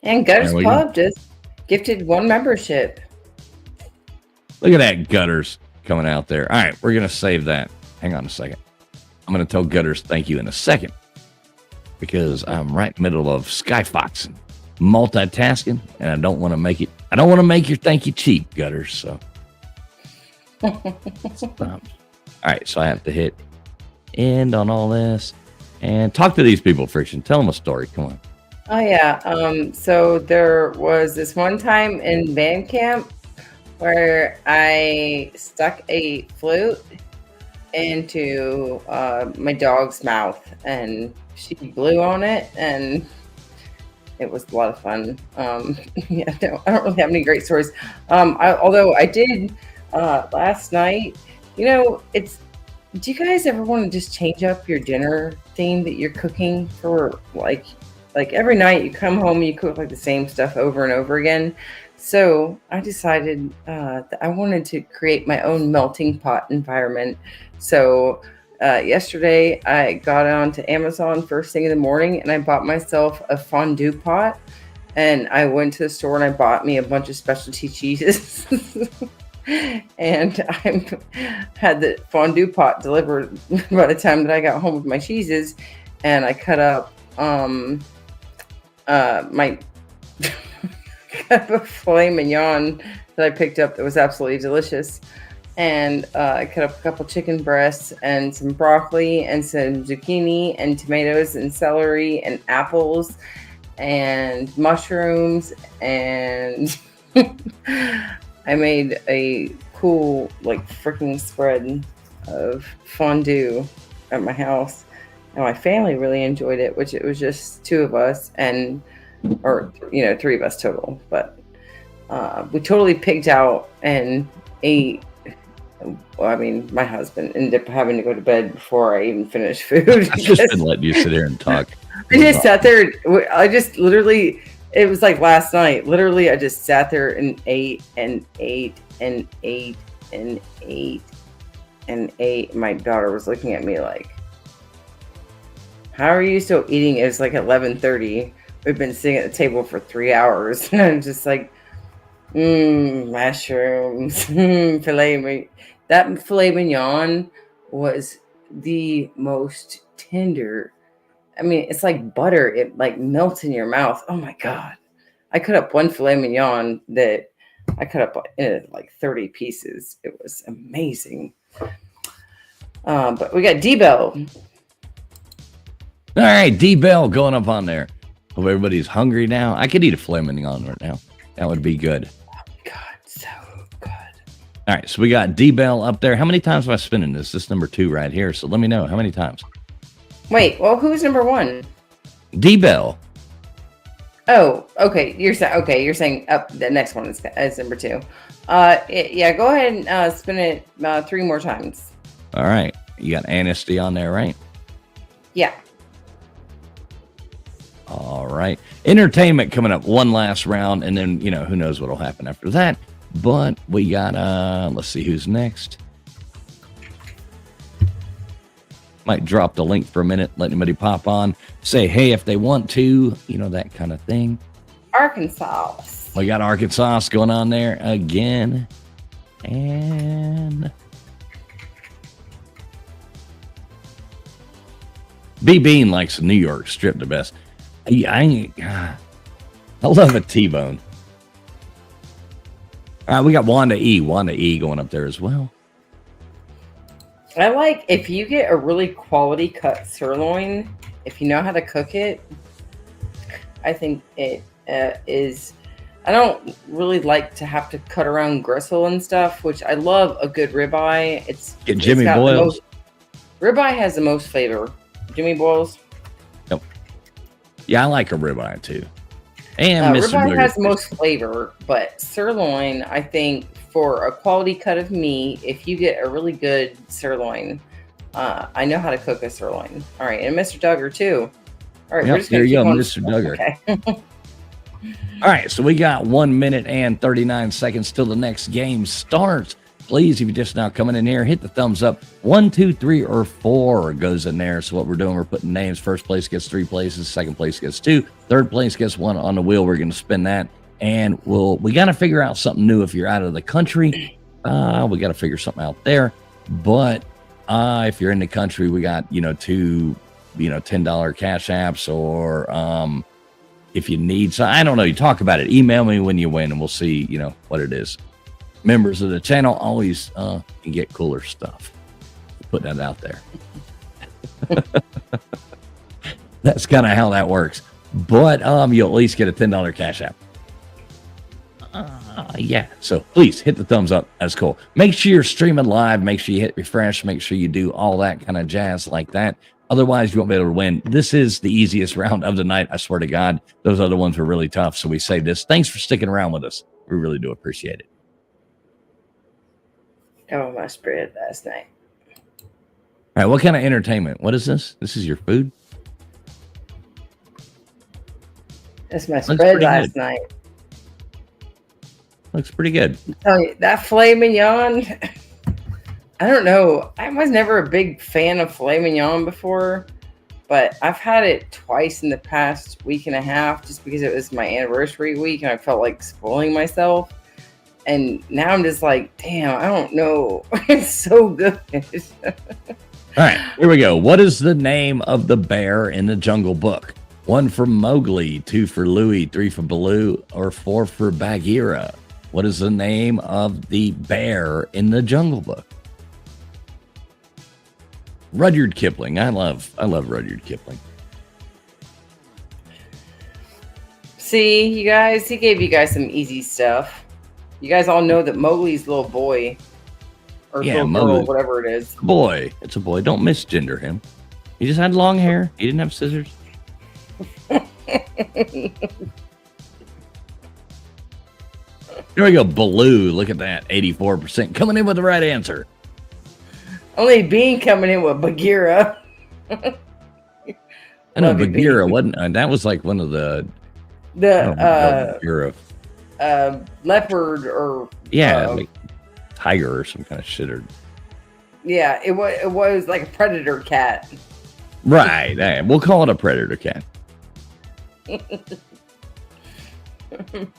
And Gutters Pub just gifted 1 membership. Look at that, Gutters coming out there. All right, we're going to save that. Hang on a second. I'm going to tell Gutters thank you in a second because I'm right in the middle of Skyfoxing, multitasking, and I don't want to make your thank you cheap, Gutters. So, all right, so I have to hit end on all this and talk to these people, Friction. Tell them a story. Come on. Oh, yeah. So there was this one time in band camp where I stuck a flute into my dog's mouth and she blew on it and it was a lot of fun. Yeah, I don't really have any great stories. Although I did last night, do you guys ever want to just change up your dinner theme that you're cooking for like every night you come home and you cook like the same stuff over and over again? So I decided that I wanted to create my own melting pot environment. So yesterday I got onto Amazon first thing in the morning and I bought myself a fondue pot. And I went to the store and I bought me a bunch of specialty cheeses. And I had the fondue pot delivered by the time that I got home with my cheeses. And I cut up my filet mignon that I picked up that was absolutely delicious. And I cut up a couple chicken breasts and some broccoli and some zucchini and tomatoes and celery and apples and mushrooms, and I made a cool like freaking spread of fondue at my house, and my family really enjoyed it, which it was just two of us and three of us total, but we totally pigged out and ate. Well, I mean, my husband ended up having to go to bed before I even finished food. I've just been letting you sit here and talk. I just sat there. I just literally, it was like last night. Literally, I just sat there and ate and ate and ate and ate and ate. My daughter was looking at me like, how are you still eating? It was like 11:30. We've been sitting at the table for 3 hours. And I'm just like, mushrooms, filet mignon. That filet mignon was the most tender. I mean, it's like butter. It like melts in your mouth. Oh my God. I cut up one filet mignon that I cut up in like 30 pieces. It was amazing. But we got D-Bell. All right, D-Bell going up on there. Hope everybody's hungry now. I could eat a filet mignon right now. That would be good. Oh my God, so good. All right, so we got D-Bell up there. How many times have I spinning this? This is number 2 right here. So let me know how many times. Wait, well, who's number 1? D-Bell. Oh, okay. You're saying up the next one is number 2. Yeah, go ahead and spin it 3 more times. All right, you got Anasty on there, right? Yeah. All right, entertainment coming up, one last round, and then who knows what'll happen after that. But we got let's see who's next. Might drop the link for a minute, let anybody pop on, say hey if they want to, that kind of thing. Arkansas. We got Arkansas going on there again. And B Bean likes New York strip the best. I love a T-bone. All right, we got Wanda E going up there as well. I like if you get a really quality cut sirloin, if you know how to cook it, I think it is. I don't really like to have to cut around gristle and stuff, which I love a good ribeye. Get Jimmy Boyles. Ribeye has the most flavor. Jimmy Boyles. Yep. Yeah, I like a ribeye too. And ribeye has the most flavor, but sirloin, I think, for a quality cut of meat, if you get a really good sirloin, I know how to cook a sirloin. All right, and Mr. Duggar too. All right, yep, we're just going to keep on. Mr. Duggar. Okay. All right, so we got 1 minute and 39 seconds till the next game starts. Please, if you're just now coming in here, hit the thumbs up. 1, 2, 3, or 4 goes in there. So what we're doing, we're putting names. First place gets 3 places. Second place gets 2. Third place gets 1 on the wheel. We're going to spin that. And we got to figure out something new if you're out of the country. We got to figure something out there. But if you're in the country, we got, 2, $10 cash apps, or if you need, so I don't know, you talk about it. Email me when you win and we'll see, what it is. Members of the channel always can get cooler stuff. Put that out there. That's kind of how that works. But you'll at least get a $10 cash app. Yeah. So please hit the thumbs up. That's cool. Make sure you're streaming live. Make sure you hit refresh. Make sure you do all that kind of jazz like that. Otherwise, you won't be able to win. This is the easiest round of the night. I swear to God, those other ones were really tough. So we say this. Thanks for sticking around with us. We really do appreciate it. Oh, my spread last night. All right. What kind of entertainment? What is this? This is your food? That's my spread last night. Looks pretty good. I tell you, that filet mignon, I don't know. I was never a big fan of filet mignon before, but I've had it twice in the past week and a half just because it was my anniversary week and I felt like spoiling myself. And now I'm just like, damn, I don't know. It's so good. All right, here we go. What is the name of the bear in the Jungle Book? 1 for Mowgli, 2 for Louie, 3 for Baloo, or 4 for Bagheera? What is the name of the bear in the Jungle Book? Rudyard Kipling. I love Rudyard Kipling. See, you guys, he gave you guys some easy stuff. You guys all know that Mowgli's little boy, or little girl, whatever it is. Boy, it's a boy. Don't misgender him. He just had long hair. He didn't have scissors. Here we go. Baloo. Look at that. 84% coming in with the right answer. Only Bean coming in with Bagheera. I know Bagheera wasn't. That was like one of the leopard or like tiger or some kind of shit. Or yeah, it was like a predator cat. Right. We'll call it a predator cat.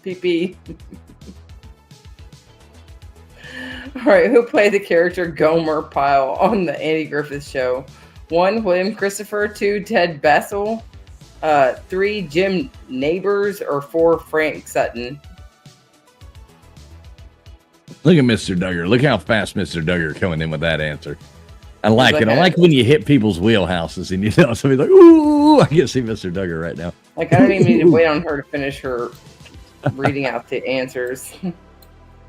PP. All right, who played the character Gomer Pyle on the Andy Griffith Show? 1, William Christopher. 2, Ted Bassel. 3, Jim Neighbors. Or 4, Frank Sutton. Look at Mr. Duggar. Look how fast Mr. Duggar coming in with that answer. I like it. I like a- when you hit people's wheelhouses and you know somebody's like, ooh, I can see Mr. Duggar right now. Like, I don't even need to wait on her to finish her reading out the answers.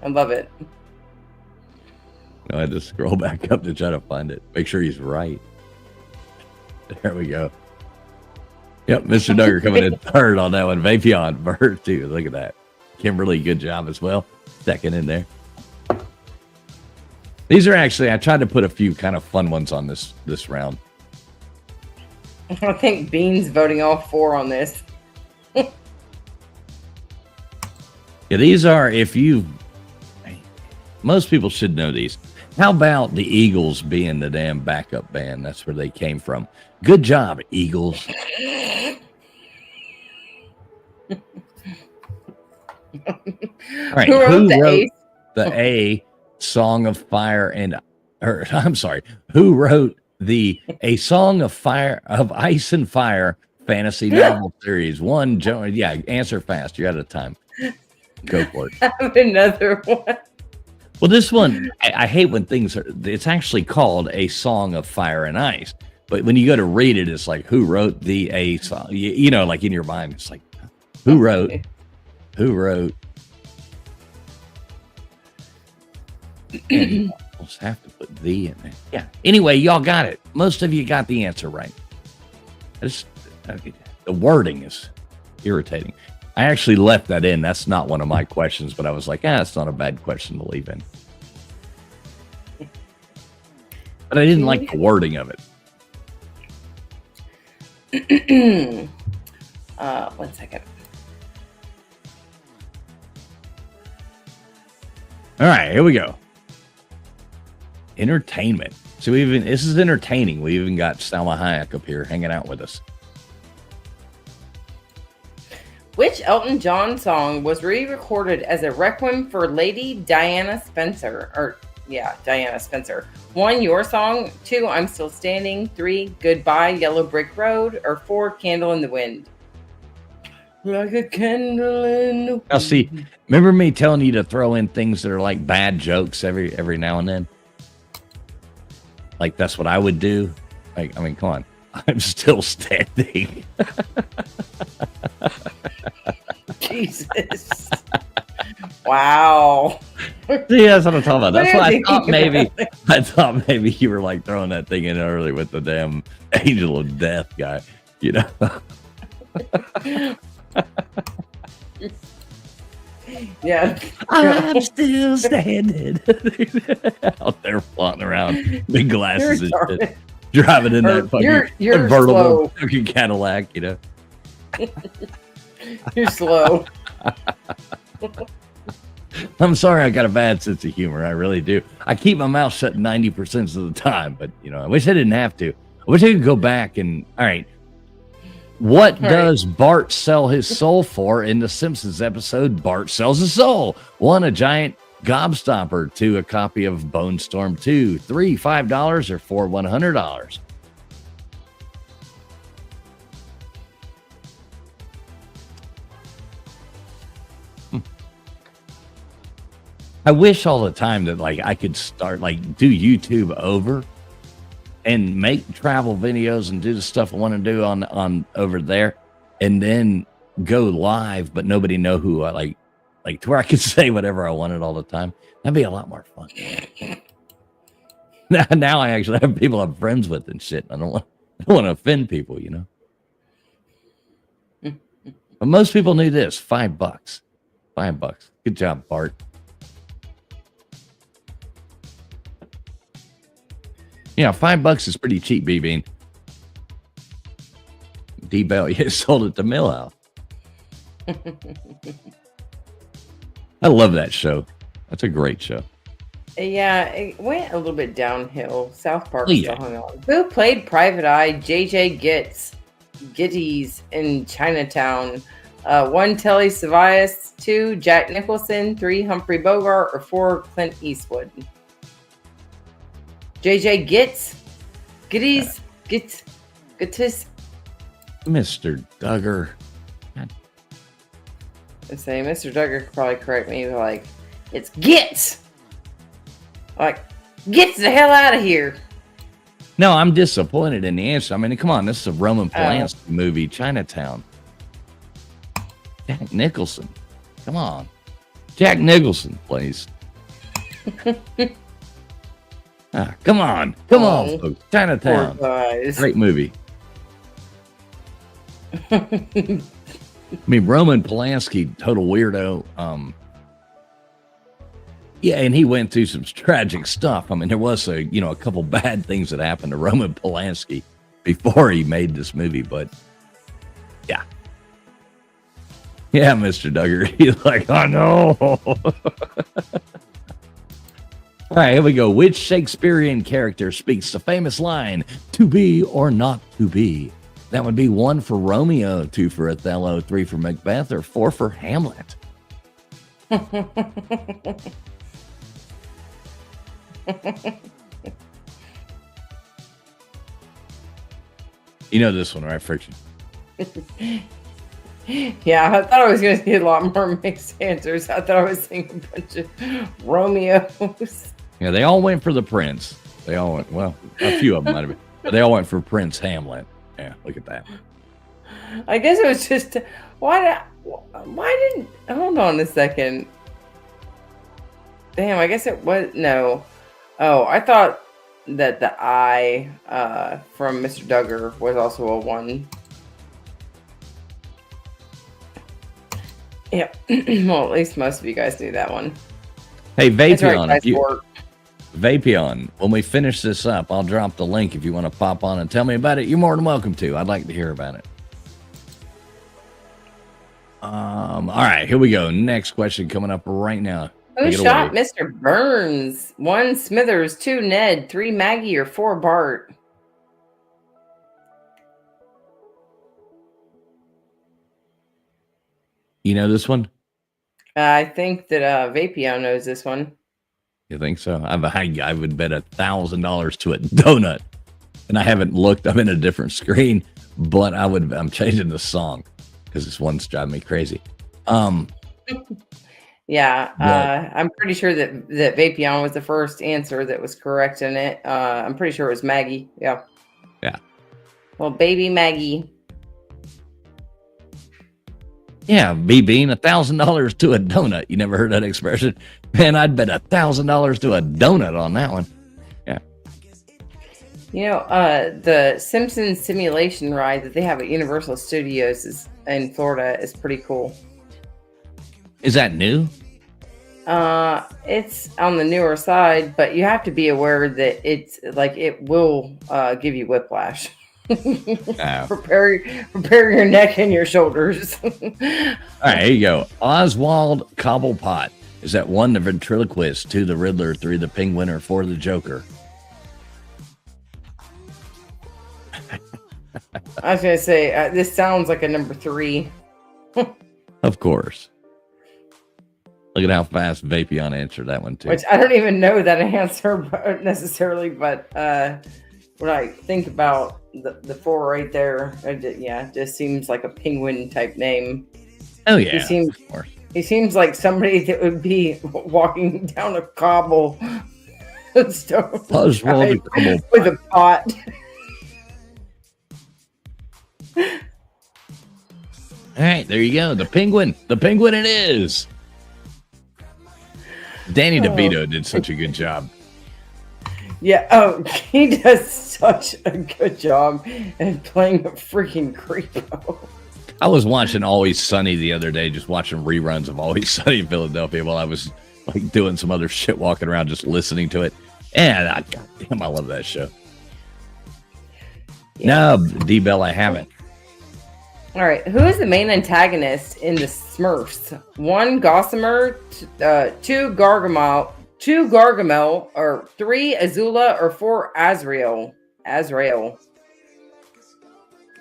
I love it. I had to scroll back up to try to find it. Make sure he's right. There we go. Yep, Mr. Duggar coming in third on that one. Vapion, bird too. Look at that. Kimberly, good job as well. Second in there. These are actually, I tried to put a few kind of fun ones on this round. I think Bean's voting all 4 on this. Yeah, these are, most people should know these. How about the Eagles being the damn backup band? That's where they came from. Good job, Eagles. All right, Who wrote the A Song of Fire and, or I'm sorry, who wrote the A Song of Fire of Ice and Fire fantasy novel series? 1, Joan. Yeah, answer fast. You're out of time. Go for it. I have another one. Well, this one, I hate when things are, it's actually called A Song of Fire and Ice. But when you go to read it, it's like, who wrote the A song? You know, like in your mind, it's like, who wrote? Almost have to put the in there. Yeah. Anyway, y'all got it. Most of you got the answer right. The wording is irritating. I actually left that in. That's not one of my questions, but I was like, it's not a bad question to leave in. But I didn't like the wording of it. 1 second. All right, here we go. Entertainment. So this is entertaining. We even got Salma Hayek up here hanging out with us. Which Elton John song was re-recorded as a requiem for Lady Diana Spencer? Diana Spencer. 1, Your Song. 2, I'm Still Standing. 3, Goodbye, Yellow Brick Road. Or 4, Candle in the Wind. Like a candle in the wind. Now, see, remember me telling you to throw in things that are like bad jokes every now and then? Like, that's what I would do. Like, I mean, come on. I'm still standing. Jesus. Wow. See, that's what I'm talking about. That's why I thought maybe you were like throwing that thing in early with the damn Angel of Death guy, you know? Yeah. I'm still standing. Out there flaunting around, big glasses and shit. Driving in that fucking you're convertible fucking Cadillac, you know? You're slow. I'm sorry, I got a bad sense of humor. I really do. I keep my mouth shut 90% of the time, but I wish I didn't have to. I wish I could go back and all right. What does Bart sell his soul for in the Simpsons episode Bart Sells His Soul? 1, a giant gobstopper. 2, a copy of Bone Storm 2. 3, $5, or 4, $100. I wish all the time that I could start do YouTube over and make travel videos and do the stuff I want to do on over there, and then go live, but nobody know who I like to where I could say whatever I wanted all the time. That'd be a lot more fun. Now I actually have people I'm friends with and shit. I don't want to offend people, But most people knew this. $5. $5. Good job, Bart. Yeah, $5 is pretty cheap, B-Bean. D-Bell, you sold it to Millhouse. I love that show. That's a great show. Yeah, it went a little bit downhill. South Park still hung on. Who played Private Eye? JJ Gitties in Chinatown. 1, Telly Savalas. 2, Jack Nicholson. 3, Humphrey Bogart. Or 4, Clint Eastwood. JJ Gittis. Mr. Duggar. I say Mr. Duggar could probably correct me, but it's Gits. Gets the hell out of here. No, I'm disappointed in the answer. I mean, come on, this is a Roman Polanski movie, Chinatown. Jack Nicholson. Come on. Jack Nicholson, please. Come on, folks. Chinatown. Great movie. I mean, Roman Polanski, total weirdo. Yeah, and he went through some tragic stuff. I mean, there was a couple bad things that happened to Roman Polanski before he made this movie, but yeah. Yeah, Mr. Duggar. He's like, oh no. All right, here we go. Which Shakespearean character speaks the famous line, to be or not to be? That would be 1 for Romeo, 2 for Othello, 3 for Macbeth, or 4 for Hamlet. You know this one, right, Friction? Yeah, I thought I was going to see a lot more mixed answers. I thought I was seeing a bunch of Romeos. Yeah, they all went for the prince. They all went, well, a few of them might have been, but they all went for Prince Hamlet. Yeah, look at that. I guess it was just, why didn't, hold on a second. Damn, I guess it was, no. Oh, I thought that the I from Mr. Duggar was also a 1. Yeah, well, at least most of you guys knew that one. Hey, Vapion, right, Vapion, when we finish this up, I'll drop the link if you want to pop on and tell me about it. You're more than welcome to. I'd like to hear about it. All right, here we go. Next question coming up right now. Who shot Mr. Burns? 1, Smithers. 2, Ned. 3, Maggie. Or 4, Bart? You know this one? I think that Vapion knows this one. You think so? I would bet $1,000 to a donut, and I haven't looked. I'm in a different screen, but I'm changing the song because this one's driving me crazy. Yeah, I'm pretty sure that Vapion was the first answer that was correct in it. I'm pretty sure it was Maggie. Yeah. Yeah. Well, baby Maggie. Yeah, being $1,000 to a donut. You never heard that expression? Man, I'd bet $1,000 to a donut on that one. Yeah. You know, the Simpsons simulation ride that they have at Universal Studios in Florida is pretty cool. Is that new? It's on the newer side, but you have to be aware that it's it will give you whiplash. Prepare your neck and your shoulders. All right, here you go. Oswald Cobblepot Is that 1, the ventriloquist, 2, the Riddler, 3, the Penguin, or 4, the Joker? I was gonna say this sounds like a number 3. Of course. Look at how fast Vapion answered that one too. Which I don't even know that answer necessarily, but when I think about the 4 right there, it just seems like a penguin type name. Oh yeah, he seems like somebody that would be walking down a cobble stone with a pot. All right, there you go. The penguin it is. Danny DeVito did such a good job. Yeah, he does such a good job at playing a freaking creepo. I was watching Always Sunny the other day, just watching reruns of Always Sunny in Philadelphia while I was like doing some other shit, walking around just listening to it. And goddamn, I love that show. Yeah. No, D-Bell, I haven't. All right, who is the main antagonist in the Smurfs? 1, Gossamer, 2, Gargamel, or 3, Azula, or 4, Azrael.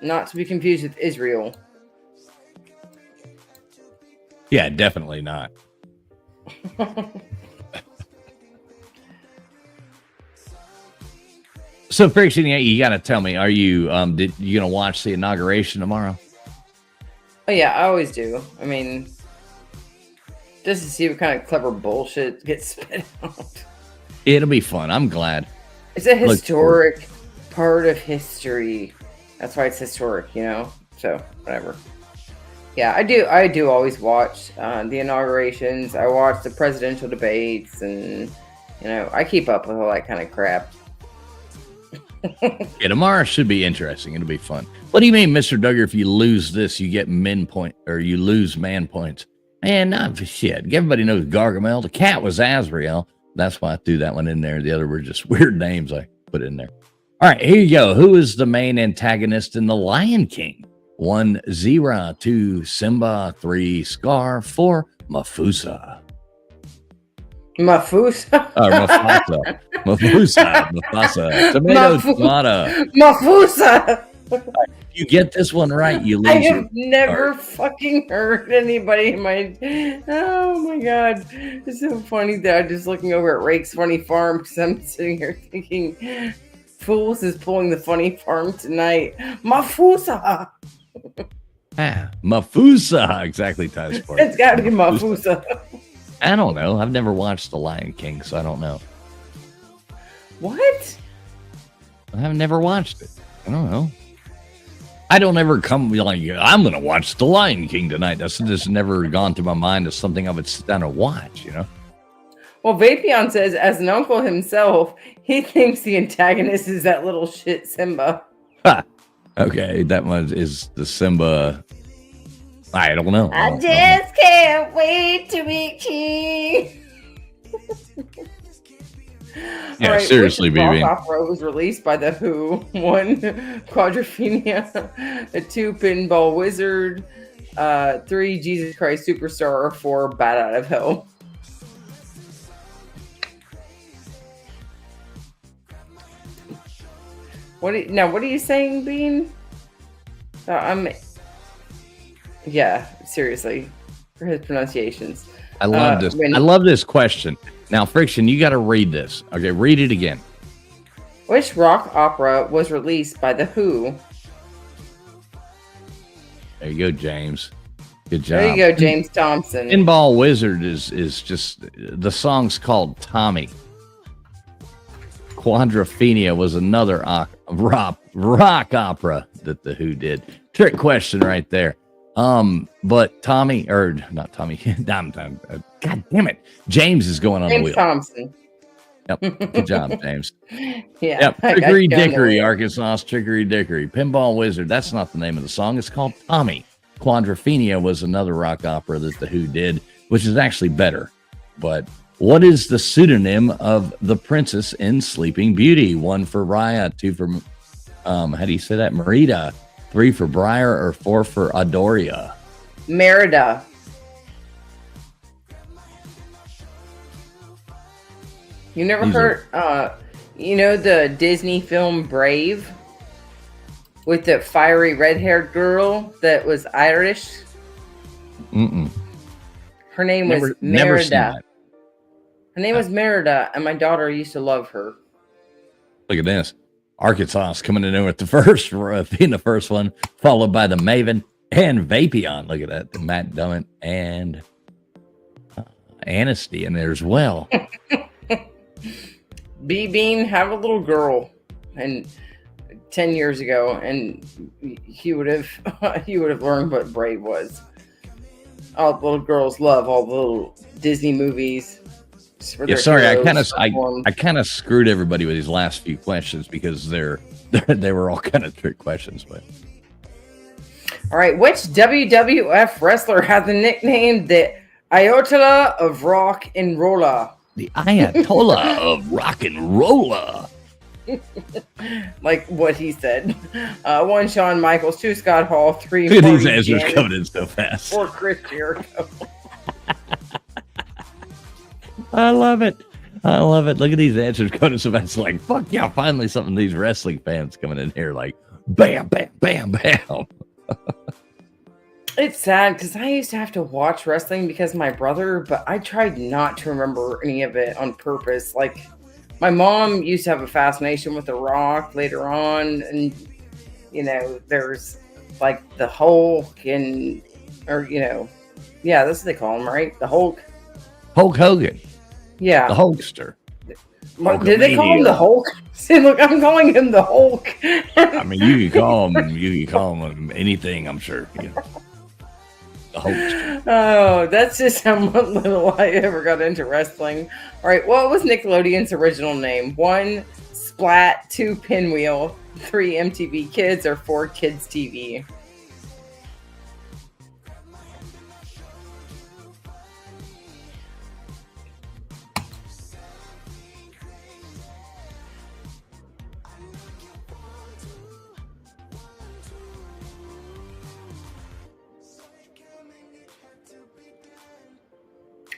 Not to be confused with Israel. Yeah, definitely not. So, Friction, you got to tell me, are you you gonna watch the inauguration tomorrow? Oh yeah, I always do. I mean, just to see what kind of clever bullshit gets spit out. It'll be fun. I'm glad. It's a historic part of history. That's why it's historic, So whatever. Yeah, I do always watch the inaugurations. I watch the presidential debates, and I keep up with all that kind of crap. Yeah, tomorrow should be interesting. It'll be fun. What do you mean, Mr. Duggar? If you lose this, you get men point, or you lose man points? Man, not shit. Everybody knows Gargamel. The cat was Azrael. That's why I threw that one in there. The other were just weird names I put in there. All right, here you go. Who is the main antagonist in The Lion King? 1, Zira, 2, Simba, 3, Scar, 4, Mufasa. Mufasa. Mufasa. Tomato. Mufasa. If you get this one right, you lose. I have never fucking heard anybody in my. Oh my god, it's so funny that I'm just looking over at Rake's Funny Farm because I'm sitting here thinking, Fools is pulling the funny farm tonight. Mufasa. Mufasa. Exactly, Ty's part. It's got to be Mufasa. I don't know. I've never watched The Lion King, so I don't know. What? I've never watched it. I don't know. I don't ever come like, I'm going to watch The Lion King tonight. That's just never gone through my mind as something I would sit down and watch, Well, Vapion says, as an uncle himself, he thinks the antagonist is that little shit Simba. Okay, that one is the Simba. I don't know. I just can't wait to be king. Yeah, right, seriously, baby. Rock opera was released by The Who. 1, Quadrophenia. 2, Pinball Wizard. 3, Jesus Christ Superstar. Or 4, Bat Out of Hell. What are you saying, Bean? Yeah, seriously, for his pronunciations. I love this. I love this question. Now, Friction, you got to read this. Okay, read it again. Which rock opera was released by The Who? There you go, James. Good job. There you go, James Thompson. Pinball Wizard is just, the song's called Tommy. Quadrophenia was another rock opera that The Who did. Trick question right there. But Tommy, or not Tommy, God damn it. James is going on the wheel. James Thompson. Yep. Good job, James. Yeah. Yep. Trickery Dickory, Arkansas, Trickery Dickory. Pinball Wizard. That's not the name of the song. It's called Tommy. Quadrophenia was another rock opera that The Who did, which is actually better. But what is the pseudonym of the princess in Sleeping Beauty? 1 for Raya, 2 for, how do you say that? Merida. 3 for Briar, or 4 for Adoria? Merida. You never heard, the Disney film Brave with the fiery red-haired girl that was Irish? Mm-mm. Her name was Never seen Merida. that. Her name was Merida, and my daughter used to love her. Look at this. Arkansas is coming in with the first, being the first one, followed by the Maven and Vapion. Look at that. The Matt Dummett and Anasty in there as well. B-Bean had a little girl and 10 years ago, and he would have learned what Brave was. All the little girls love all the little Disney movies. Yeah, sorry, I kind of screwed everybody with these last few questions because they were all kind of trick questions. But all right, which WWF wrestler had the nickname the Ayatollah of Rock and Rolla? The Ayatollah of Rock and Rolla. Like what he said. 1, Shawn Michaels. 2, Scott Hall. 3, look at these answers coming in so fast. 4, Chris Jericho. I love it. Look at these answers coming so fast. It's like, fuck yeah, finally something these wrestling fans coming in here like, bam, bam, bam, bam. It's sad because I used to have to watch wrestling because of my brother, but I tried not to remember any of it on purpose. Like, my mom used to have a fascination with The Rock later on, and, there's, like, the Hulk yeah, that's what they call him, right? The Hulk. Hulk Hogan. Yeah. The Hulkster. Did they call him the Hulk? See, look, I'm calling him the Hulk. I mean, you can call him anything, I'm sure. The Hulkster. Oh, that's just how little I ever got into wrestling. All right, what was Nickelodeon's original name? 1, Splat. 2, Pinwheel. 3, MTV Kids. Or 4, Kids TV.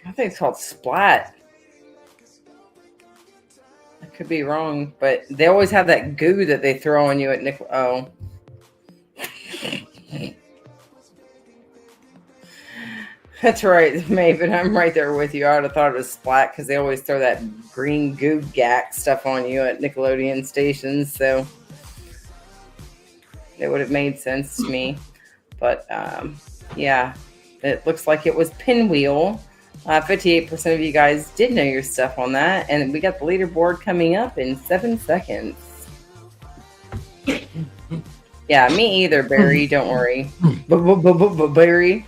I think it's called Splat. I could be wrong, but they always have that goo that they throw on you at Nick. Oh. That's right, Maven. I'm right there with you. I would have thought it was Splat because they always throw that green goo gack stuff on you at Nickelodeon stations. So it would have made sense to me. But yeah, it looks like it was Pinwheel. 58% of you guys did know your stuff on that. And we got the leaderboard coming up in 7 seconds. Yeah, me either, Barry. Don't worry. Barry.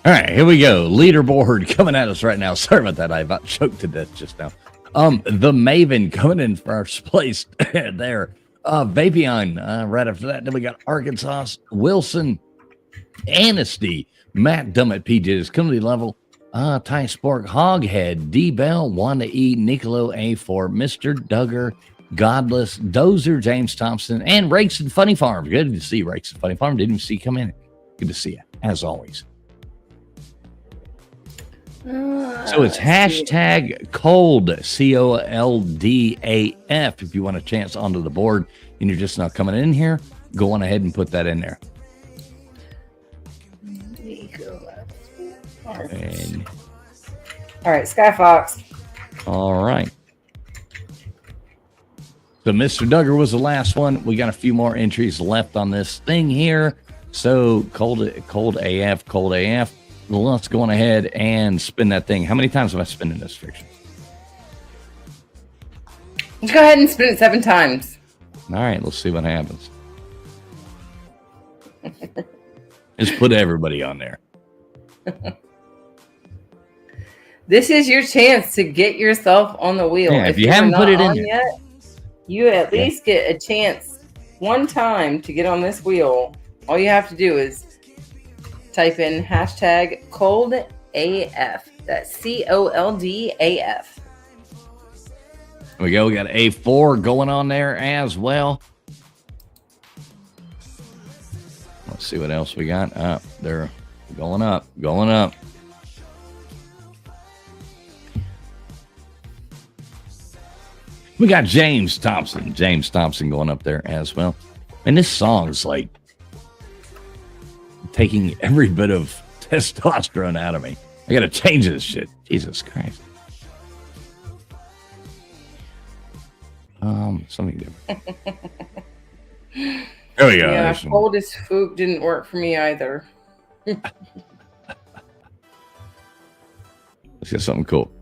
All right, here we go. Leaderboard coming at us right now. Sorry about that. I about choked to death just now. The Maven coming in first place there. Vapion right after that. Then we got Arkansas, Wilson, Anasty, Matt Dummett, PJs, community level, Ty Spork, Hoghead, D Bell, Wanda E, Nicolo A4, Mr. Duggar, Godless, Dozer, James Thompson, and Rakes and Funny Farm. Good to see Rakes and Funny Farm. Didn't even see you come in. Good to see you, as always. So it's hashtag cold, COLDAF. If you want a chance onto the board and you're just not coming in here, go on ahead and put that in there. And, all right, Sky Fox. All right. So Mr. Duggar was the last one. We got a few more entries left on this thing here. So cold AF. Let's go on ahead and spin that thing. How many times have I spun in this fiction? Let's go ahead and spin it 7 times. All right, let's see what happens. Just put everybody on there. This is your chance to get yourself on the wheel. Yeah, if you haven't put it in yet, you at least get a chance one time to get on this wheel. All you have to do is type in hashtag cold AF. That's COLDAF. There we go. We got A4 going on there as well. Let's see what else we got. They're going up. We got James Thompson. James Thompson going up there as well. And this song's like taking every bit of testosterone out of me. I got to change this shit. Jesus Christ. Something different. There we go. Yeah, cold as fook didn't work for me either. Let's get something cool.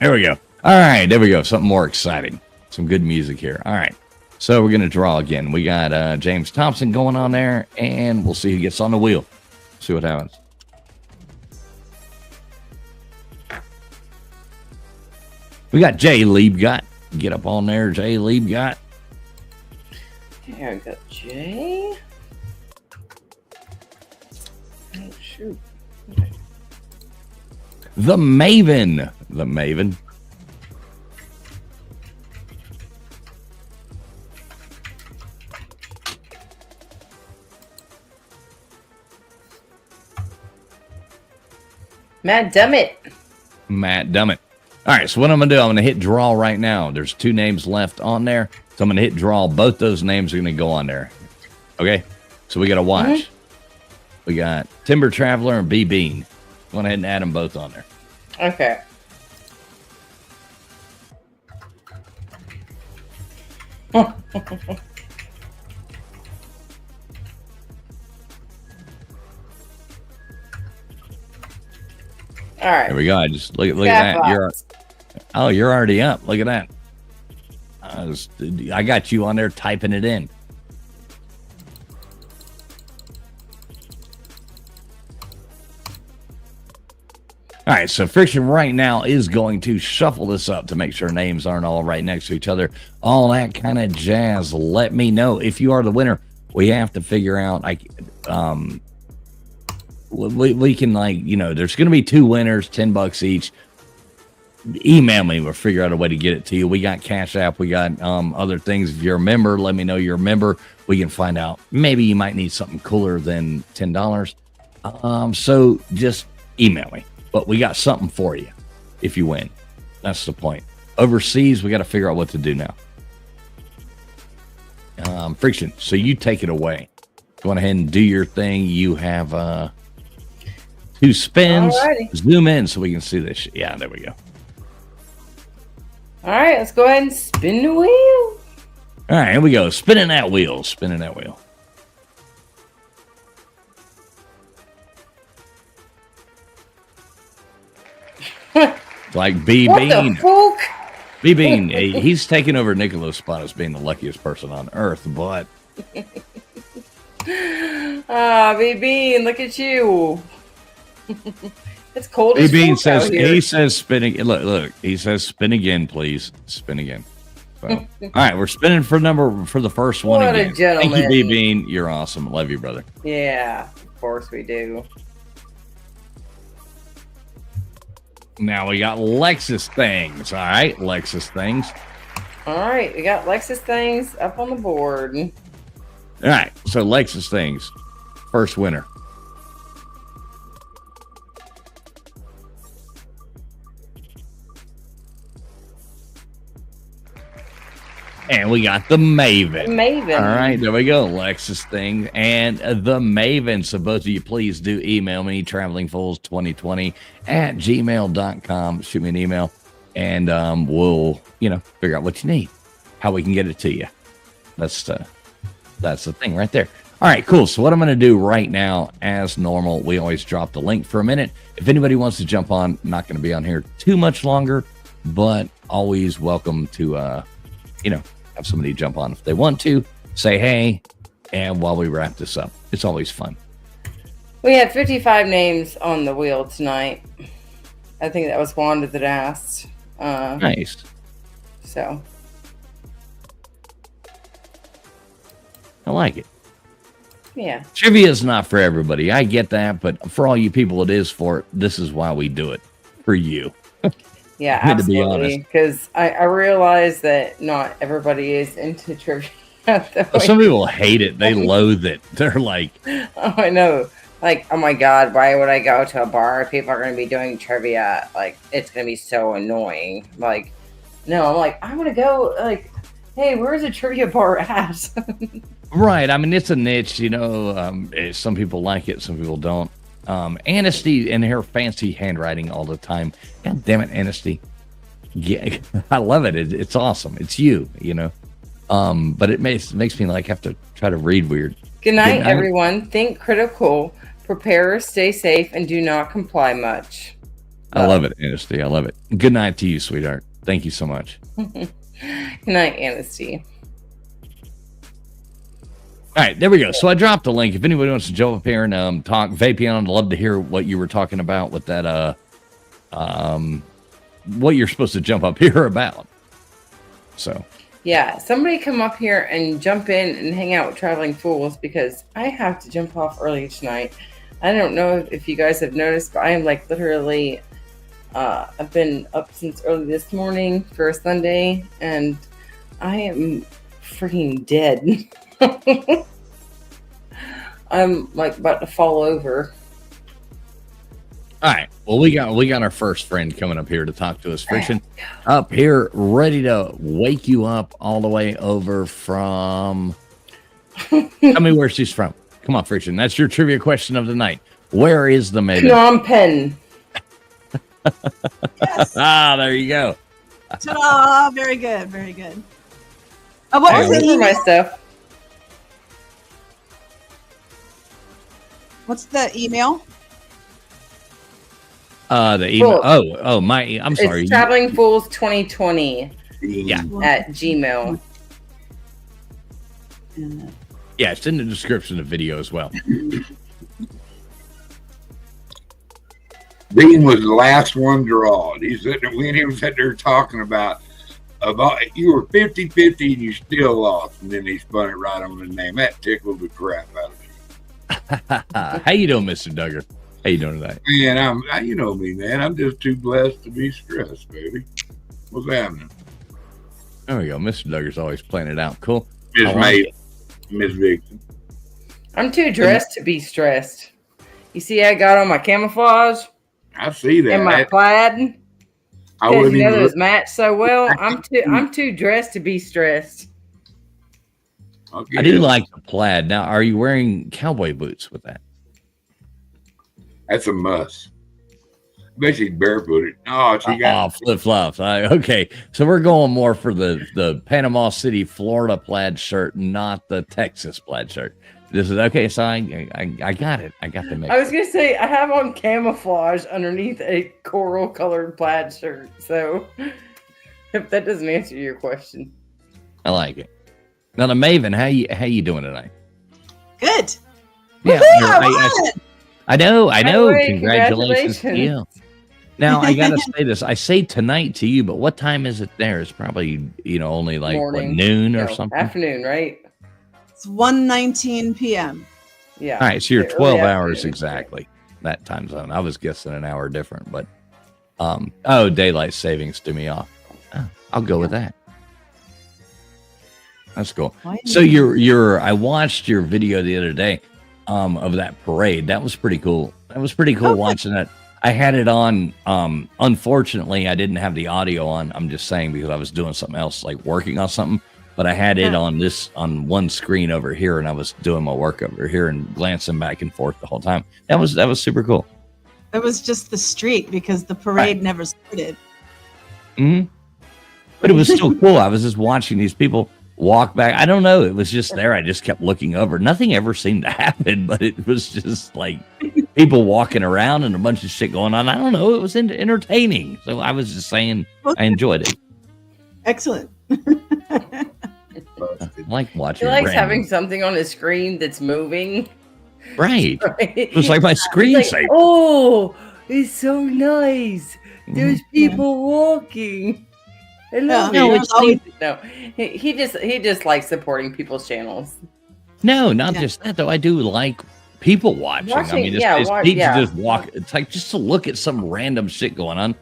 There we go. All right, there we go. Something more exciting. Some good music here. All right. So we're going to draw again. We got James Thompson going on there, and we'll see who gets on the wheel. See what happens. We got Jay Liebgott. Get up on there, Jay Liebgott. Here I got Jay. Oh, shoot. Okay. The Maven. The Maven. Matt Dummett. Matt Dummett. All right, so what I'm going to do, I'm going to hit draw right now. There's 2 names left on there. So I'm going to hit draw. Both those names are going to go on there. Okay? So we got to watch. Mm-hmm. We got Timber Traveler and B Bean. Go ahead and add them both on there. Okay. All right. There we go. I just look at that. You're already up. Look at that. I got you on there typing it in. All right, so Friction right now is going to shuffle this up to make sure names aren't all right next to each other. All that kind of jazz. Let me know if you are the winner. We have to figure out, we can, there's going to be 2 winners, $10 each. Email me. We'll figure out a way to get it to you. We got Cash App. We got other things. If you're a member, let me know you're a member. We can find out. Maybe you might need something cooler than $10. So just email me. But we got something for you if you win. That's the point. Overseas, we got to figure out what to do now. Friction, so you take it away. Go on ahead and do your thing. You have 2 spins. Alrighty. Zoom in so we can see this. Yeah, there we go. All right, let's go ahead and spin the wheel. All right, here we go. Spinning that wheel. Spinning that wheel. Like B Bean. B Bean, he's taking over Nicolo's spot as being the luckiest person on earth, but B Bean, look at you. It's cold. B Bean says he says spinning. Look, he says spin again, please. Spin again. So, all right, we're spinning for the first one what again. A gentleman. Thank you, B Bean. You're awesome. Love you, brother. Yeah, of course we do. Now we got Lexus Things. All right, Lexus Things. All right, we got Lexus Things up on the board. All right, so Lexus Things, first winner. And we got the Maven. Maven. All right, there we go. Lexus Thing and the Maven. So both of you, please do email me, travelingfools2020@gmail.com. Shoot me an email, and we'll, figure out what you need, how we can get it to you. That's the thing right there. All right, cool. So what I'm going to do right now, as normal, we always drop the link for a minute. If anybody wants to jump on, not going to be on here too much longer, but always welcome to, have somebody jump on if they want to, say hey, and while we wrap this up, it's always fun. We have 55 names on the wheel tonight. I think that was Wanda that asked. Nice. So. I like it. Yeah. Trivia is not for everybody. I get that, but for all you people it is for, this is why we do it. For you. Yeah, absolutely. Because I realize that not everybody is into trivia. Some people hate it. They loathe it. They're like, oh, I know. Like, oh my God, why would I go to a bar? People are going to be doing trivia. Like, it's going to be so annoying. Like, No, I'm like, I want to go. Like, hey, where's a trivia bar at? Right. I mean, it's a niche, some people like it, some people don't. Anasty and her fancy handwriting all the time. God damn it, Anasty. Yeah, I love it. It's awesome. It's you, but it makes me like have to try to read weird. Good night, everyone. Think critical, prepare, stay safe, and do not comply much. I love it, Anasty. I love it. Good night to you, sweetheart. Thank you so much. Good night, Anasty. All right, there we go. So I dropped the link. If anybody wants to jump up here and talk Vapion, I'd love to hear what you were talking about with that. What you're supposed to jump up here about. So yeah, somebody come up here and jump in and hang out with Traveling Fools because I have to jump off early tonight. I don't know if you guys have noticed, but I am like literally. I've been up since early this morning for a Sunday, and I am freaking dead. I'm like about to fall over. All right. Well, we got our first friend coming up here to talk to us. Friction up here, ready to wake you up all the way over from. Tell me where she's from. Come on, Friction. That's your trivia question of the night. Where is the maiden? Phnom Penh. Yes. There you go. Ta-da! Very good, very good. What was Those are my stuff. What's the email? The email. Cool. I'm sorry. It's Traveling Fools 2020 Yeah. at Gmail. Yeah, it's in the description of the video as well. Dean was the last one drawed. He was sitting there talking about you were 50-50 and you still lost, and then he spun it right on the name. That tickled the crap out of me. How you doing, Mr. Duggar? How you doing tonight? Man, you know me, man. I'm just too blessed to be stressed, baby. What's happening? There we go. Mr. Duggar's always playing it out. Cool. Miss Vixen. I'm too dressed to be stressed. You see, I got on my camouflage I see that. and my plaid. I Because wouldn't you know even those match so well. I'm too dressed to be stressed. I do like the plaid. Now, are you wearing cowboy boots with that? That's a must. Basically barefooted. Oh, she got flip flops. Okay, so we're going more for the Panama City, Florida plaid shirt, not the Texas plaid shirt. This is okay. So I got it. I got the mix. I was gonna say I have on camouflage underneath a coral colored plaid shirt. So if that doesn't answer your question, I like it. Now, the Maven, how you doing tonight? Good. Yeah, I I know. By the way, Congratulations to you. Now, I gotta say this. I say tonight to you, but what time is it there? It's probably only like what, noon or something. Afternoon, right? It's 1:19 p.m. Yeah. All right, so you're Early 12 afternoon. hours exactly that time zone. I was guessing an hour different, but daylight savings threw me off. I'll go with that. That's cool. So I watched your video the other day of that parade. That was pretty cool. That was pretty cool watching that. I had it on. Unfortunately, I didn't have the audio on. I'm just saying because I was doing something else, like working on something. But I had it on one screen over here, and I was doing my work over here and glancing back and forth the whole time. That was super cool. It was just the street because the parade never started. Mm-hmm. But it was still cool. I was just watching these people walk back. I don't know. It was just there. I just kept looking over. Nothing ever seemed to happen, but it was just like people walking around and a bunch of shit going on. I don't know. It was entertaining. So I was just saying I enjoyed it. Excellent. I like watching. He likes having something on his screen that's moving. Right. It was like my screensaver. Oh, it's so nice. There's people walking. I love it. He just likes supporting people's channels. No, not just that though. I do like people watching. I mean, it's neat to just walk. It's like just to look at some random shit going on.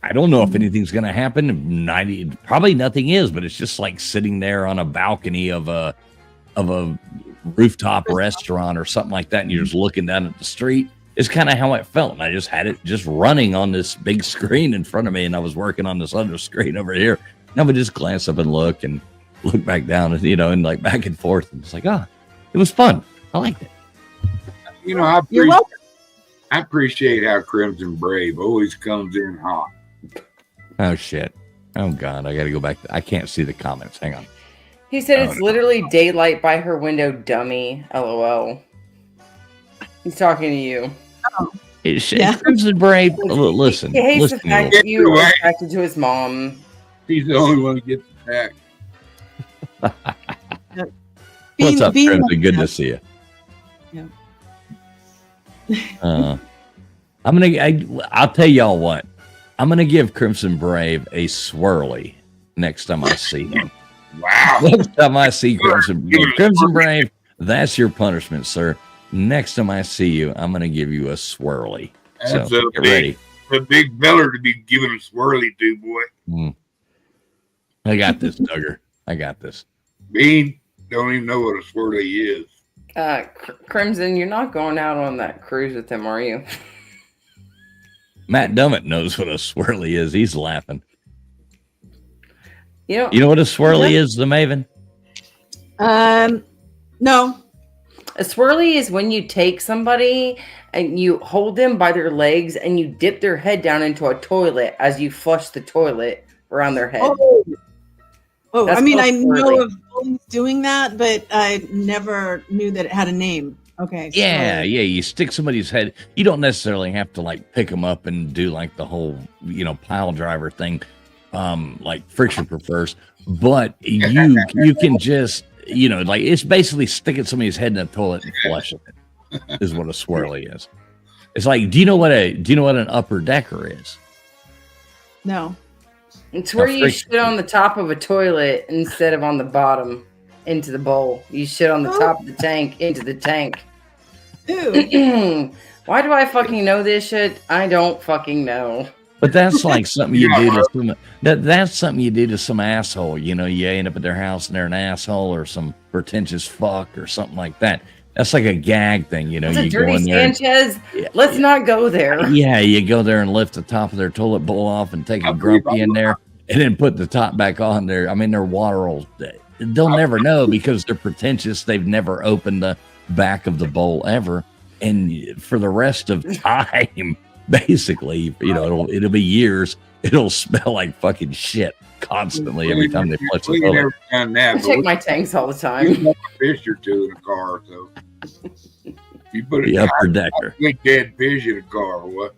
I don't know if anything's going to happen. Probably nothing is, but it's just like sitting there on a balcony of a rooftop restaurant or something like that, and you're just looking down at the street. It's kind of how it felt. And I just had it just running on this big screen in front of me, and I was working on this other screen over here. And I would just glance up and look back down, and and like back and forth. And it's like, it was fun. I liked it. You're welcome. I appreciate how Crimson Brave always comes in hot. Oh shit. Oh god, I gotta go back. I can't see the comments. Hang on. He said it's literally daylight by her window, dummy. LOL. He's talking to you. Crimson Brave. Listen. He hates the listen. fact that you are attracted to his mom. He's the only one who gets attacked. What's up, Crimson? Good to see you. Yeah. I'll tell y'all what. I'm gonna give Crimson Brave a swirly next time I see him. Wow. Next time I see Crimson Brave, that's your punishment, sir. Next time I see you, I'm gonna give you a swirly. That's so get ready. A big feller to be giving a swirly to, boy. I got this, Duggar. I got this. Bean don't even know what a swirly is. Crimson, you're not going out on that cruise with him, are you? Matt Dummett knows what a swirly is. He's laughing. You know what a swirly is, the Maven? No. A swirly is when you take somebody and you hold them by their legs and you dip their head down into a toilet as you flush the toilet around their head. I mean, I know of bullies doing that, but I never knew that it had a name. Okay. Yeah. You stick somebody's head. You don't necessarily have to like pick them up and do like the whole, pile driver thing, like Friction prefers. But you can just, like it's basically sticking somebody's head in a toilet and flushing it. Is what a swirly is. It's like, do you know what an upper decker is? No. It's where you shit on the top of a toilet instead of on the bottom into the bowl. You shit on the top of the tank into the tank. Ew. Why do I fucking know this shit? I don't fucking know. But that's like something you do to some. That's something you do to some asshole. You end up at their house and they're an asshole or some pretentious fuck or something like that. That's like a gag thing, It's a you dirty go in there. Sanchez. Let's not go there. Yeah, you go there and lift the top of their toilet bowl off and take a grumpy in there and then put the top back on there. I mean, their water will. They'll never know because they're pretentious. They've never opened the back of the bowl ever, and for the rest of time, basically, it'll be years. It'll smell like fucking shit constantly every time they flush the toilet. I check my tanks all the time. You want a fish or two in a car, so you put The upper decker. Big dead fish in a car, or what?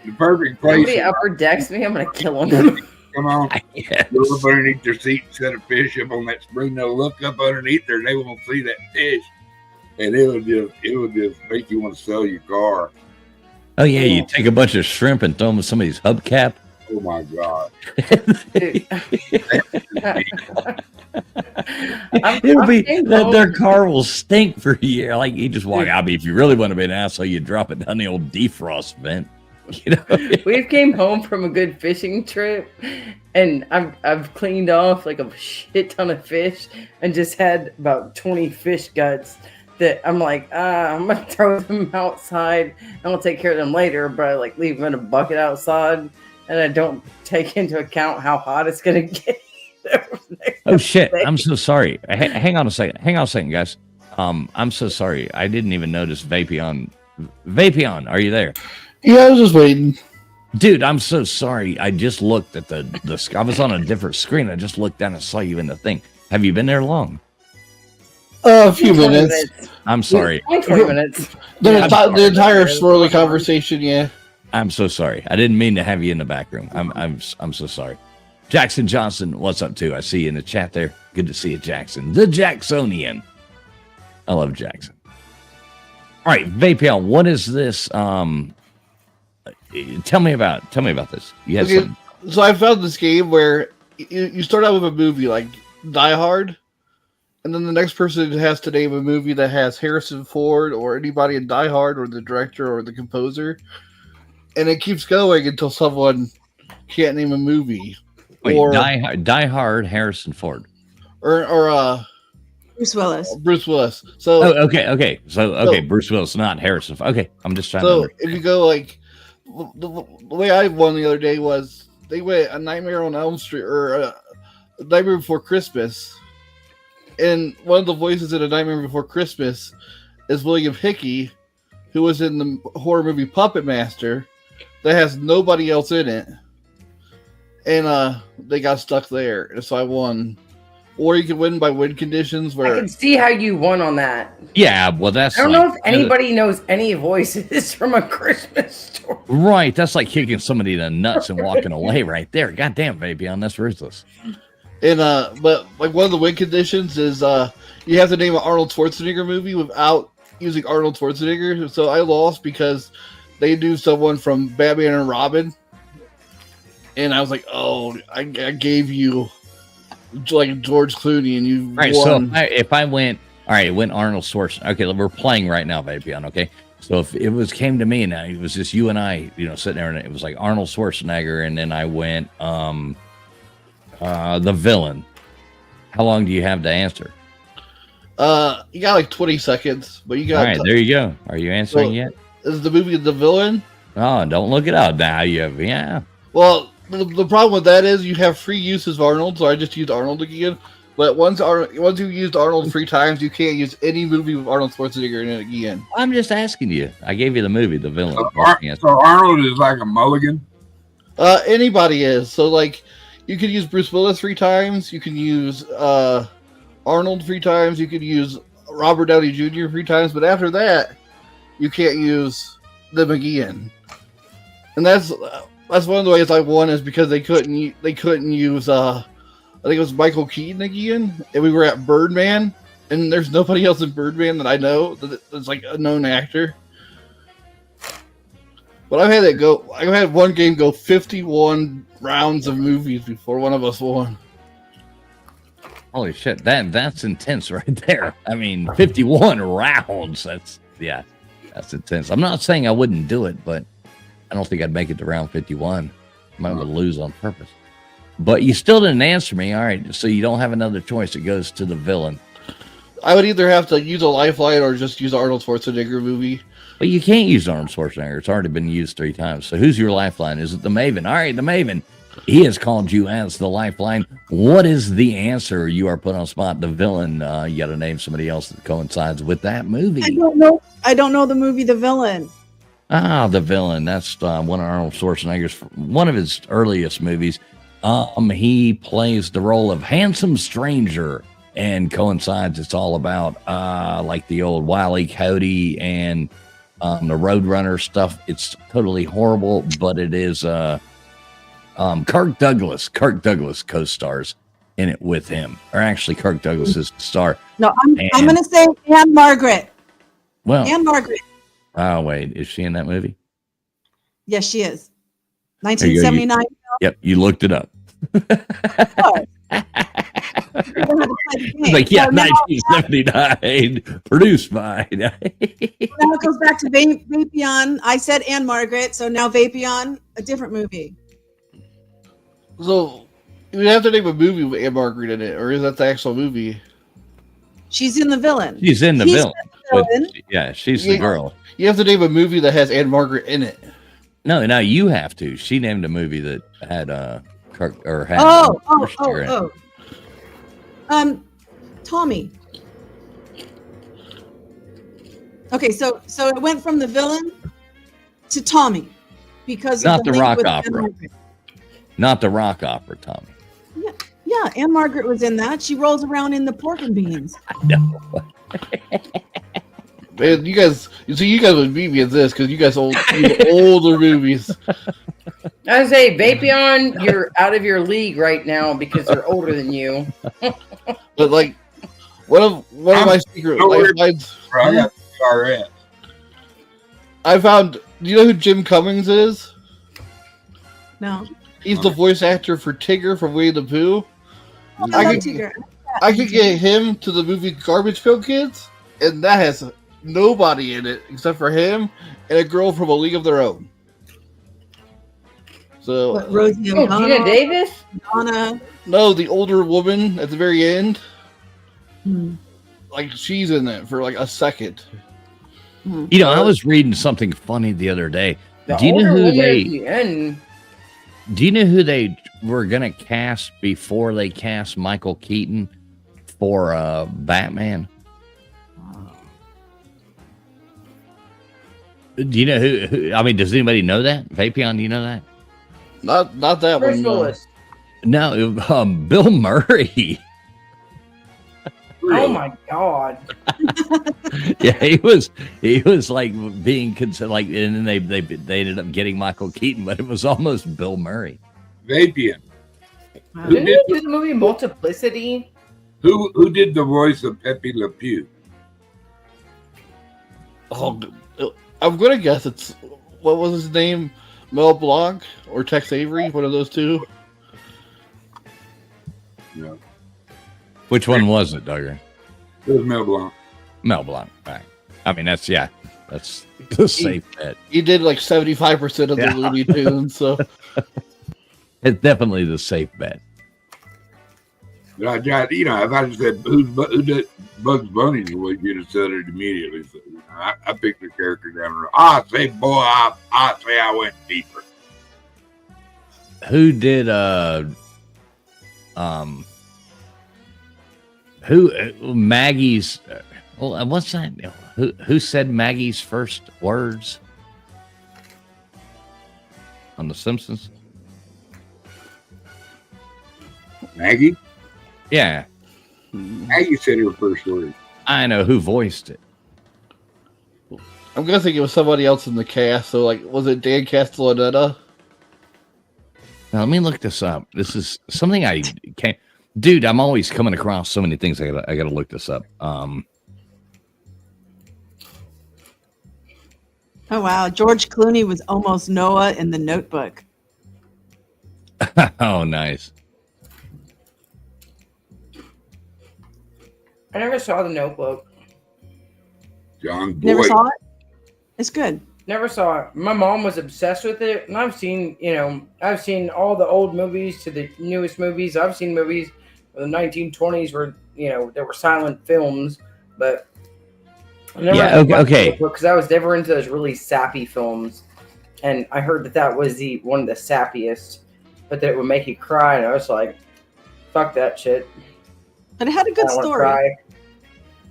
The perfect place. Somebody upper decks me, I'm gonna kill him. Come on, Yes. look up underneath their seat, set a fish up on that spring. They'll look up underneath there, and they won't see that fish, and it will just make you want to sell your car. Oh yeah, you take a bunch of shrimp and throw them in somebody's hubcap. Oh my god! It'll be their car will stink for a year. Like you just walk out. If you really want to be an asshole, you drop it down the old defrost vent. We came home from a good fishing trip, and I've cleaned off like a shit ton of fish, and just had about 20 fish guts. That I'm like, I'm gonna throw them outside, and I'll take care of them later. But I like leave them in a bucket outside, and I don't take into account how hot it's gonna get. Oh shit! I'm so sorry. Hang on a second, guys. I'm so sorry. I didn't even notice Vapion. Vapion, are you there? Yeah, I was just waiting. Dude, I'm so sorry. I just looked at the I was on a different screen. I just looked down and saw you in the thing. Have you been there long? A few minutes. I'm sorry. 20 minutes. The entire swirly conversation, yeah. I'm so sorry. I didn't mean to have you in the back room. I'm so sorry. Jackson Johnson, what's up too? I see you in the chat there. Good to see you, Jackson. The Jacksonian. I love Jackson. All right, Vapion, what is this? Tell me about this. You had something. So I found this game where you start out with a movie like Die Hard, and then the next person has to name a movie that has Harrison Ford or anybody in Die Hard or the director or the composer, and it keeps going until someone can't name a movie. Wait, Die Hard, Harrison Ford, or Bruce Willis. Bruce Willis. So Oh, okay. So Bruce Willis, not Harrison. Okay, I'm just trying to. so if you go like the way I won the other day was they went A Nightmare on Elm Street or A Nightmare Before Christmas, and one of the voices in A Nightmare Before Christmas is William Hickey, who was in the horror movie Puppet Master, that has nobody else in it, and they got stuck there, and so I won. Or you can win by win conditions, I where can see how you won on that. Yeah, well, that's. I don't like, know if anybody knows any voices from A Christmas Story. Right, that's like kicking somebody in the nuts and walking away right there. Goddamn, baby, on that's ruthless. and but like one of the win conditions is you have to name an Arnold Schwarzenegger movie without using Arnold Schwarzenegger. So I lost because they knew someone from Batman and Robin, and I was like, oh, I gave you like George Clooney, and you All right, won. so if I went, all right, it went Arnold Schwarzenegger. Okay, we're playing right now, baby, on okay. So if it came to me and it was just you and I, sitting there, and it was like Arnold Schwarzenegger, and then I went the villain. How long do you have to answer? You got like 20 seconds, but you got. All right, there you go. Are you answering yet? Is the movie The Villain? Oh, don't look it up now. Yeah. Well, the problem with that is you have free uses of Arnold, so I just used Arnold again. But once you used Arnold 3 times, you can't use any movie with Arnold Schwarzenegger in it again. I'm just asking you. I gave you the movie, the villain. So Arnold is like a mulligan. Anybody is. So like, you can use Bruce Willis 3 times. You can use Arnold 3 times. You can use Robert Downey Jr. 3 times. But after that, you can't use them again. And that's one of the ways I won is because they couldn't use I think it was Michael Keaton again, and we were at Birdman, and there's nobody else in Birdman that I know that's like a known actor. But I've had one game go 51 rounds of movies before one of us won. Holy shit, that's intense right there. I mean, 51 rounds. That's intense. I'm not saying I wouldn't do it, but I don't think I'd make it to round 51. I might lose on purpose. But you still didn't answer me. All right, so you don't have another choice. It goes to the villain. I would either have to use a lifeline or just use Arnold Schwarzenegger movie. But you can't use Arnold Schwarzenegger. It's already been used 3 times. So who's your lifeline? Is it the Maven? All right, the Maven. He has called you as the lifeline. What is the answer? You are put on spot. The villain. You got to name somebody else that coincides with that movie. I don't know. I don't know the movie The Villain. Ah, the villain. That's one of Arnold Schwarzenegger's, one of his earliest movies. He plays the role of handsome stranger and coincides. It's all about like the old Wile E. Coyote and the Roadrunner stuff. It's totally horrible, but it is Kirk Douglas. Kirk Douglas co-stars in it with him, or actually Kirk Douglas is the star. No, I'm going to say Anne Margaret. Well, Anne Margaret. Oh wait, is she in that movie? Yes, she is. 1979. Yep, you looked it up. What? Like, yeah, 1979, produced by. Now it goes back to Vapion. I said Anne Margaret, so now Vapion, a different movie. So you have to name a movie with Anne Margaret in it, or is that the actual movie? She's in The Villain. She's in the He's villain. the villain. Yeah, she's the girl. You have to name a movie that has Anne Margaret in it. No, you have to. She named a movie that had Kirk or had. Tommy. Okay, so it went from The Villain to Tommy because Not of the link rock with Anne opera. Margaret. Not the rock opera, Tommy. Yeah, Anne Margaret was in that. She rolls around in the pork and beans. No. Man, you guys would beat me at this because you guys older movies. I say, Vapion, you're out of your league right now because they're older than you. But like, one of my secret lifelines. I got CRS. I found. Do you know who Jim Cummings is? No. He's the voice actor for Tigger from Winnie the Pooh. I love Tigger. I could get him to the movie Garbage Pail Kids, and that has nobody in it except for him and a girl from A League of Their Own. So, What, Rosie Oh, Gina Davis? Donna. no, the older woman at the very end. like she's in it for like a second. You know, I was reading something funny the other day. The Do you know older who woman they? at the end? Do you know who they were gonna cast before they cast Michael Keaton for Batman? Do you know who? I mean, does anybody know that? Vapion, do you know that? Not that Bruce one. No. Willis. No, Bill Murray. Oh my god! Yeah, he was like being considered like, and then they ended up getting Michael Keaton, but it was almost Bill Murray. Vapian. Wow. Who Didn't did he do the movie Multiplicity? who did the voice of Pepe Le Pew? Oh, I'm gonna guess it's what was his name, Mel Blanc or Tex Avery, one of those two. No, Which one was it, Duggar? it was Mel Blanc. Mel Blanc. Right. I mean, that's the safe bet. He did like 75% of the Yeah. Looney Tunes, so It's definitely the safe bet. But I tried, you know, if I just said who did Bugs Bunny's voice, you'd have said it immediately. So, you know, I picked the character down the road. I say, boy, I say I went deeper. Who did who Maggie's well, what's that? Who said Maggie's first words on The Simpsons? Maggie? Yeah, Maggie said her first word. I know who voiced it. I'm gonna think it was somebody else in the cast. So like, was it Dan Castellaneta? Now let me look this up. This is something I can't. Dude, I'm always coming across so many things. I gotta look this up. Oh wow, George Clooney was almost Noah in The Notebook. Oh, nice. I never saw The Notebook. John Boyd. Never saw it? It's good. Never saw it. My mom was obsessed with it, and I've seen all the old movies to the newest movies. I've seen movies from the 1920s where there were silent films, but I never okay. because I was never into those really sappy films, and I heard that was one of the sappiest, but that it would make you cry, and I was like, "Fuck that shit." But it had a I good don't wanna story. cry.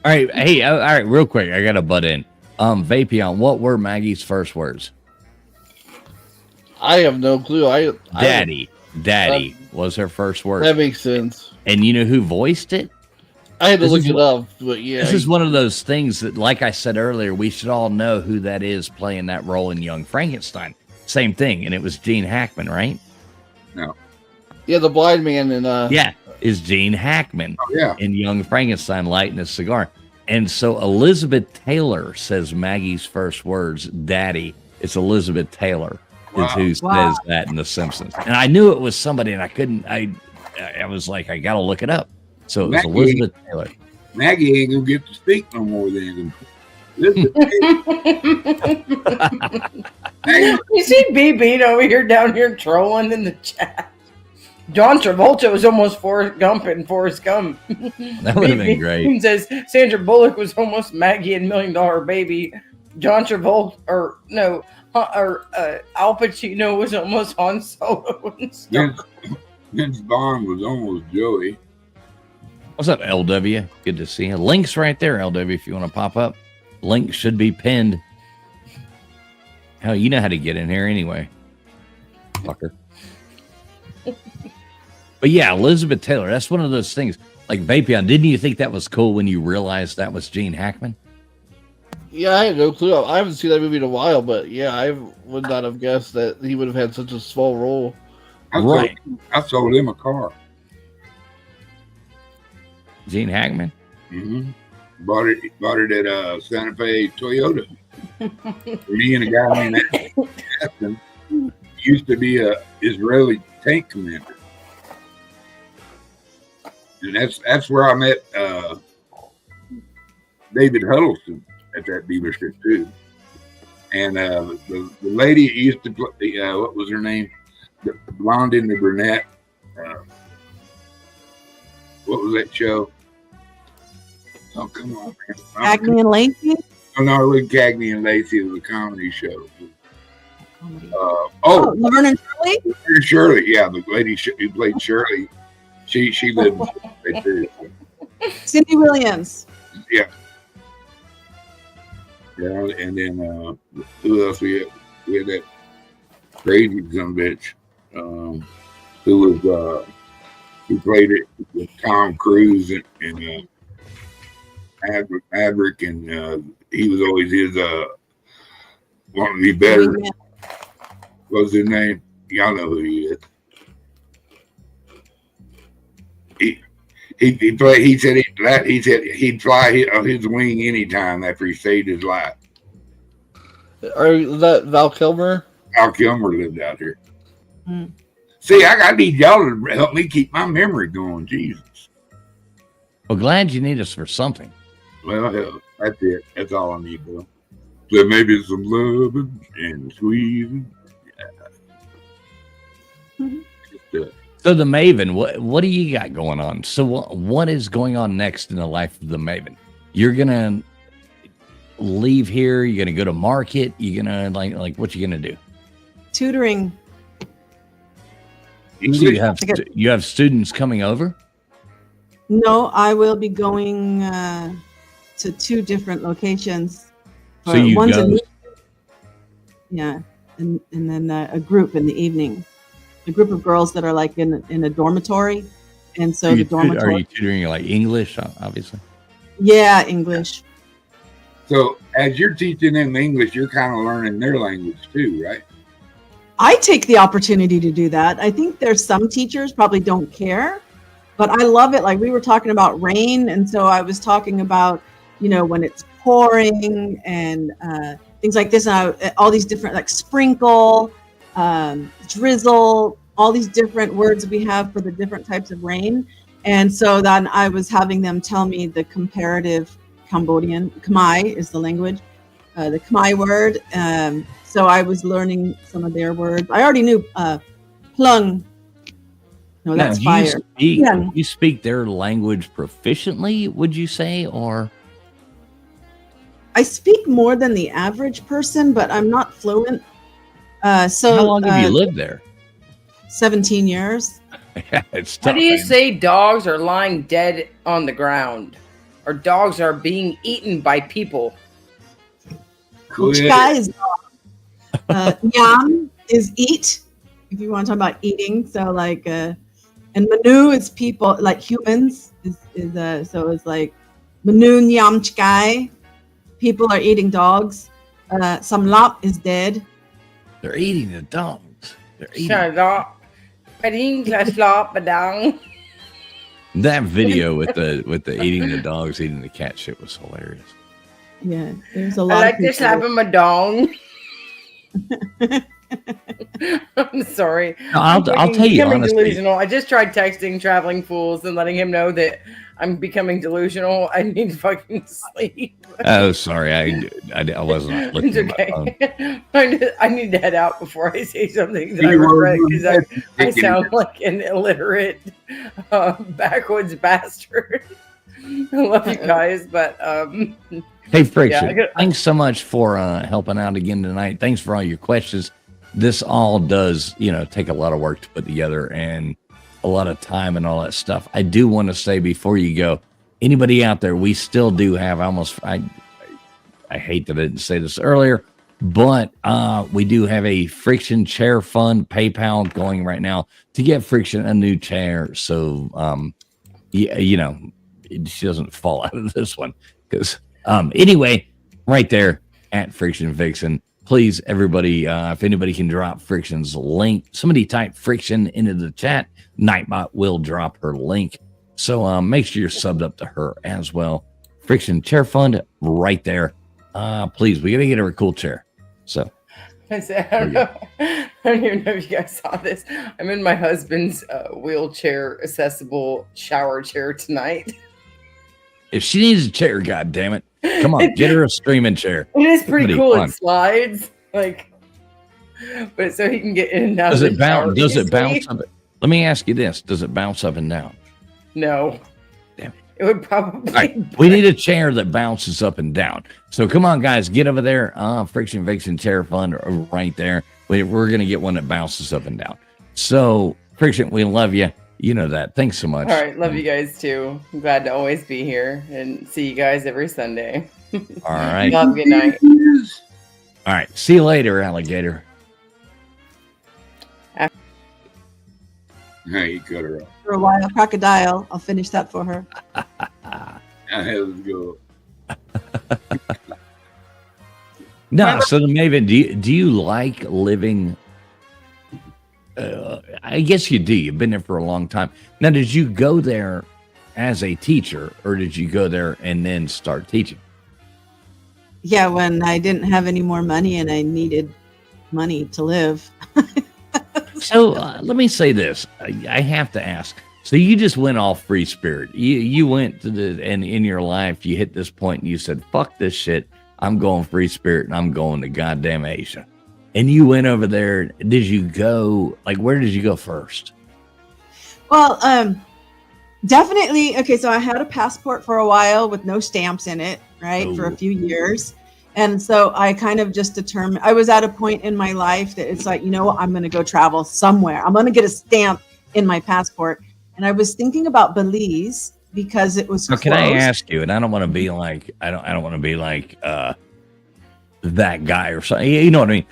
All right, hey, all right, real quick, I gotta butt in. Vapion, what were Maggie's first words? I have no clue. Daddy was her first word. That makes sense. And you know who voiced it? I had to This look is it what- up, but yeah, This is one of those things that, like I said earlier, we should all know who that is playing that role in Young Frankenstein. Same thing, and it was Gene Hackman, right? yeah, the blind man and Yeah, is Gene Hackman Oh, yeah. in Young Frankenstein lighting a cigar. And so Elizabeth Taylor says Maggie's first words, Daddy. It's Elizabeth Taylor is who Wow. says that in The Simpsons. And I knew it was somebody, and I was like, I got to look it up. So it was Maggie. Elizabeth Taylor. Maggie ain't gonna get to speak no more then. Listen, Maggie, You see BB over here down here trolling in the chat. John Travolta was almost Forrest Gump in Forrest Gump. That would have been great. Says Sandra Bullock was almost Maggie in $1 Million Baby. John Travolta, Al Pacino was almost Han Solo. And stuff. Vince Vaughn was almost Joey. What's up, LW? Good to see you. Link's right there, LW, if you want to pop up. Link should be pinned. Hell, you know how to get in here anyway. Fucker. But yeah, Elizabeth Taylor, that's one of those things. Like Vapion, didn't you think that was cool when you realized that was Gene Hackman? yeah, I had no clue. I haven't seen that movie in a while, but yeah, I would not have guessed that he would have had such a small role. Right. I sold him a car. Gene Hackman? Mm-hmm. Bought it at Santa Fe Toyota. Me and a guy named Aston used to be a Israeli tank commander. And that's where I met David Huddleston at that dealership too. And the lady used to play, what was her name? The blonde and the brunette. What was that show? Oh, come on, man. Cagney and Lacey. Oh, no, it was Cagney and Lacey. It was a comedy show. Comedy. Laverne Laverne and Shirley. Shirley. Yeah, the lady who played Shirley. She lived right there. Cindy Williams. Yeah. Yeah, and then who else we had? We had that crazy son bitch who was who played it with Tom Cruise and Maverick, and he was always his want to be better. What was his name? Y'all know who he is. He said he'd fly his wing anytime after he saved his life. Is that Val Kilmer? Val Kilmer lived out here. See, I need y'all to help me keep my memory going. Jesus. Well, glad you need us for something. Well, hell, that's it. That's all I need, though. So maybe some loving and squeezing. Yeah. So the Maven, what do you got going on? So what is going on next in the life of the Maven? You're gonna leave here. You're gonna go to market. You're gonna like what you gonna do? Tutoring. So you have students coming over? No, I will be going to 2 different locations. So you one's go. And then a group in the evening. A group of girls that are like in a dormitory, and so the dormitory. Are you tutoring like English, obviously? Yeah, English. So as you're teaching them English, you're kind of learning their language too, right? I take the opportunity to do that. I think there's some teachers probably don't care, but I love it. Like we were talking about rain, and so I was talking about, when it's pouring and things like this, and all these different like sprinkle, drizzle, all these different words we have for the different types of rain. And so then I was having them tell me the comparative Cambodian. Khmer is the language, the Khmer word. So I was learning some of their words. I already knew plung. No, that's fire. You speak their language proficiently, would you say, or? I speak more than the average person, but I'm not fluent. So how long have you lived there? 17 years. Yeah, it's tough. How do you say dogs are lying dead on the ground, or dogs are being eaten by people? Chika is Nyam is eat. If you want to talk about eating, so like, and Manu is people, like humans. So it's like Manu Nyam Chkai. People are eating dogs. Samlap is dead. They're eating the dogs. They're eating. Shut up. That video with the eating the dogs, eating the cat shit was hilarious. Yeah, there's a lot. I like of to people. slap him a dong. I'm sorry. No, I'll tell you becoming honestly. delusional. I just tried texting Traveling Fools and letting him know that I'm becoming delusional. I need to fucking sleep. Oh, sorry, I wasn't looking It's at my okay. phone. I need to head out before I say something that I regret, because I sound like an illiterate, backwoods bastard. I love you guys, but Hey, Friction, yeah, thanks so much for helping out again tonight. Thanks for all your questions. This all does, take a lot of work to put together and a lot of time and all that stuff. I do want to say before you go, anybody out there, we still do have I hate that I didn't say this earlier, but we do have a Friction Chair Fund PayPal going right now to get Friction a new chair. So, she doesn't fall out of this one. Because anyway, right there at Friction Vixen, please, everybody, if anybody can drop Friction's link, somebody type Friction into the chat. Nightbot will drop her link. So make sure you're subbed up to her as well. Friction Chair Fund right there. Please, we got to get her a cool chair. So I don't even know if you guys saw this. I'm in my husband's wheelchair accessible shower chair tonight. if she needs a chair, God damn it, come on, get her a streaming chair. It is pretty cool. Fun. It slides, but so he can get in and out. Does of it the shower bounce? Does it easily. bounce up? Let me ask you this: does it bounce up and down? No. Damn. It would probably. All right, we need a chair that bounces up and down. So come on, guys, get over there. Friction Vixen Chair Fund right there. We're going to get one that bounces up and down. So, Friction, we love you. You know that. Thanks so much. All right, love you guys too. I'm glad to always be here and see you guys every Sunday. All right. Have a good night. All right. See you later, alligator. Hey, you cut her off. For a while, crocodile. I'll finish that for her. Let's go. No, so Maven, do you like living? I guess you do. You've been there for a long time. Now, did you go there as a teacher, or did you go there and then start teaching? Yeah, when I didn't have any more money and I needed money to live. So let me say this. I have to ask. So you just went all free spirit. You went to and in your life, you hit this point and you said, fuck this shit. I'm going free spirit and I'm going to goddamn Asia. And you went over there. Did you go, like, where did you go first? Well, definitely. Okay, so I had a passport for a while with no stamps in it, right, for a few years. And so I kind of just determined, I was at a point in my life that it's like, you know what, I'm going to go travel somewhere. I'm going to get a stamp in my passport. And I was thinking about Belize because it was Can I ask you, and I don't want to be like, I don't want to be like that guy or something. You know what I mean?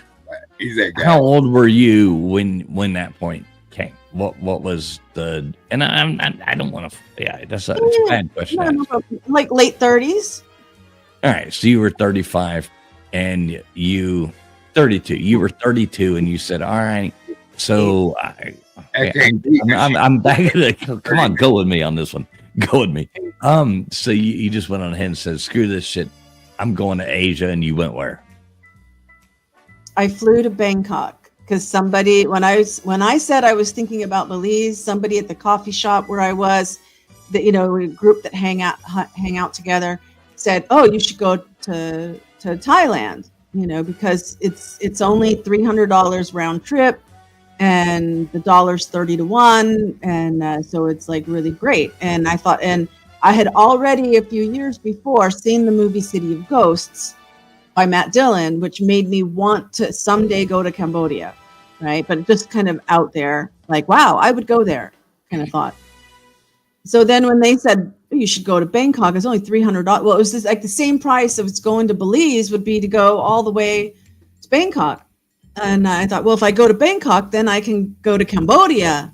He's that guy. How old were you when that point came? What was the, and I don't want to, it's a bad question. Like late 30s. All right, so you were 35 and 32. You were 32 and you said, all right, so I'm back. Come on, go with me on this one. Go with me. So you just went on ahead and said, screw this shit. I'm going to Asia. And you went where? I flew to Bangkok because somebody, when I said I was thinking about Belize, somebody at the coffee shop where I was, that, you know, a group that hang out together, said, oh, you should go to Thailand, you know, because it's only $300 round trip and the dollar's 30 to 1. And so it's like really great. And I thought, and I had already a few years before seen the movie City of Ghosts by Matt Dillon, which made me want to someday go to Cambodia, right? But just kind of out there, like, wow, I would go there kind of thought. So then when they said, you should go to Bangkok, it's only $300. Well, it was just like the same price of it's going to Belize would be to go all the way to Bangkok. And I thought, well, if I go to Bangkok, then I can go to Cambodia.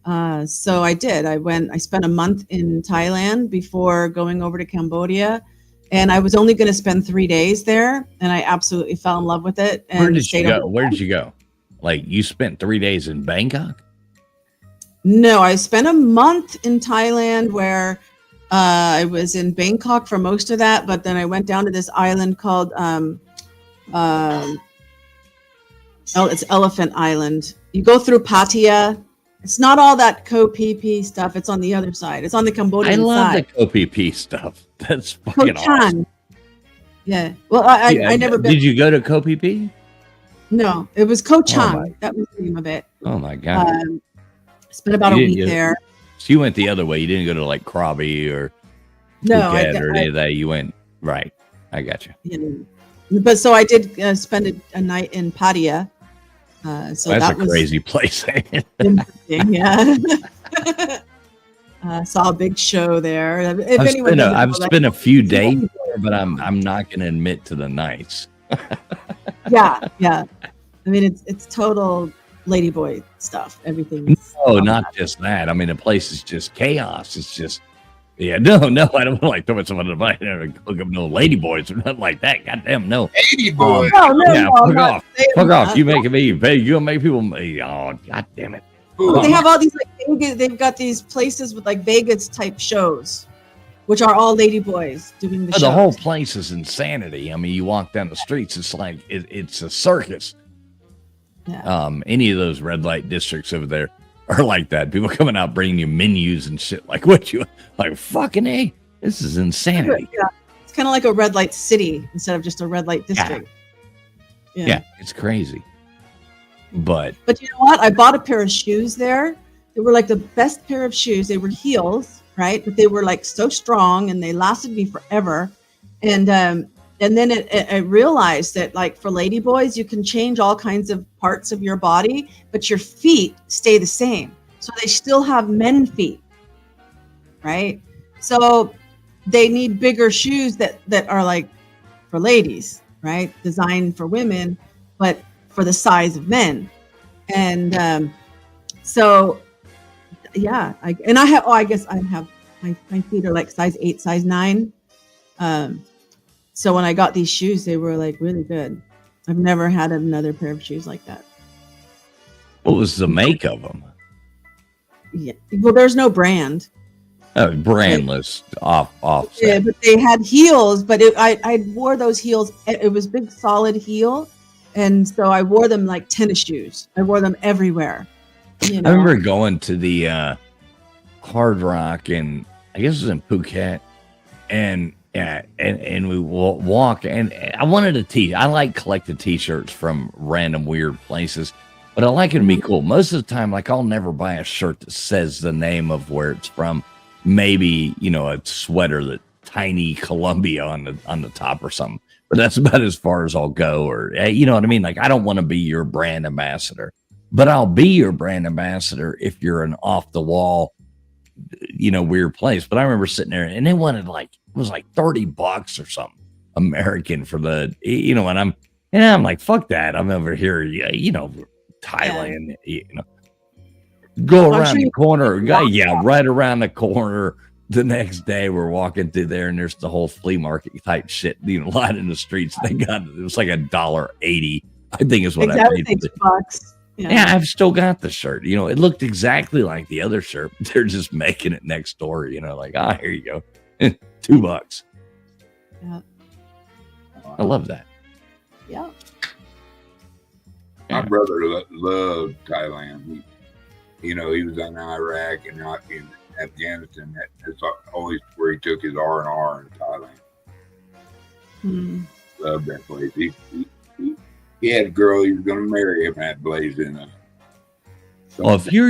So I did. I spent a month in Thailand before going over to Cambodia. And I was only going to spend 3 days there. And I absolutely fell in love with it. And where did you go? Where did you go? Like, you spent 3 days in Bangkok? No, I spent a month in Thailand where I was in Bangkok for most of that, but then I went down to this island called it's Elephant Island. You go through Pattaya. It's not all that Koh Phi Phi stuff. It's on the other side. It's on the Cambodian side. I love the Koh Phi Phi stuff. That's fucking awesome. Yeah. Well, I never been. Did you go to Koh Phi Phi? No, it was Koh Chang. That was the name of it. Oh my God. Spent about a week there. So you went the other way. You didn't go to like Krabi or Phuket or any of that. You went right. I got you. Yeah. But so I did spend a night in Pattaya. So that's a crazy place. Interesting, yeah. Saw a big show there. I've spent a few days there, but I'm not going to admit to the nights. Yeah. I mean, it's total ladyboy stuff. Everything. No, not just that. I mean, the place is just chaos. It's just, no, I don't want to like throw someone in the bite and hook up no ladyboys or nothing like that. Goddamn, no. Ladyboys. Fuck off. You making me pay. You gonna make people. Oh, God damn it. But they have all these they've got these places with like Vegas type shows, which are all ladyboys doing the show. The whole place is insanity. I mean, you walk down the streets, it's like it's a circus. Yeah. Any of those red light districts over there are like that. People coming out bringing you menus and shit. Like, what you like? Fucking A. This is insanity. Yeah. It's kind of like a red light city instead of just a red light district. Yeah, it's crazy. But you know what? I bought a pair of shoes there. They were like the best pair of shoes. They were heels, right? But they were like so strong and they lasted me forever. And then I realized that like for lady boys, you can change all kinds of parts of your body, but your feet stay the same. So they still have men feet, right? So they need bigger shoes that are like for ladies, right? Designed for women, but for the size of men. And so, yeah, I guess I have, my feet are like size 8, size 9. So when I got these shoes, they were like really good. I've never had another pair of shoes like that. What was the make of them? Yeah. Well, there's no brand. Oh, brandless, off. Yeah, but they had heels, but I wore those heels. It was big, solid heel. And so I wore them like tennis shoes. I wore them everywhere. You know? I remember going to the Hard Rock and I guess it was in Phuket, and we walk, and I wanted a tee. I like collecting t-shirts from random weird places, but I like it to be cool. Most of the time, like I'll never buy a shirt that says the name of where it's from. Maybe, you know, a sweater that tiny Columbia on the top or something, but that's about as far as I'll go. Or, you know what I mean? Like, I don't want to be your brand ambassador, but I'll be your brand ambassador if you're an off the wall, you know, weird place. But I remember sitting there and they wanted like, it was like $30 or something American for the, you know, and I'm like, fuck that. I'm over here, you know, Thailand, you know. Go around the corner. Yeah, right around the corner. The next day, we're walking through there, and there's the whole flea market type shit, you know, lying in the streets. They got it was like $1.80, I think is what I paid. $6. Yeah, I've still got the shirt. You know, it looked exactly like the other shirt. They're just making it next door. You know, like here you go, $2. Yeah, I love that. Yeah. My brother loved Thailand. You know, he was in Iraq and not in Afghanistan. That's always where he took his R&R in Thailand. Loved that place. He had a girl he was going to marry up in that place. Well, if you're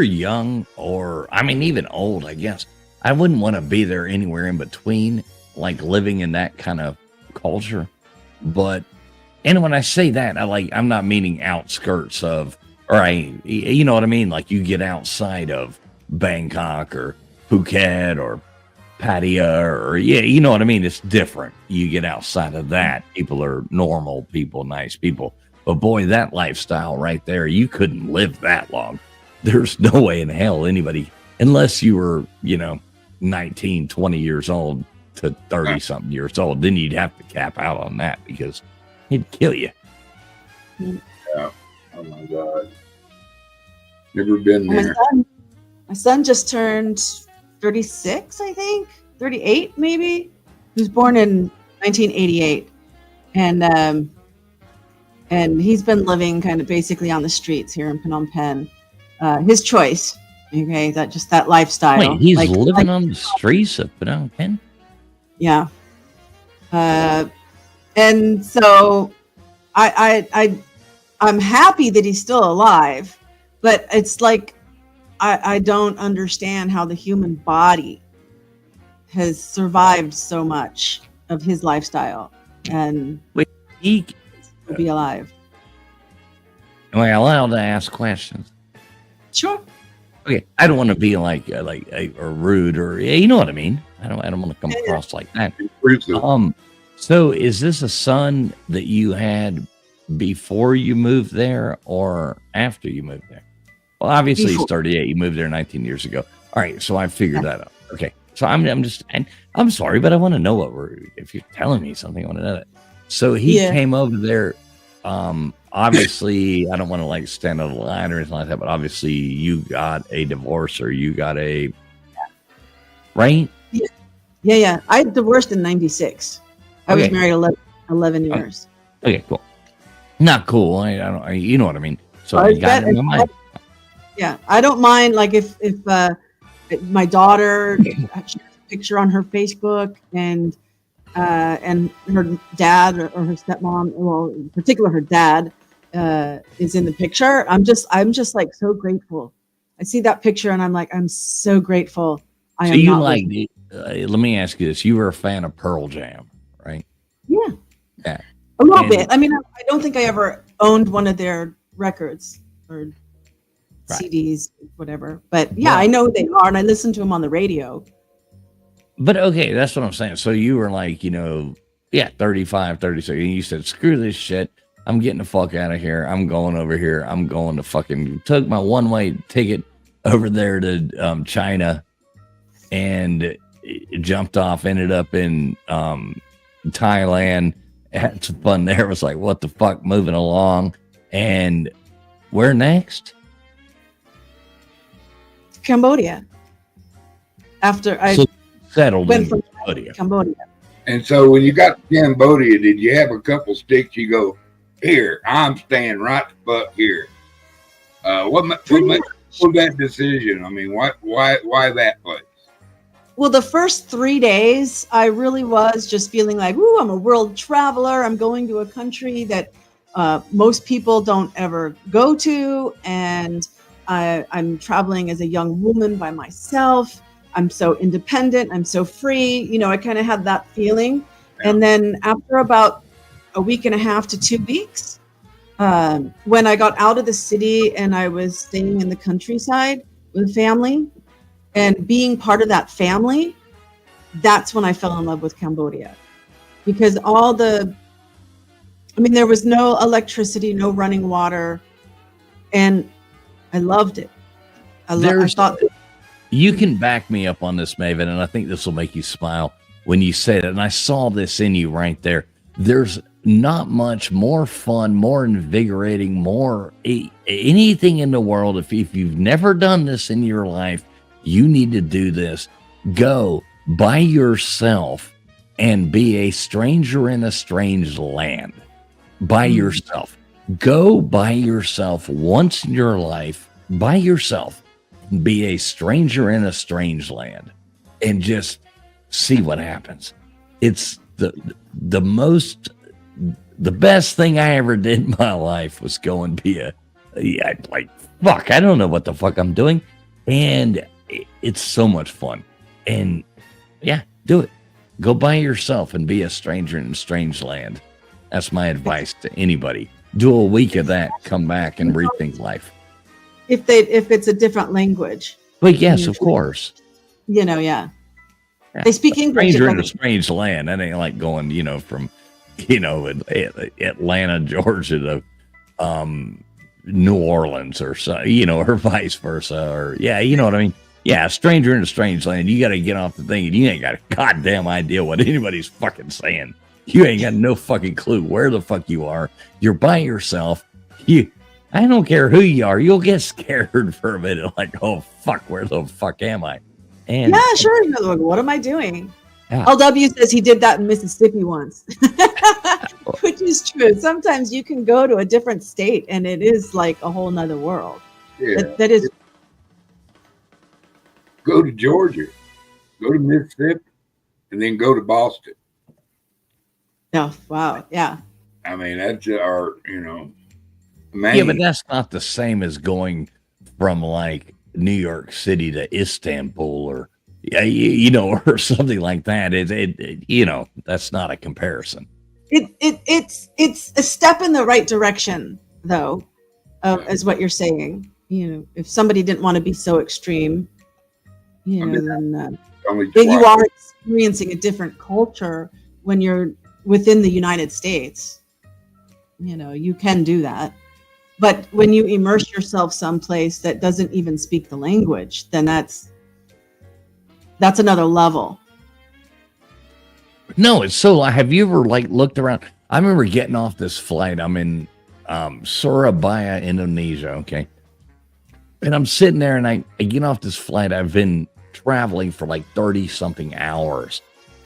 young, or I mean, even old, I guess I wouldn't want to be there anywhere in between, like living in that kind of culture. But, and when I say that, I'm not meaning outskirts of. You know what I mean? Like you get outside of Bangkok or Phuket or Pattaya or you know what I mean? It's different. You get outside of that. People are normal people, nice people. But boy, that lifestyle right there, you couldn't live that long. There's no way in hell anybody, unless you were, you know, 19, 20 years old to 30 something years old, then you'd have to cap out on that because it'd kill you. Yeah. Oh my God. Never been there. My son just turned 36, I think. 38, maybe. He was born in 1988. And he's been living kind of basically on the streets here in Phnom Penh. His choice. Okay, that lifestyle. Wait, he's living on the streets of Phnom Penh? Yeah. And so I'm happy that he's still alive, but it's like I don't understand how the human body has survived so much of his lifestyle and he to be alive. Am I allowed to ask questions? Sure. Okay, I don't want to be like or rude or you know what I mean. I don't want to come across like that. So is this a son that you had before you moved there or after you moved there? Well, obviously he's 38. You moved there 19 years ago. All right, so I figured that out. Okay, so I'm sorry, but I want to know if you're telling me something, I want to know that. So he came over there. Obviously, I don't want to like stand on the line or anything like that, but obviously you got a divorce or you got right? Yeah. I divorced in 96. I was married 11 years. Okay, cool. Not cool. I don't. You know what I mean. So I got it in my mind. Yeah, I don't mind. Like if my daughter shares a picture on her Facebook and her dad or her stepmom, well, in particular her dad, is in the picture. I'm just like so grateful. I see that picture and I'm like, I'm so grateful. I So am you not like? living- Let me ask you this: you were a fan of Pearl Jam, right? Yeah. Yeah. A little And- bit. I mean, I don't think I ever owned one of their records or Right. CDs, whatever. But yeah, Well- I know who they are and I listen to them on the radio. But okay, that's what I'm saying. So you were like, 35, 36, and you said, screw this shit. I'm getting the fuck out of here. I'm going over here. I'm going to fucking took my one-way ticket over there to China and jumped off, ended up in Thailand, had some fun there. Was like, what the fuck, moving along. And where next? Cambodia. After I So settled went in from Cambodia. Cambodia. And so when you got to Cambodia, did you have a couple sticks? You go, here, I'm staying right the fuck here. What made that decision? I mean, why that place? Well, the first 3 days, I really was just feeling like, ooh, I'm a world traveler. I'm going to a country that most people don't ever go to. And I'm traveling as a young woman by myself. I'm so independent. I'm so free. I kind of had that feeling. Yeah. And then after about a week and a half to 2 weeks, when I got out of the city and I was staying in the countryside with family and being part of that family, that's when I fell in love with Cambodia. Because there was no electricity, no running water, and I loved it. I thought You can back me up on this, Maven, and I think this will make you smile when you say that. And I saw this in you right there. There's not much more fun, more invigorating, more anything in the world. If you've never done this in your life, you need to do this. Go by yourself and be a stranger in a strange land. By yourself. Go by yourself once in your life, by yourself. Be a stranger in a strange land and just see what happens. It's the best thing I ever did in my life was go and be fuck, I don't know what the fuck I'm doing. And it's so much fun. And yeah, do it. Go by yourself and be a stranger in a strange land. That's my advice to anybody. Do a week of that, come back and rethink life. if it's a different language. But yes, of course. Yeah. Yeah. They speak English. Stranger in a strange land. That ain't like going, from, Atlanta, Georgia to New Orleans or so, or vice versa. Or you know what I mean? Yeah, stranger in a strange land. You got to get off the thing and you ain't got a goddamn idea what anybody's fucking saying. You ain't got no fucking clue where the fuck you are. You're by yourself. I don't care who you are. You'll get scared for a minute. Like, oh, fuck, where the fuck am I? And Yeah, sure. You're like, what am I doing? Yeah. LW says he did that in Mississippi once, which is true. Sometimes you can go to a different state and it is like a whole nother world. Yeah. That is. Go to Georgia, go to Mississippi, and then go to Boston. Oh, wow. Yeah. I mean, that's our, yeah, but that's not the same as going from like New York City to Istanbul or or something like that. That's not a comparison. It's a step in the right direction, though, is what you're saying. If somebody didn't want to be so extreme, then you are experiencing a different culture when you're within the United States. You can do that. But when you immerse yourself someplace that doesn't even speak the language, then that's another level. No, it's so. Have you ever looked around? I remember getting off this flight. I'm in Surabaya, Indonesia. Okay, and I'm sitting there, and I get off this flight. I've been traveling for 30 something hours.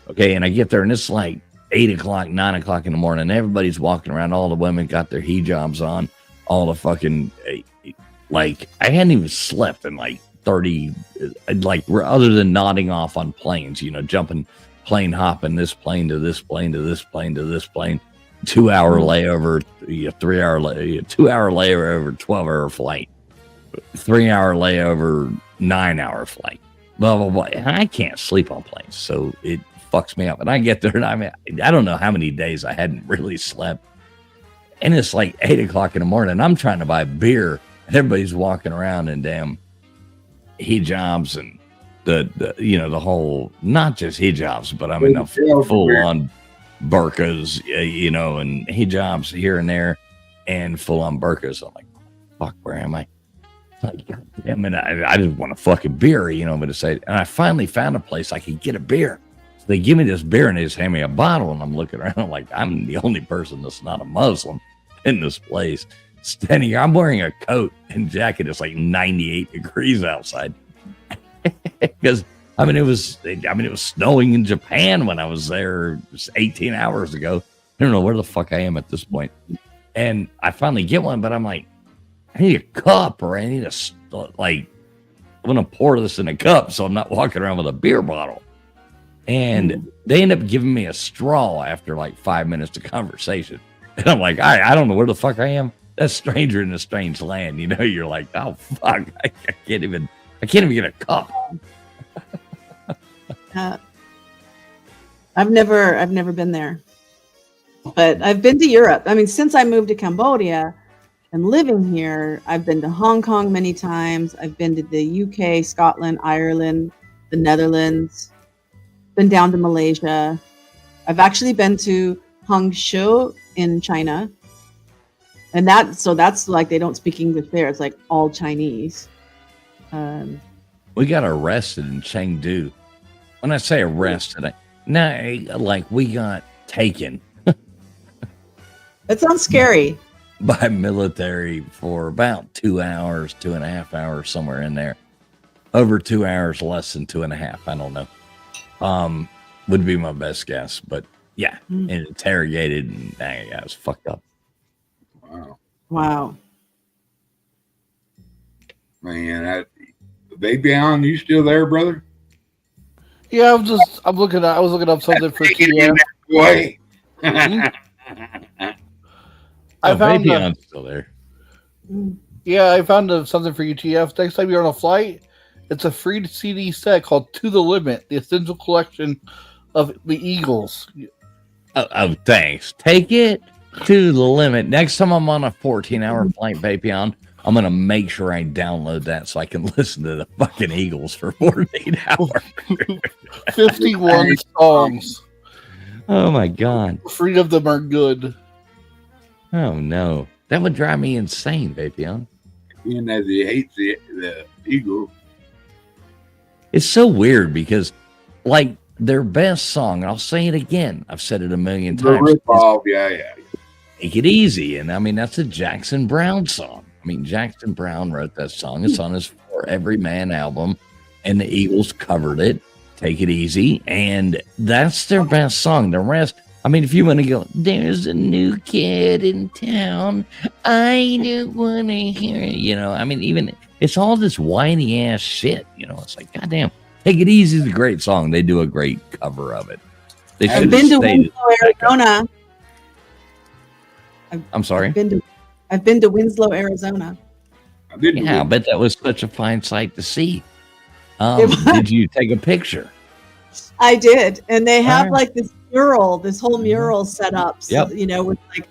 Okay, and I get there, and it's 8 o'clock, 9 o'clock in the morning. Everybody's walking around. All the women got their hijabs on. All the fucking I hadn't even slept in 30, other than nodding off on planes, jumping, plane hopping, this plane to this plane to this plane to this plane, 2 hour layover, 3 hour 2 hour layover over 12-hour flight. 3-hour layover, 9-hour flight, blah, blah, blah. And I can't sleep on planes. So it fucks me up. And I get there and I don't know how many days I hadn't really slept. And it's like 8 o'clock in the morning. I'm trying to buy beer. And everybody's walking around in damn hijabs and the whole, not just hijabs, but I mean, the full on burqas, and hijabs here and there and full on burqas. I'm like, fuck, where am I? Like, God damn it. I just want a fucking beer, but to say, and I finally found a place I could get a beer. So they give me this beer and they just hand me a bottle, and I'm looking around like I'm the only person that's not a Muslim in this place. Standing here, I'm wearing a coat and jacket. It's like 98 degrees outside. Because it was snowing in Japan when I was there just 18 hours ago. I don't know where the fuck I am at this point. And I finally get one, but I'm like, I need a cup, or I need I'm going to pour this in a cup so I'm not walking around with a beer bottle. And they end up giving me a straw after like 5 minutes of conversation. And I'm like, I don't know where the fuck I am. That's stranger in a strange land. You're like, oh, fuck, I can't even get a cup. I've never been there, but I've been to Europe. I mean, since I moved to Cambodia and living here, I've been to Hong Kong many times. I've been to the UK, Scotland, Ireland, the Netherlands, been down to Malaysia. I've actually been to Hangzhou in China. And that's like, they don't speak English there. It's like all Chinese. We got arrested in Chengdu. When I say arrested, we got taken. That sounds scary. By military for about 2 hours, 2.5 hours, somewhere in there. Over 2 hours, less than 2.5. I don't know. Would be my best guess. But yeah, and interrogated, and it was fucked up. Wow. Man, Babion, you still there, brother? Yeah, I was looking up something for TF. Boy. I found Babion's still there. Yeah, I found something for UTF. Next time you're on a flight, it's a free CD set called "To the Limit: The Essential Collection of the Eagles." Oh, thanks. Take it to the limit. Next time I'm on a 14-hour flight, Babion, I'm going to make sure I download that so I can listen to the fucking Eagles for 14 hours. 51 songs. Oh, my God. 3 of them are good. Oh, no. That would drive me insane, Babion. Being that he hates the Eagles. It's so weird because, like, their best song, and I'll say it again, I've said it a million times. Yeah. Take It Easy. And I mean, that's a Jackson Browne song. I mean, Jackson Browne wrote that song. It's on his For Every Man album, and the Eagles covered it. Take It Easy. And that's their best song. The rest, I mean, if you want to go, there's a new kid in town. I don't want to hear it. I mean, even it's all this whiny ass shit. It's like, goddamn, Take It Easy is a great song. They do a great cover of it. I've been to Winslow, Arizona. I'm sorry? I've been to Winslow, Arizona. I bet that was such a fine sight to see. Did you take a picture? I did. And they have like this whole mural set up. So, with like,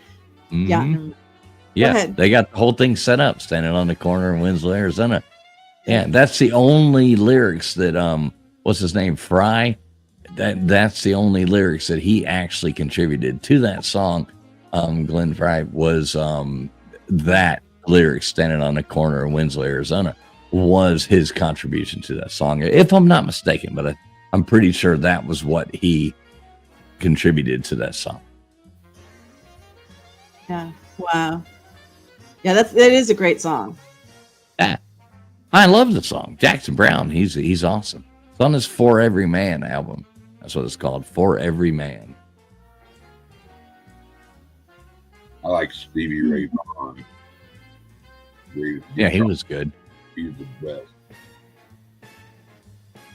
yeah, they got the whole thing set up, standing on the corner in Winslow, Arizona. Yeah, that's the only lyrics that, what's his name, Fry? That's the only lyrics that he actually contributed to that song. Glenn Fry was that lyric, standing on the corner of Winslow, Arizona, was his contribution to that song, if I'm not mistaken, but I'm pretty sure that was what he contributed to that song. Yeah. Wow. Yeah, that is a great song. Yeah. I love the song. Jackson Browne, he's awesome. It's on his For Every Man album. That's what it's called, For Every Man. I like Stevie Ray Vaughan. Yeah, he was good. He's the best,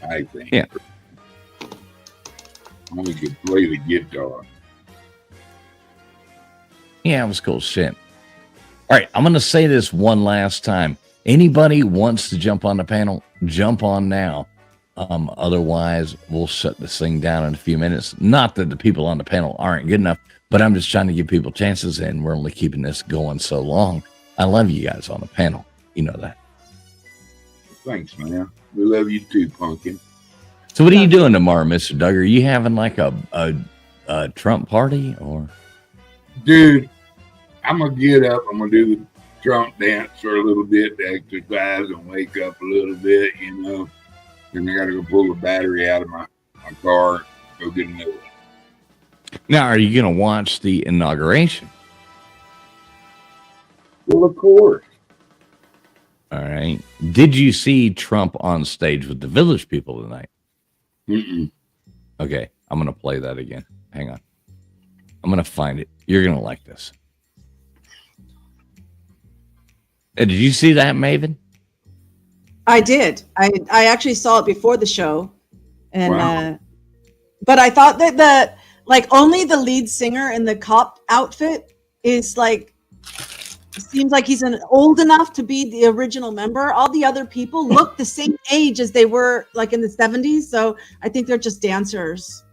I think. Yeah. Only could play the guitar. Yeah, it was cool shit. All right, I'm going to say this one last time. Anybody wants to jump on the panel, jump on now. Otherwise, we'll shut this thing down in a few minutes. Not that the people on the panel aren't good enough, but I'm just trying to give people chances, and we're only keeping this going so long. I love you guys on the panel. You know that. Thanks, man. We love you too, Pumpkin. So what are you doing tomorrow, Mr. Doug? Are you having like a Trump party or? Dude, I'm going to get up. I'm going to do the Trump dance for a little bit to exercise and wake up a little bit, you know. And I got to go pull the battery out of my car, go get a new one. Now, are you going to watch the inauguration? Well, of course. All right. Did you see Trump on stage with the Village People tonight? Mm-mm. Okay. I'm going to play that again. Hang on. I'm going to find it. You're going to like this. Did you see that, Maven? I did. I actually saw it before the show, and Wow. but I thought that only the lead singer in the cop outfit is seems like he's old enough to be the original member. All the other people look the same age as they were like in the 70s. So I think they're just dancers.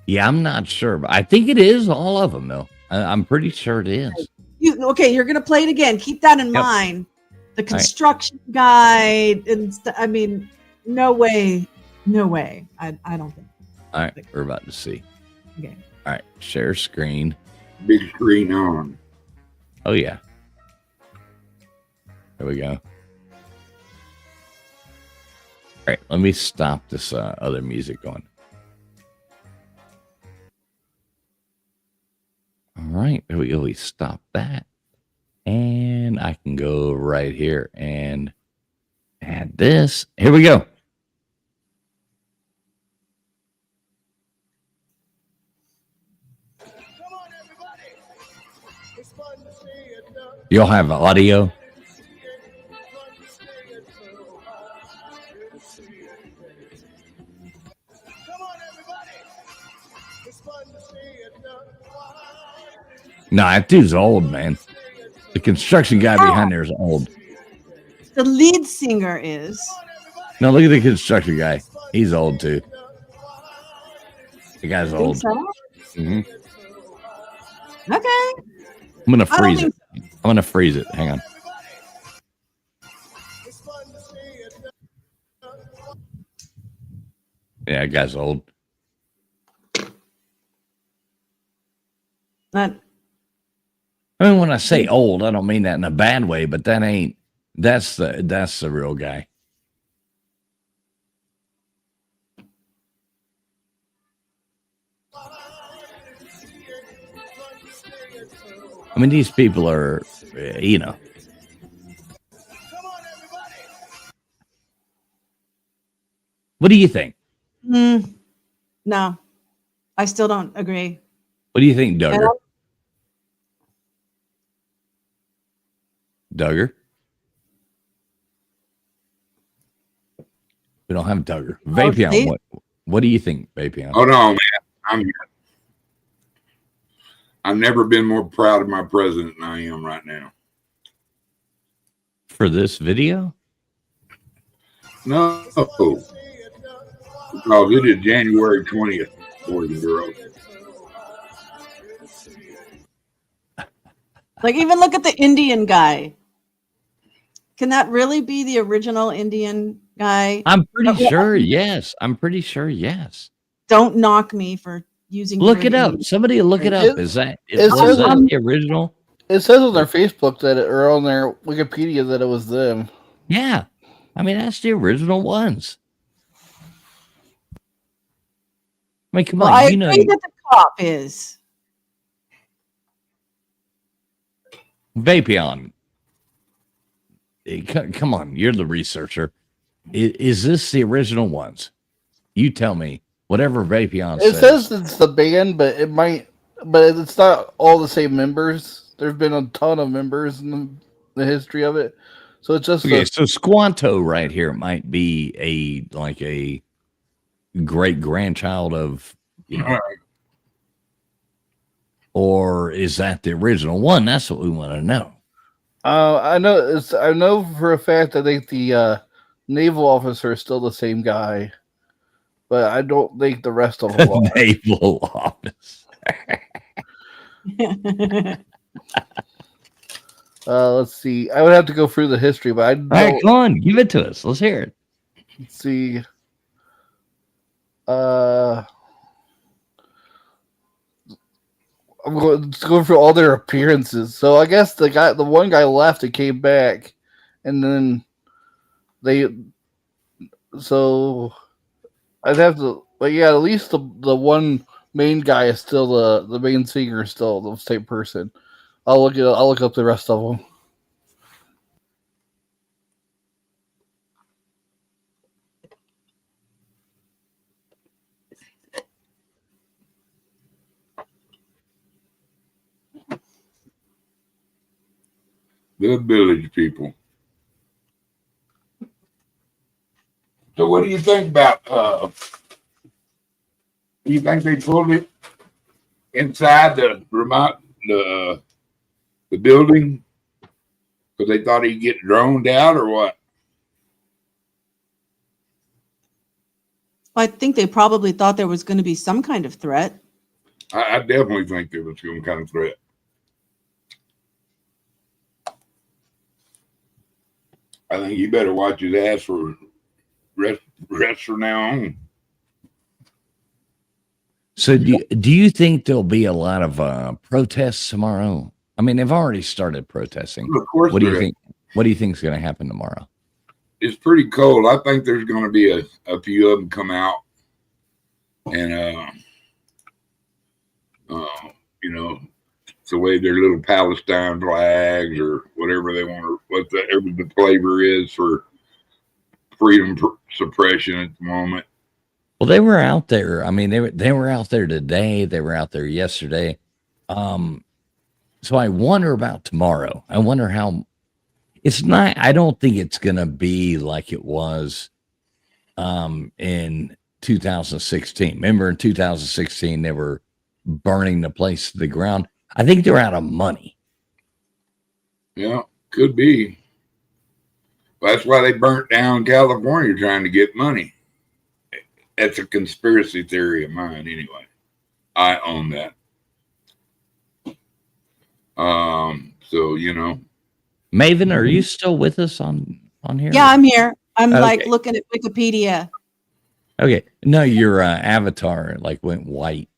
Yeah, I'm not sure, but I think it is all of them, though. I'm pretty sure it is. You're gonna play it again. Keep that in mind. The construction guide, and I mean, no way. I don't think. All right, we're about to see. Okay. All right, share screen. Big screen on. Oh yeah. There we go. All right, let me stop this other music going. All right, there we go. We stop that. And I can go right here and add this. Here we go. Come on, everybody. It's fun to see it done. You'll have audio. Fun to see it so high. Come on, everybody. It's fun to see it done. Nah, that dude's old, man. The construction guy behind there is old. The lead singer is. No, look at the construction guy. He's old too. The guy's Think old. so? Mhm. Okay. I'm gonna I don't freeze think it. I'm gonna freeze it. Hang on. It's fun to see it done. Yeah, that guy's old. I mean, when I say old, I don't mean that in a bad way, but that's the real guy. I mean, these people are, you know. What do you think? No, I still don't agree. What do you think, Duggar? don't- Duggar? We don't have Duggar. Vapion, Steve? what do you think, Vapion? Hold on, man. I've never been more proud of my president than I am right now. For this video? No. Because it is January 20th, boys and girls. Like, even look at the Indian guy. Can that really be the original Indian guy? I'm pretty sure, yes. I'm pretty sure, yes. Don't knock me for using. Look it Indian. up. Somebody look it up. Is that It's the original? It says on their Facebook or on their Wikipedia that it was them. Yeah. I mean, that's the original ones. I mean, come Well, on. I You know, agree that the cop is. Vapion. Come on. You're the researcher. Is this the original ones? You tell me. Whatever Vapion It says. says it's the band, but it's not all the same members. There's been a ton of members in the history of it. So it's just Okay, so Squanto right here might be a great grandchild of, you know, or is that the original one? That's what we want to know. I know for a fact that the naval officer is still the same guy, but I don't think the rest of them are. Naval office. Let's see. I would have to go through the history, but I don't. All right, come on, give it to us. Let's hear it. Let's see. I'm going to go through all their appearances. So I guess the one guy left and came back, and then they. So I'd have to, but yeah, at least the one main guy is still the main singer is still the same person. I'll look up the rest of them. The village people. So what do you think about do you think they pulled it inside the building because they thought he'd get droned out or what? I think they probably thought there was going to be some kind of threat. I definitely think there was some kind of threat. I think he better watch his ass for rest from now on. So do you think there'll be a lot of protests tomorrow? I mean, they've already started protesting. Of course. What do you think? What do you think is going to happen tomorrow? It's pretty cold. I think there's going to be a few of them come out and you know, to wave their little Palestine flags or whatever they want to, whatever the flavor is for freedom suppression at the moment. Well, they were out there. I mean, they were out there today. They were out there yesterday. So I wonder about tomorrow. I wonder how it's not. I don't think it's going to be like it was in 2016. Remember in 2016, they were burning the place to the ground. I think they're out of money. Yeah, could be. That's why they burnt down California trying to get money. That's a conspiracy theory of mine anyway. I own that. So, you know. Maven, are you still with us on here? Yeah, I'm here. I'm Okay. like looking at Wikipedia. Okay. No, your avatar like went white.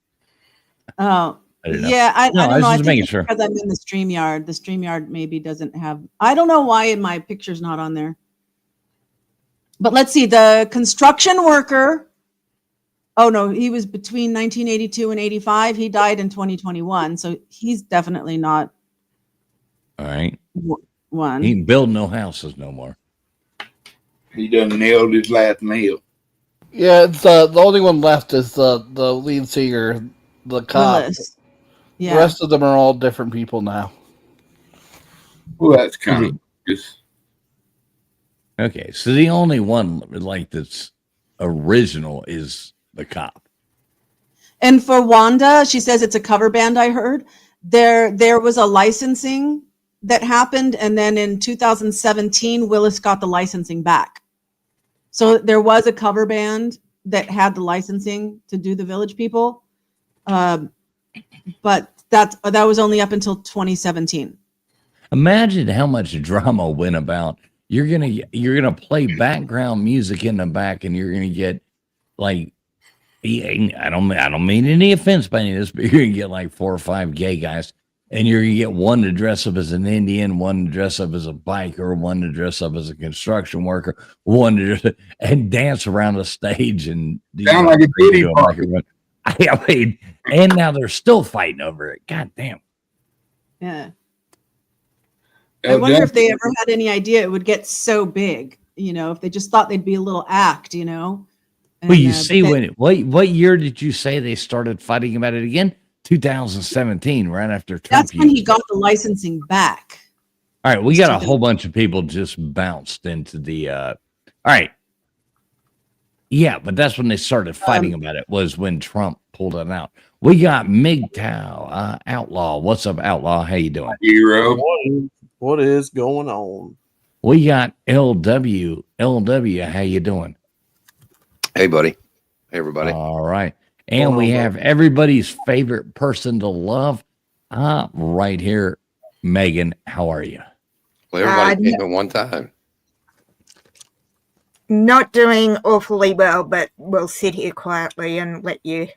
Oh, I don't know. yeah. I No, I don't was know. I just think making it's sure. because I'm in the StreamYard. The StreamYard maybe doesn't have. I don't know why my picture's not on there. But let's see. The construction worker. Oh no, he was between 1982 and 85. He died in 2021, so he's definitely not All right. one. He ain't building no houses no more. He done nailed his last nail. Yeah, it's the only one left is the lead singer, the cop. Willis. The Yeah. rest of them are all different people now. Well, that's kind of just. Okay. So the only one like that's original is the cop. And for Wanda, she says it's a cover band. I heard there was a licensing that happened, and then in 2017, Willis got the licensing back. So there was a cover band that had the licensing to do the Village People, but that was only up until 2017. Imagine how much drama went about. You're gonna play background music in the back, and you're gonna get like, I don't mean any offense by any of this, but you're gonna get like 4 or 5 gay guys, and you're gonna get one to dress up as an Indian, one to dress up as a biker, one to dress up as a construction worker, one to dress and dance around the stage and Sound like a kitty party. I mean, and now they're still fighting over it. God damn. Yeah. I wonder if they ever had any idea it would get so big, if they just thought they'd be a little act, And, Well, you see, what year did you say they started fighting about it again? 2017, right after Trump. That's when he got the licensing back. All right, we got a whole bunch of people just bounced into the. All right. Yeah, but that's when they started fighting about it. Was when Trump pulled it out. We got MGTOW, Outlaw. What's up, Outlaw? How you doing? Hero. What is going on? We got LW. LW, how you doing? Hey, buddy. Hey, everybody. All right. And we have everybody's favorite person to love right here. Megan, how are you? Well, everybody came at one time. Not doing awfully well, but we'll sit here quietly and let you.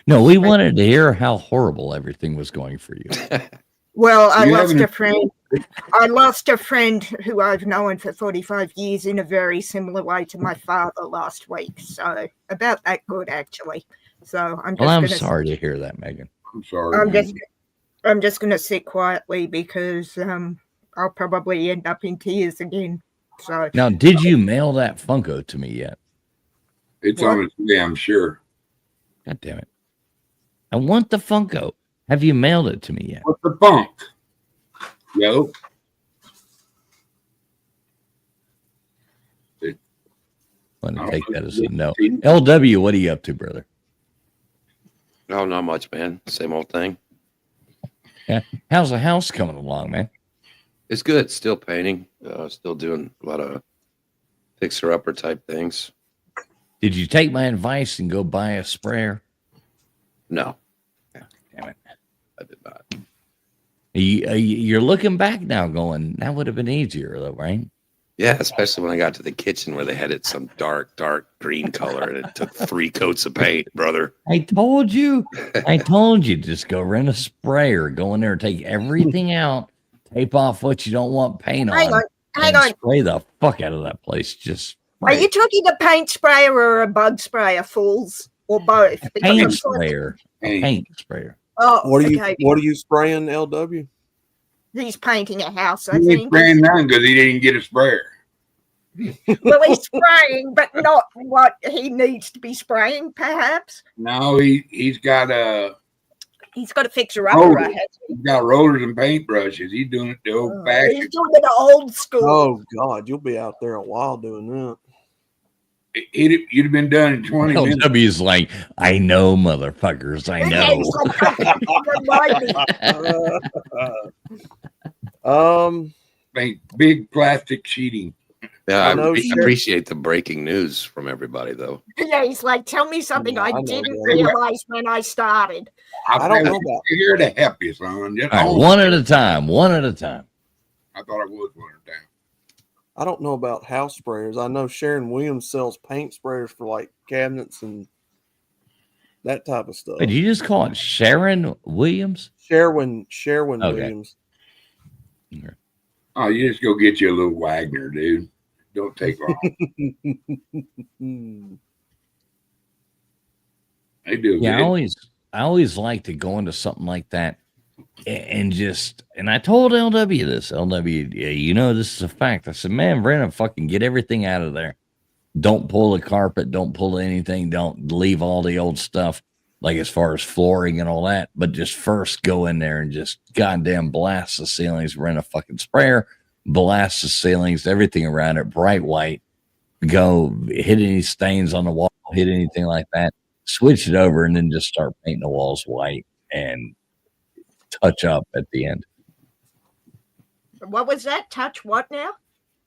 No, we wanted to hear how horrible everything was going for you. Well, I lost a friend. I lost a friend who I've known for 45 years in a very similar way to my father last week. So about that good, actually. So I'm sorry to hear that, Megan. I'm sorry. I'm just going to sit quietly because I'll probably end up in tears again. So now, did you mail that Funko to me yet? It's on its way, I'm sure. God damn it! I want the Funko. Have you mailed it to me yet? What's the funk? Yo. I'm going to take that as a no. LW, what are you up to, brother? No, not much, man. Same old thing. Yeah. How's the house coming along, man? It's good. Still painting. Still doing a lot of fixer-upper type things. Did you take my advice and go buy a sprayer? No. Damn it. I did not. You're looking back now going, that would have been easier, though, right? Yeah, especially when I got to the kitchen where they had it some dark green color and it took 3 coats of paint, brother. I told you. Just go rent a sprayer. Go in there, take everything out, tape off what you don't want paint on. Hang on. Spray the fuck out of that place. Just Are you talking a paint sprayer or a bug sprayer, fools? Or both? Paint sprayer. Paint sprayer. Oh, what are you spraying, LW? He's painting a house, I He ain't think. spraying none because he didn't get a sprayer. Well, he's spraying, but not what he needs to be spraying, perhaps. No, he's got a. He's got a fixer-upper. He's got rollers and paintbrushes. He's doing it the old fashioned. He's doing it old school. Oh God, you'll be out there a while doing that. You'd have been done in 20 minutes. LW's like, I know, motherfuckers. I know. Big plastic sheeting. Yeah, I appreciate the breaking news from everybody, though. Yeah, he's like, tell me something I didn't realize when I started. I don't know about here to help you, son. Just all right, one at a time. I thought I was one at a time. I don't know about house sprayers. I know Sharon Williams sells paint sprayers for like cabinets and that type of stuff. Did you just call it Sharon Williams? Sherwin Williams. Okay. Oh, you just go get you a little Wagner, dude. Don't take long. They do. Yeah, I always like to go into something like that and I told LW this. LW, yeah, you know, this is a fact. I said, man, Brandon, fucking get everything out of there. Don't pull the carpet. Don't pull anything. Don't leave all the old stuff, like as far as flooring and all that. But just first go in there and just goddamn blast the ceilings. Rent a fucking sprayer, blast the ceilings, everything around it, bright white. Go hit any stains on the wall, hit anything like that. Switch it over and then just start painting the walls white and touch up at the end. What was that? Touch what now?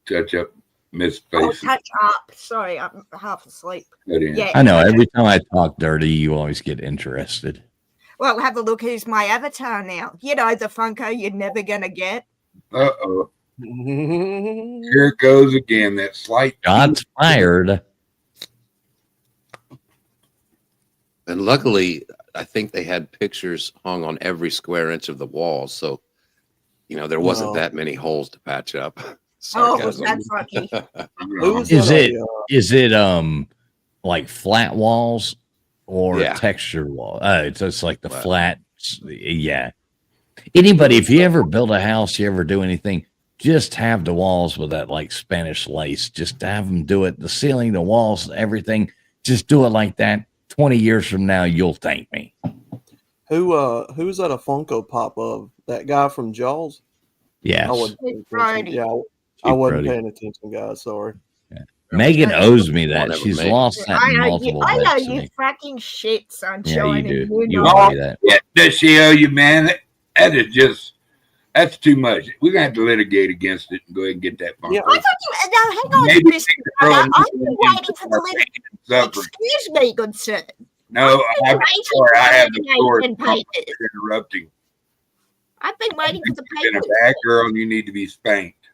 Touch up, Miss Oh, Face. touch up. Sorry, I'm half asleep. Yeah. I know. Every time I talk dirty, you always get interested. Well, have a look who's my avatar now. You know, the Funko you're never going to get. Uh-oh. Here it goes again. That slight. Shots fired. And luckily, I think they had pictures hung on every square inch of the wall. So, you know, there wasn't that many holes to patch up. Sarcasm. Oh, that's lucky. Is it like flat walls or textured wall? It's just like the flat. Yeah. Anybody, if you ever build a house, you ever do anything, just have the walls with that like Spanish lace. Just have them do it. The ceiling, the walls, everything. Just do it like that. 20 years from now, you'll thank me. Who's that a Funko Pop of? That guy from Jaws? Yes. I wasn't paying attention, guys. Sorry. Yeah. Megan owes me that. She's lost that multiple I know bets to you me. fucking shit, sunshine. Yeah, you do. You You know. owe me that. Yeah, does she owe you, man? That is just That's too much. We're gonna have to litigate against it and go ahead and get that. Yeah. I thought you. Now, hang on, Maybe Mr. take the girl I've and been put waiting it for in the our living. suffering. Excuse me, good sir. No, I'm waiting sorry. I have the for sword. the I'm papers. interrupting. I've been waiting for the You've been a papers. bad girl, and you need to be spanked.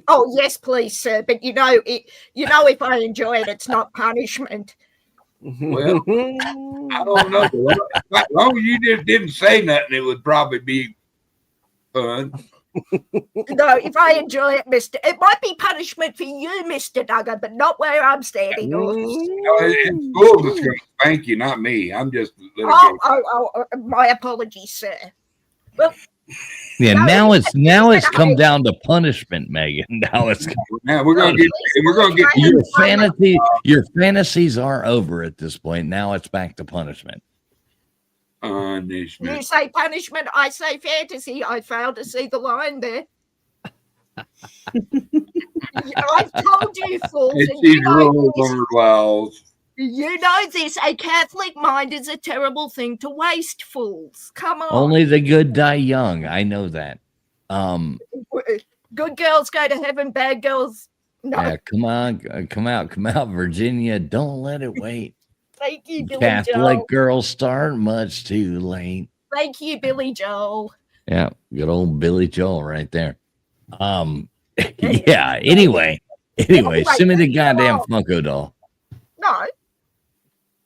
Oh yes, please, sir. But if I enjoy it, it's not punishment. Well, I don't know. As long as you just didn't say nothing, it would probably be fun. No, if I enjoy it, Mister, it might be punishment for you, Mister Duggar, but not where I'm standing. No, it's school that's going to spank you, not me. I'm just My apologies, sir. Well, Yeah, no, now it's come down to punishment, Megan. Now we're gonna get your fantasies are over at this point. Now it's back to punishment. You say punishment, I say fantasy. I failed to see the line there. I've told you, fools. It's these rules on the walls. You know this. A Catholic mind is a terrible thing to waste, fools. Come on. Only the good die young. I know that. Good girls go to heaven, bad girls. No. Yeah, come out, Virginia. Don't let it wait. Thank you, Billy Catholic Joel. girls start much too late. Thank you, Billy Joel. Yeah, good old Billy Joel right there. Yeah. Anyway, send me the goddamn Funko doll. No.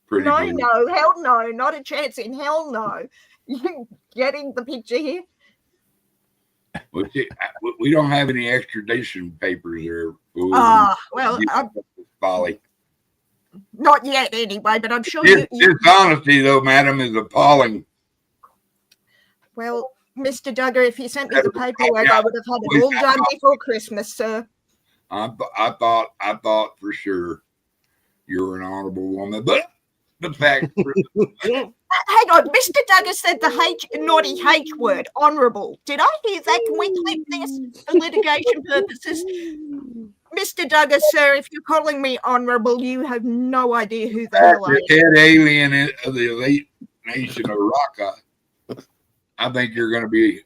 Pretty No, good. no, hell no, not a chance in hell no. You getting the picture here? We don't have any extradition papers there. Well, folly. Not yet anyway, but I'm sure His you honesty, though, madam, is appalling. Well, Mr. Duggar, if you sent me the paperwork, I would have had it all done before Christmas, sir. I thought for sure you were an honorable woman, but the fact. Hang on, Mr. Duggar said the naughty H word, honourable. Did I hear that? Can we clip this for litigation purposes? Mr. Duggar, sir, if you're calling me honourable, you have no idea who the hell I am. Head alien of the elite nation of Raqqa. I think you're going to be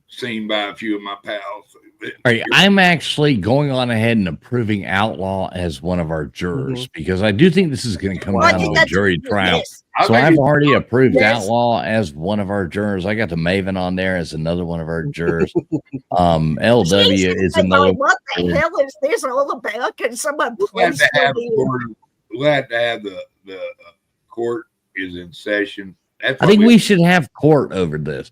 seen by a few of my pals. All right, I'm actually going on ahead and approving Outlaw as one of our jurors because I do think this is going to come down to a jury trial. Yes. So I've already approved Yes. Outlaw as one of our jurors. I got the Maven on there as another one of our jurors. LW is another. What the hell is this all about? Can someone We'll please have tell me? the court is in session. That's I think we should have court over this.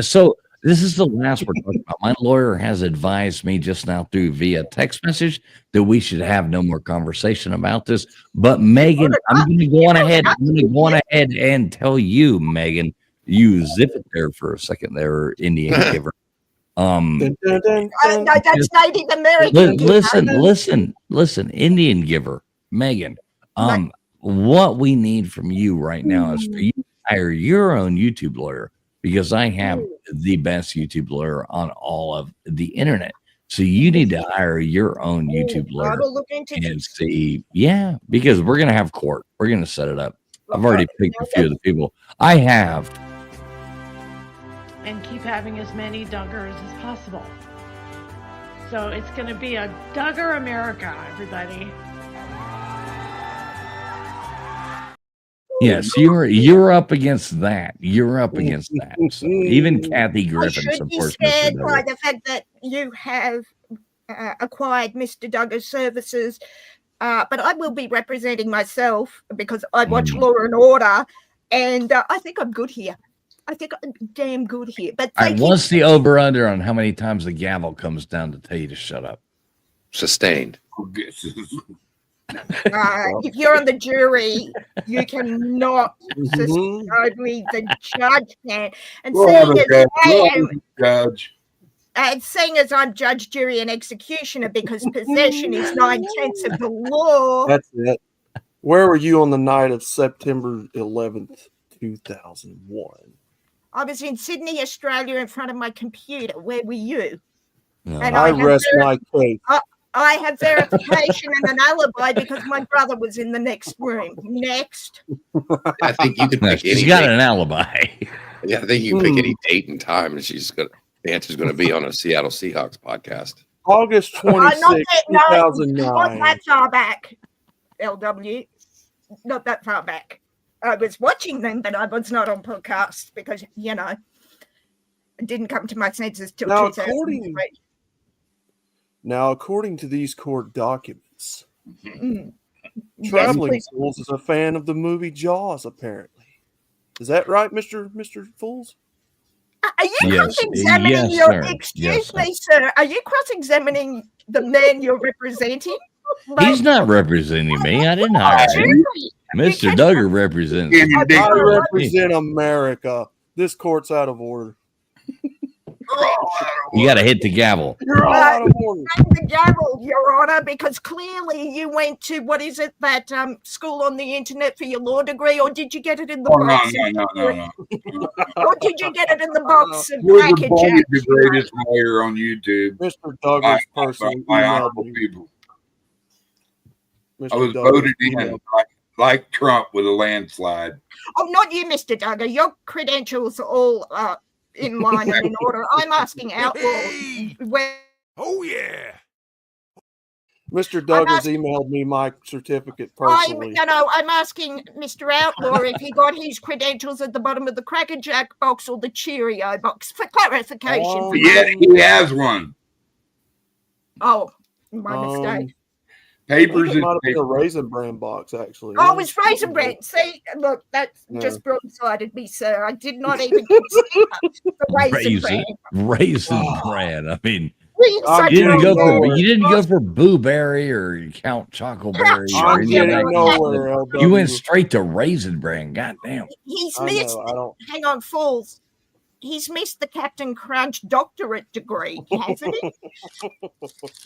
So this is the last we're talking about. My lawyer has advised me just now through via text message that we should have no more conversation about this. But Megan, I'm going to go on ahead. I'm going to go on ahead and tell you, Megan, you zip it there for a second there, Indian giver. No, that's Native American. Listen, Indian giver, Megan. What we need from you right now is for you to hire your own YouTube lawyer because I have the best YouTube lawyer on all of the internet. So you need to hire your own YouTube lawyer I will look into and this. see. Yeah, because we're going to have court. We're going to set it up. I've already picked a few of the people. I have. And keep having as many Duggars as possible. So it's going to be a Duggar America, everybody. Yes, you're up against that. You're up against that. So even Kathy I Griffin should be supports Mr. scared by Duggar. the fact that you have acquired Mr. Duggar's services, but I will be representing myself because I watch Law and Order, and I think I'm good here. I think I'm damn good here. But All right, thank you. what's the over under on how many times the gavel comes down to tell you to shut up? Sustained. If you're on the jury, you cannot suspend me. The judge can. And seeing as I'm judge, jury, and executioner because possession is 9/10 of the law. That's it. Where were you on the night of September 11th, 2001? I was in Sydney, Australia, in front of my computer. Where were you? No. And I rest my case. I have verification and an alibi because my brother was in the next room. Next. I think you could pick any She's got date. an alibi. Yeah, I think you can pick any date and time, and she's gonna. The answer is going to be on a Seattle Seahawks podcast. August 26, 2009. Not that far back, LW. Not that far back. I was watching them, but I was not on podcast because, it didn't come to my senses till 2003. Now, according to these court documents, Traveling Fools is a fan of the movie Jaws, apparently. Is that right, Mr. Fools? Are you cross-examining excuse me, sir? Are you cross-examining the man you're representing? He's not representing me. I didn't hire him. Mr. Duggar represents. I represent America. This court's out of order. You got to hit the gavel. You're out of order. The gavel, Your Honor, because clearly you went to that school on the internet for your law degree, or did you get it in the box? No. Or did you get it in the box of We're Cracker the greatest lawyer on YouTube. Mr. Douglas personally emailed me. People. Mr. I was Douglas voted in like Trump with a landslide. Oh, not you, Mr. Duggar. Your credentials are all in line and in order. I'm asking Outlaw. Oh, yeah. Mr. Douglas emailed me my certificate personally. I'm asking Mr. Outlaw if he got his credentials at the bottom of the Cracker Jack box or the Cheerio box for clarification. Yeah, he has one. Oh, my mistake. Papers it might have been a Raisin Bran box, actually. Oh, it's Raisin Bran. See, look, that just broadsided me, sir. I did not even consider the Raisin Bran. I mean, you didn't go for Boo Berry or Count Chocoberry. I'm getting nowhere, LW. You went straight to Raisin Bran. Goddamn. He's missed. Hang on, Fools. He's missed the Captain Crunch doctorate degree, hasn't he?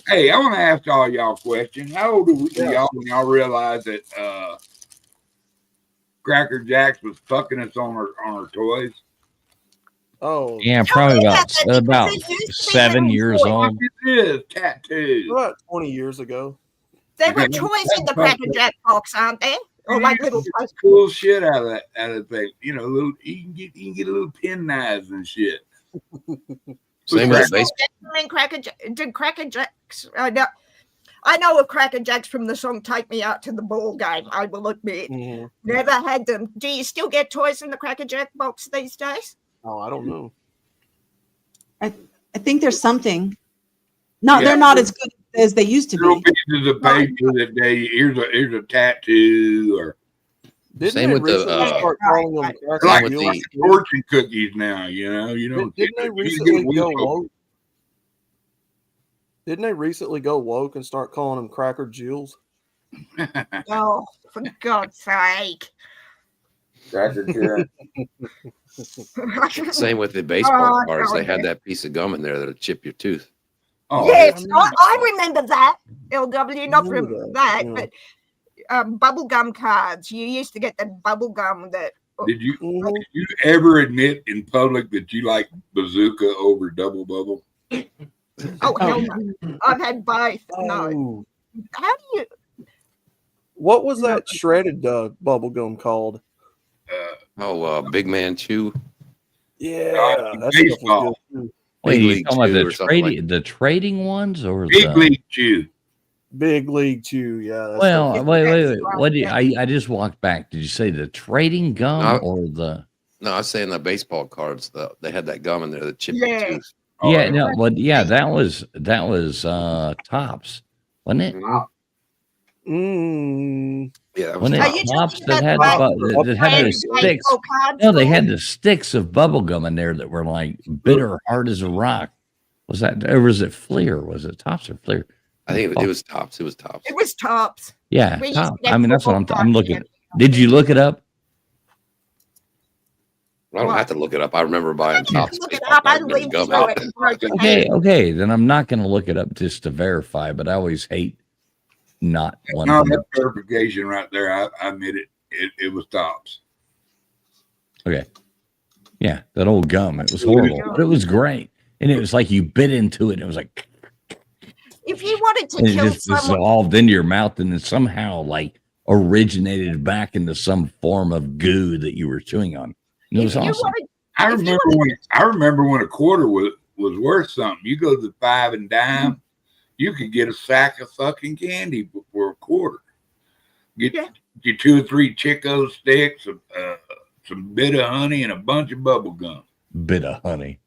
Hey, I want to ask all y'all a question. How old are y'all when y'all realize that Cracker Jacks was fucking us on our toys? Oh, yeah, probably about 7 years old. It is tattoos. About 20 years ago. There were toys in the Cracker Jack box, aren't there? Or like little cool shit out of thing. Little you can get a little pen knives and shit. Same with Cracker Jacks. I know of Cracker Jacks from the song "Take Me Out to the Ball Game." I will admit, never had them. Do you still get toys in the Cracker Jack box these days? Oh, I don't know. I think there's something. They're not as good as they used to be. Pieces of paper that here's a tattoo or. Same with the like fortune cookies now. Didn't they recently go woke? Didn't they recently go woke and start calling them Cracker Jewels? Oh, for God's sake! Cracker Jack. Same with the baseball cards. They had that piece of gum in there that'll chip your tooth. Oh, yes, I remember that. LW, not from that, but bubblegum cards. You used to get that bubblegum that. Did you ever admit in public that you like Bazooka over Double Bubble? Oh, hell no. I've had both. No. How do you? What was that shredded bubblegum called? Big Man Chew. Yeah, that's baseball. Wait, you talking about the trading ones or Big League Chew? Big League Chew, yeah. Well, wait. What? I just walked back. Did you say the trading gum or the? No, I was saying the baseball cards. They had that gum in there that chipped your tooth. Yeah, no, but yeah, that was Tops, wasn't it? Yeah, when it Tops that had the sticks. No, they had the sticks of bubble gum in there that were like bitter hard as a rock. Was that, or was it Fleer? Was it Tops or Fleer? I think it was Tops. It was Tops. It was Tops. Yeah, Tops. I mean, that's what I'm looking at. Did you look it up? I don't have to look it up. I remember buying Tops. Okay. Then I'm not going to look it up just to verify, but I always hate not one. No, that verification right there. I admit it. It was Tops. Okay. Yeah, that old gum. It was horrible, but it was great. And it was like you bit into it, and it was like. If you wanted to and kill it just someone, dissolved into your mouth, and then somehow like originated back into some form of goo that you were chewing on. It was awesome. I remember when a quarter was was worth something. You go to the 5 and dime, you could get a sack of fucking candy for a quarter. Get you 2 or 3 Chico sticks, some bit of honey, and a bunch of bubble gum. Bit of honey.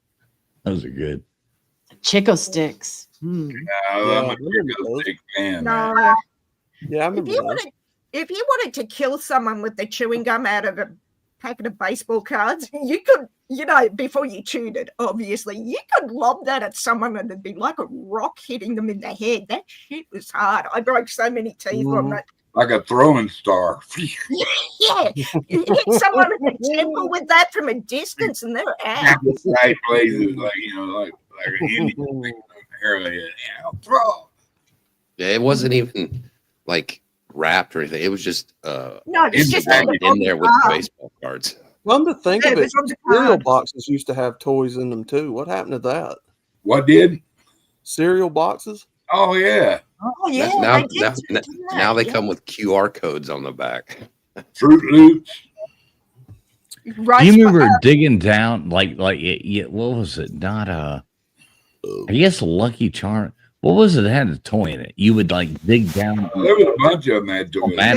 Those are good. Chico sticks. I'm a Chico stick fan. No. Yeah, I remember if you wanted to kill someone with the chewing gum out of a packet of baseball cards, you could, before you chewed it, obviously, you could lob that at someone and it'd be like a rock hitting them in the head. That shit was hard. I broke so many teeth on that. Like a throwing star. Yeah. You hit someone in the temple with that from a distance and they're out. Right places, like an Indian arrowhead. Throw. Yeah, it wasn't even like wrapped or anything. It was just no, it's just in there with baseball cards. Come to think of it, cereal boxes used to have toys in them too. What happened to that? What did? Cereal boxes? Oh yeah. Oh yeah. Now they come with QR codes on the back. Fruit Loops. Do you remember digging down what was it? Not I guess Lucky Charm. What was it that had a toy in it? You would dig down. There was a bunch of them had toys. They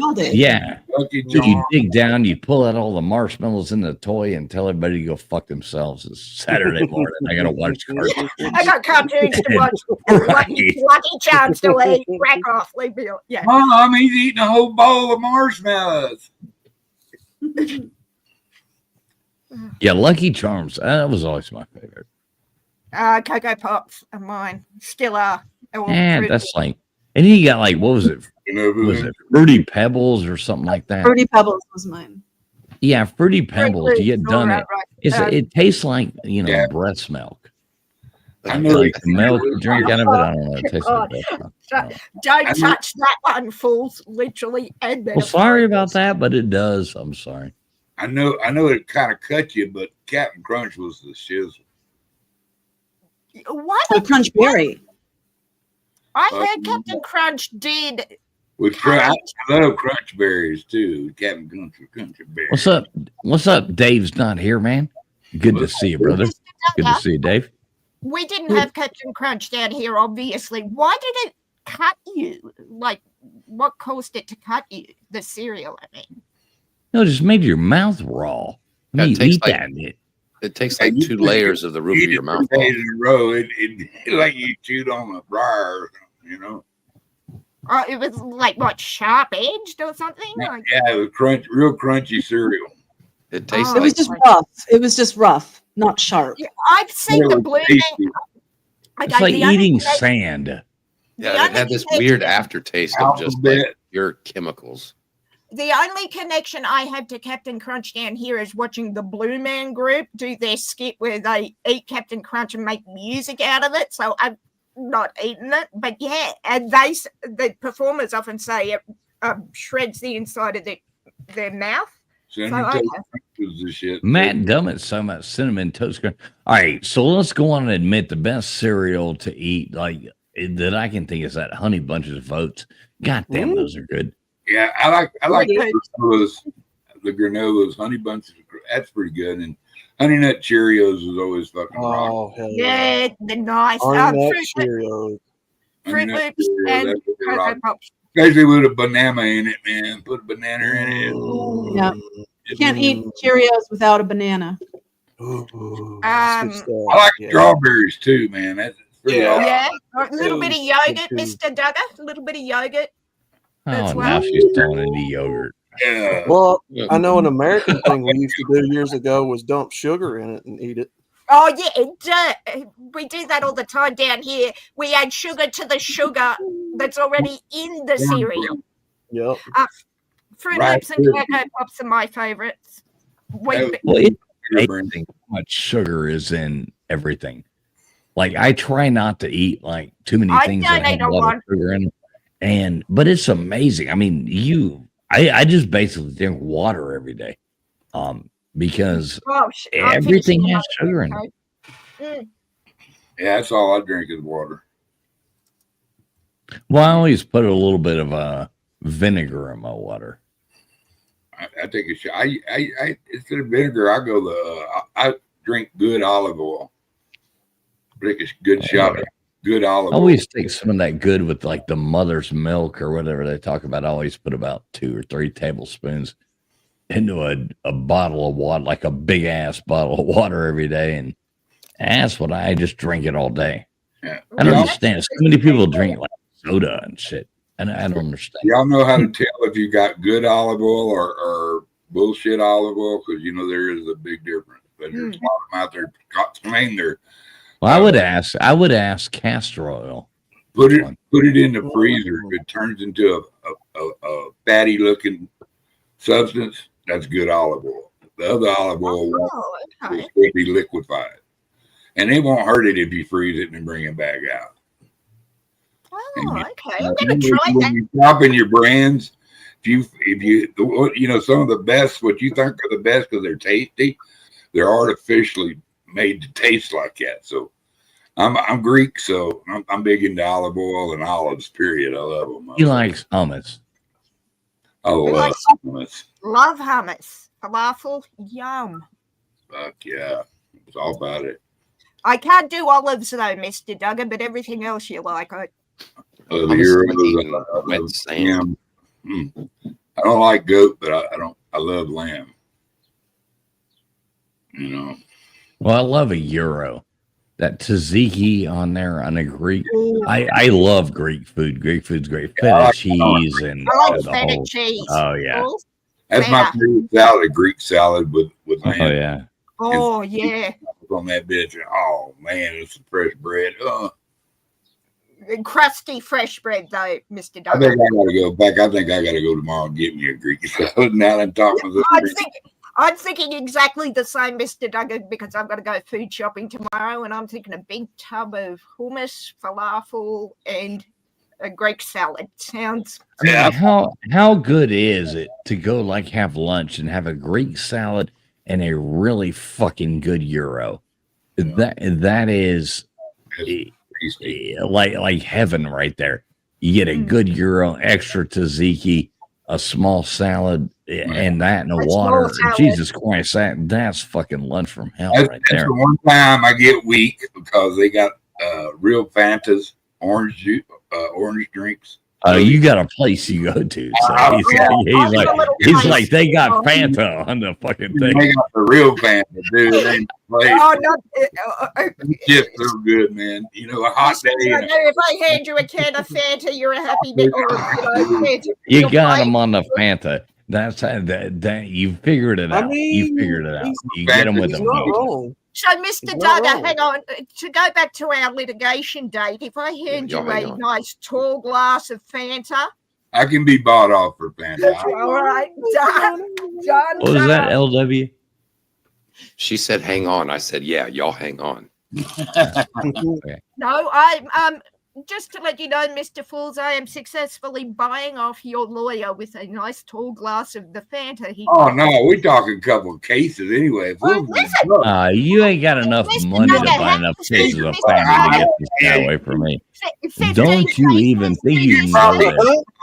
all did. Yeah. Lucky Charm. You dig down, you pull out all the marshmallows in the toy and tell everybody to go fuck themselves. It's Saturday morning. I gotta watch cartoons. I got cartoons to watch. Lucky Charms to eat. Rack off. Leave me alone. Yeah. Mom, he's eating a whole bowl of marshmallows. Yeah, Lucky Charms. That was always my favorite. Cocoa Pops are mine. Still are. And that's and then you got what was it? Was it Fruity Pebbles or something like that? Fruity Pebbles was mine. Yeah, Fruity Pebbles. You get done it. Right. It tastes like breast milk. I know the milk you drink out of it. I don't know. It tastes like breast milk. Don't touch that one, fools. Literally and well, sorry about that, but it does. I'm sorry. I know it kind of cut you, but Captain Crunch was the shizzle. What? The Crunch Berry. I heard Captain Crunch did. I love Crunch Berries too. Captain Crunch Berries. What's up? Dave's not here, man. Good to see you, brother. Good to see you, Dave. We didn't have Captain Crunch down here, obviously. Why did it cut you? What caused it to cut you? The cereal, I mean. No, it just made your mouth raw. It takes It takes 2 layers of the roof of your mouth. Days in a row, it like you chewed on a briar, It was what, sharp edged or something? Yeah, it was real crunchy cereal. It tastes. It was just rough. It was just rough, not sharp. Yeah, I've seen the blue. It's like eating sand. Yeah, it had this weird aftertaste of just pure chemicals. The only connection I have to Captain Crunch down here is watching the Blue Man Group do their skit where they eat Captain Crunch and make music out of it. So I've not eaten it, but yeah, and the performers often say it shreds the inside of their mouth. Matt Dummett's talking about cinnamon toast crunch. All right, so let's go on and admit the best cereal to eat that I can think is that Honey Bunches of Oats. God damn, those are good. Yeah, I like the granolas, Honey Bunches. That's pretty good, and Honey Nut Cheerios is always fucking rock. Yeah, the nice Nut Cheerios, Fruit Loops, and Cocoa Pops. Especially with a banana in it, man. Put a banana in it. Yeah, you can't eat Cheerios without a banana. I like strawberries too, man. That's a little bit of yogurt, Mr. Duggar. A little bit of yogurt. Now she's throwing in the yogurt. Yeah. Well, I know an American thing we used to do years ago was dump sugar in it and eat it. Oh, yeah, we do that all the time down here. We add sugar to the sugar that's already in the cereal. Yep. Fruit Loops and Cocoa Pops are my favorites. How much sugar is in everything. I try not to eat too many things that have a lot of sugar in them. But it's amazing. I mean, I just basically drink water every day. Because everything has sugar in it. Yeah, that's all I drink is water. Well, I always put a little bit of vinegar in my water. I take a shot. I instead of vinegar, I drink good olive oil. take a good shot of good olive I oil. always take some of that good with like the mother's milk or whatever they talk about. I always put about 2 or 3 tablespoons into a bottle of water, like a big ass bottle of water every day. And that's what I just drink it all day. Yeah. I don't understand. So many people drink like soda and shit. And I don't understand. Y'all know how to tell if you got good olive oil or bullshit olive oil? Because, you know, there is a big difference. But there's a lot of them out there claim they're. Well, I would ask castor oil. Put it in the freezer. If it turns into a fatty looking substance, that's good olive oil. The other olive oil will be liquefied. And it won't hurt it if you freeze it and bring it back out. Oh, okay. I'm gonna try that. When you're shopping your brands, if you know, some of the best, what you think are the best because they're tasty, they're artificially made to taste like that. So I'm Greek, so I'm big into olive oil and olives. Period. I love them. He likes hummus. I love hummus. Love hummus. Falafel, yum. Fuck yeah, it's all about it. I can't do olives though, Mr. Duggan, but everything else you like. I don't like goat, but I love lamb. You know. Well, I love a gyro. That tzatziki on there on a Greek. I love Greek food. Greek food's great. Feta cheese and I like the feta whole. cheese. Oh yeah. That's my favorite salad, Greek salad with lamb. Oh yeah. Oh yeah. On that bitch. Oh man, it's some fresh bread. Crusty fresh bread though, Mr. I Duggan. think I gotta go back. I think I gotta go tomorrow and get me a Greek salad. Now I'm talking with I'm thinking exactly the same, Mr. Duggan, because I'm going to go food shopping tomorrow, and I'm thinking a big tub of hummus, falafel, and a Greek salad. Sounds. I mean, how good is it to go like have lunch and have a Greek salad and a really fucking good gyro? That is like heaven right there. You get a good gyro, extra tzatziki, a small salad, and that in the water. Jesus Christ, that's fucking lunch from hell right there. That's the one time I get weak because they got real Fantas, orange juice, orange drinks. You got a place you go to. So he's like, they got Fanta on the fucking thing. They got the real Fanta, dude. It's just so good, man. You know, a hot day. If I hand you a can of Fanta, you're a happy bit. You got him on the Fanta. That's how that you figured it out. You figured it out. You get them with them. So, Mr. Duggan, hang on. To go back to our litigation date, if I hand you a nice tall glass of Fanta, I can be bought off for Fanta. All right, done. What was that, LW? She said, "Hang on." I said, "Yeah, y'all hang on." No, I'm just to let you know, Mr. Fools, I am successfully buying off your lawyer with a nice tall glass of the Fanta. No, we're talking a couple of cases anyway. You ain't got enough money to buy enough cases of Fanta to get this guy away from me. Don't you even think you know this?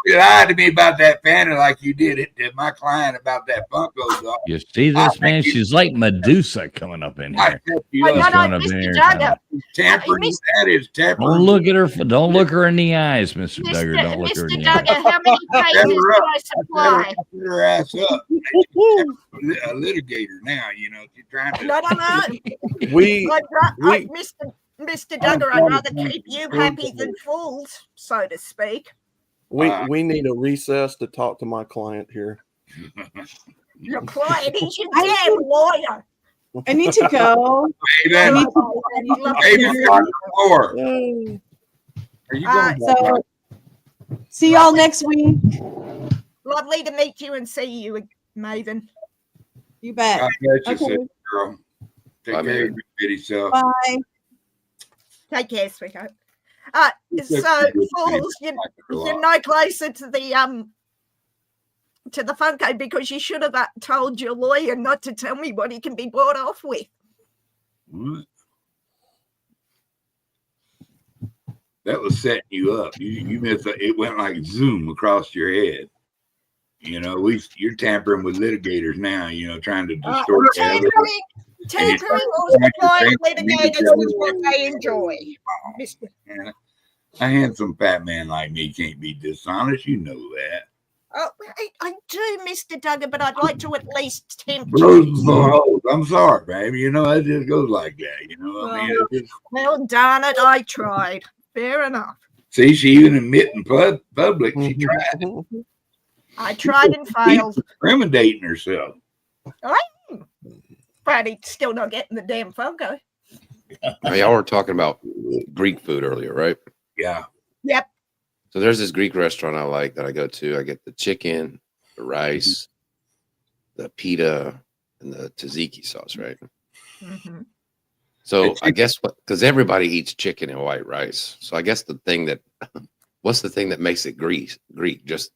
You lied to me about that Fanta like you did it to my client about that Funko. You see this, man? She's like Medusa coming up in here. Tampering. That is tampering. Don't look at her. Don't look her in the eyes, Mr. Duggar. Don't look her in the eyes. How many cases do I supply? Put her ass up. A litigator now, you know. She's trying to. No. Mr. Duggar, I'd rather keep you happy than fools, so to speak. We need a recess to talk to my client here. Your client is your damn lawyer. I need to go. So, see y'all next week. Lovely to meet you and see you, Maven. You bet. God bless you, okay. Girl. Take care of yourself. Bye. Take care, sweetheart. So, fools, you're no closer to the Funko because you should have told your lawyer not to tell me what he can be bought off with. What? That was setting you up. You missed it. Went like zoom across your head. You know, you're tampering with litigators now. You know, trying to distort evidence. Tampering or supplying litigators with what they enjoy. Yeah. A handsome fat man like me can't be dishonest. You know that. Oh, I do, Mr. Duggar, but I'd like to at least tempt Bros you. before hoes. I'm sorry, baby. You know, it just goes like that. You know what I mean? Well, darn it, I tried. Fair enough. See, she even admit in public she tried. I tried and failed. She's incriminating herself. But he's still not getting the damn photo. Now, y'all were talking about Greek food earlier, right? Yeah. Yep. So there's this Greek restaurant I like that I go to. I get the chicken, the rice, the pita, and the tzatziki sauce, right? Mm-hmm. So I guess because everybody eats chicken and white rice. So I guess what's the thing that makes it Greek? Just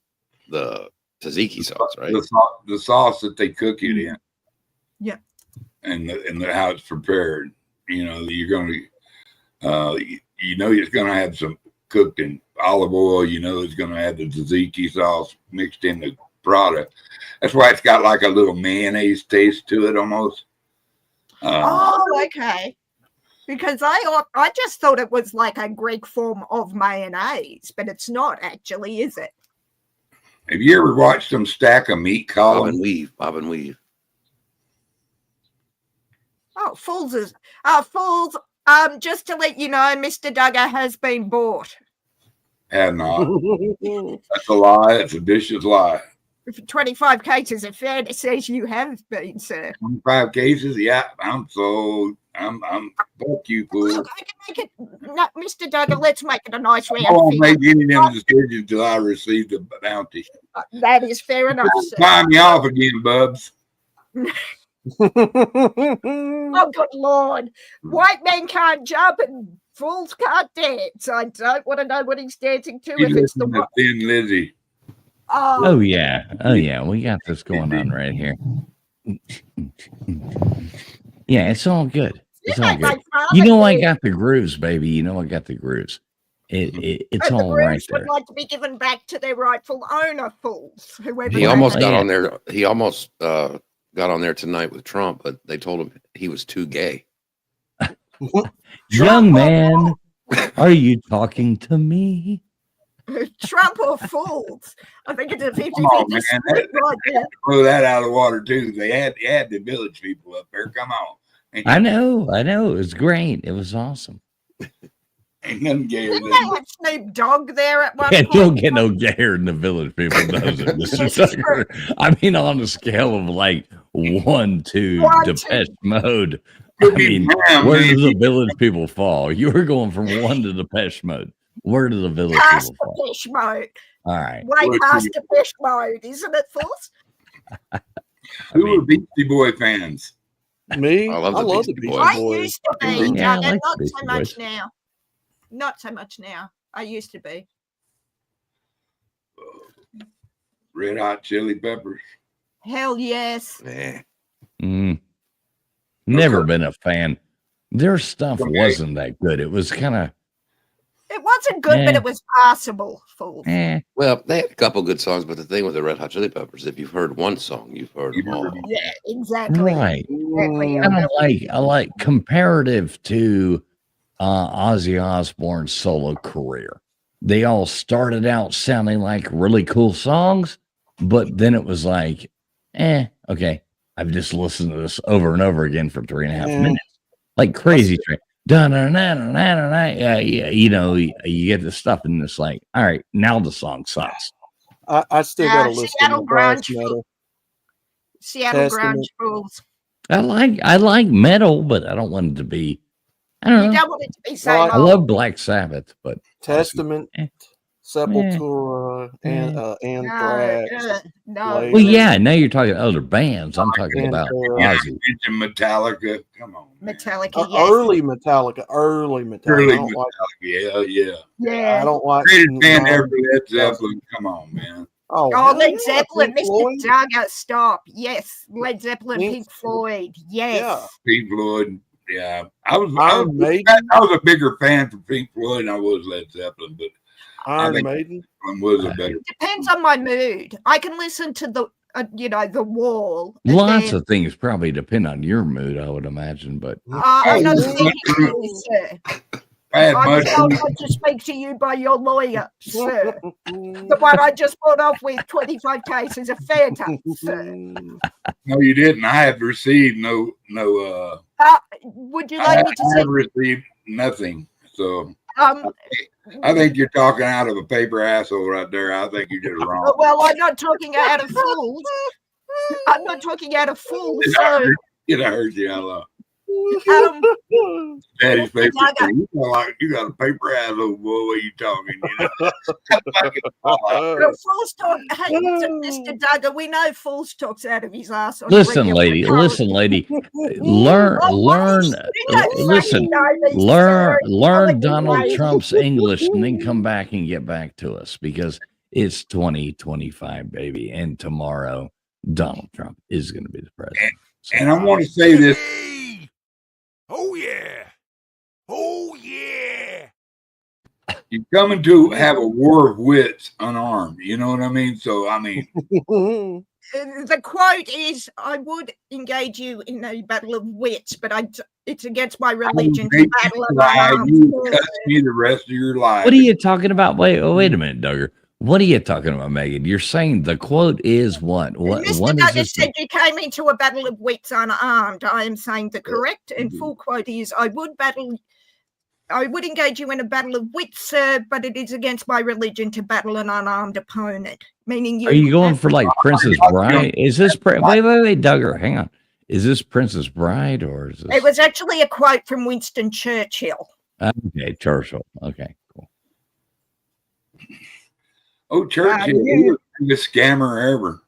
the tzatziki sauce, right? The sauce that they cook it in. Yeah. And how it's prepared. You know, you're going to, it's going to have some cooked in olive oil. You know, it's going to have the tzatziki sauce mixed in the product. That's why it's got like a little mayonnaise taste to it almost. Okay. Because I just thought it was like a Greek form of mayonnaise, but it's not actually, is it? Have you ever watched them stack a meat column? Bob and weave. Oh, Fools. Just to let you know, Mr. Duggar has been bought. Have not. That's a lie. It's a vicious lie. For 25 cases of fairness says you have been, sir. 25 cases? Yeah, I'm sold. I'm fuck you, fool. Look, I can make it. No, Mr. Duggar, let's make it a nice round. I won't make any of them decisions until I receive the bounty. That is fair enough, sir. Sign me off again, Bubs. Oh, good Lord. White men can't jump and fools can't dance. I don't want to know what he's dancing to if it's the one. Thin Lizzy. Oh yeah, we got this going on right here. Yeah, it's all good. It's all good. You know, I got the grooves, baby. You know, I got the grooves. It's all the right would there. like to be given back to their rightful owner, fools. He almost got on there. He almost got on there tonight with Trump, but they told him he was too gay. Young man, are you talking to me? Trump or fools? I think it's a 50-50 split right there. Throw that out of the water too. They had the village people up there. Come on. I know. It was great. It was awesome. Ain't nothing gayer than Didn't they have Snoop Dogg there at one point? Don't get no gayer than the village people, does it, Mr. Tucker? I mean, on a scale of like 1 to Depeche Mode. I mean, where do the village people fall? You were going from 1 to Depeche Mode. Where do the village past people fall? Depeche Mode. All right. Way past Depeche Mode, isn't it, fools? Who are Beastie Boy fans? Me? I love the Beastie Boys. I used to be, Yeah, I Duggar, like not the so Beastie much Boys. now. Not so much now. I used to be. Red Hot Chili Peppers. Hell yes. Never been a fan. Their stuff wasn't that good. It was kind of. It wasn't good, but it was passable, fools. Well, they had a couple good songs, but the thing with the Red Hot Chili Peppers, if you've heard one song, you've heard them all. Yeah, exactly. Right. Exactly. I like comparative to Ozzy Osbourne's solo career. They all started out sounding like really cool songs, but then it was like, okay. I've just listened to this over and over again for 3.5 minutes, like crazy train. You know, you get the stuff, and it's like, all right, now the song sucks. I still got to listen Seattle to thrash grunge. metal. Seattle grunge fools. I like metal, but I don't want it to be. I don't know. You don't want it to be so. I love Black Sabbath, but Testament, Sepultura, and Anthrax. No. Well, yeah. Now you're talking other bands. I'm talking about Ozzy. Metallica. Come on. Metallica. Yes. Early Metallica. I don't like, Yeah. I don't like. Greatest band ever, Led Zeppelin. Come on, man. Oh, Led Zeppelin, Mr. Duggar, stop. Yes. Led Zeppelin, Pink Floyd. Yes. Yeah. Pink Floyd. Yeah. I was a bigger fan for Pink Floyd than I was Led Zeppelin, but Iron Maiden was a better. Depends on my mood. I can listen to the wall. And Lots then, of things probably depend on your mood, I would imagine. But I'm not speaking to you, sir. I'm told not to speak to you by your lawyer, sir. The one I just bought off with 25 cases of Fanta, sir. No, you didn't. I have received no. Would you like me to I say? have received nothing. So Um, I think you're talking out of a paper asshole right there. I think you did it wrong. well, I'm not talking out of fools. I'm not talking out of fools. So, It hurt you. I love. Daddy's paper. You got a paper asshole, boy. What are you talking? Fools talk. Hey, Mr. Duggar, we know Fools talks out of his ass. On listen, lady. Learn. Learn Donald Trump's English, and then come back and get back to us because it's 2025, baby, and tomorrow Donald Trump is going to be the president. And I want to say this. Oh yeah. Oh yeah. You're coming to have a war of wits unarmed. You know what I mean? So, I mean. The quote is, I would engage you in a battle of wits, but it's against my religion to battle unarmed. You cuss me the rest of your life. What are you talking about? Wait a minute, Duggar. What are you talking about, Megan? You're saying the quote is what? Mr. Duggar said you came into a battle of wits unarmed. I am saying the correct and full quote is, I would engage you in a battle of wits, sir, but it is against my religion to battle an unarmed opponent. Meaning you. Are you going for like Princess Bride? Is this wait, Duggar, hang on. Is this Princess Bride or is this? It was actually a quote from Winston Churchill. Okay, Churchill. Okay, cool. Oh, Churchill, he was the biggest scammer ever.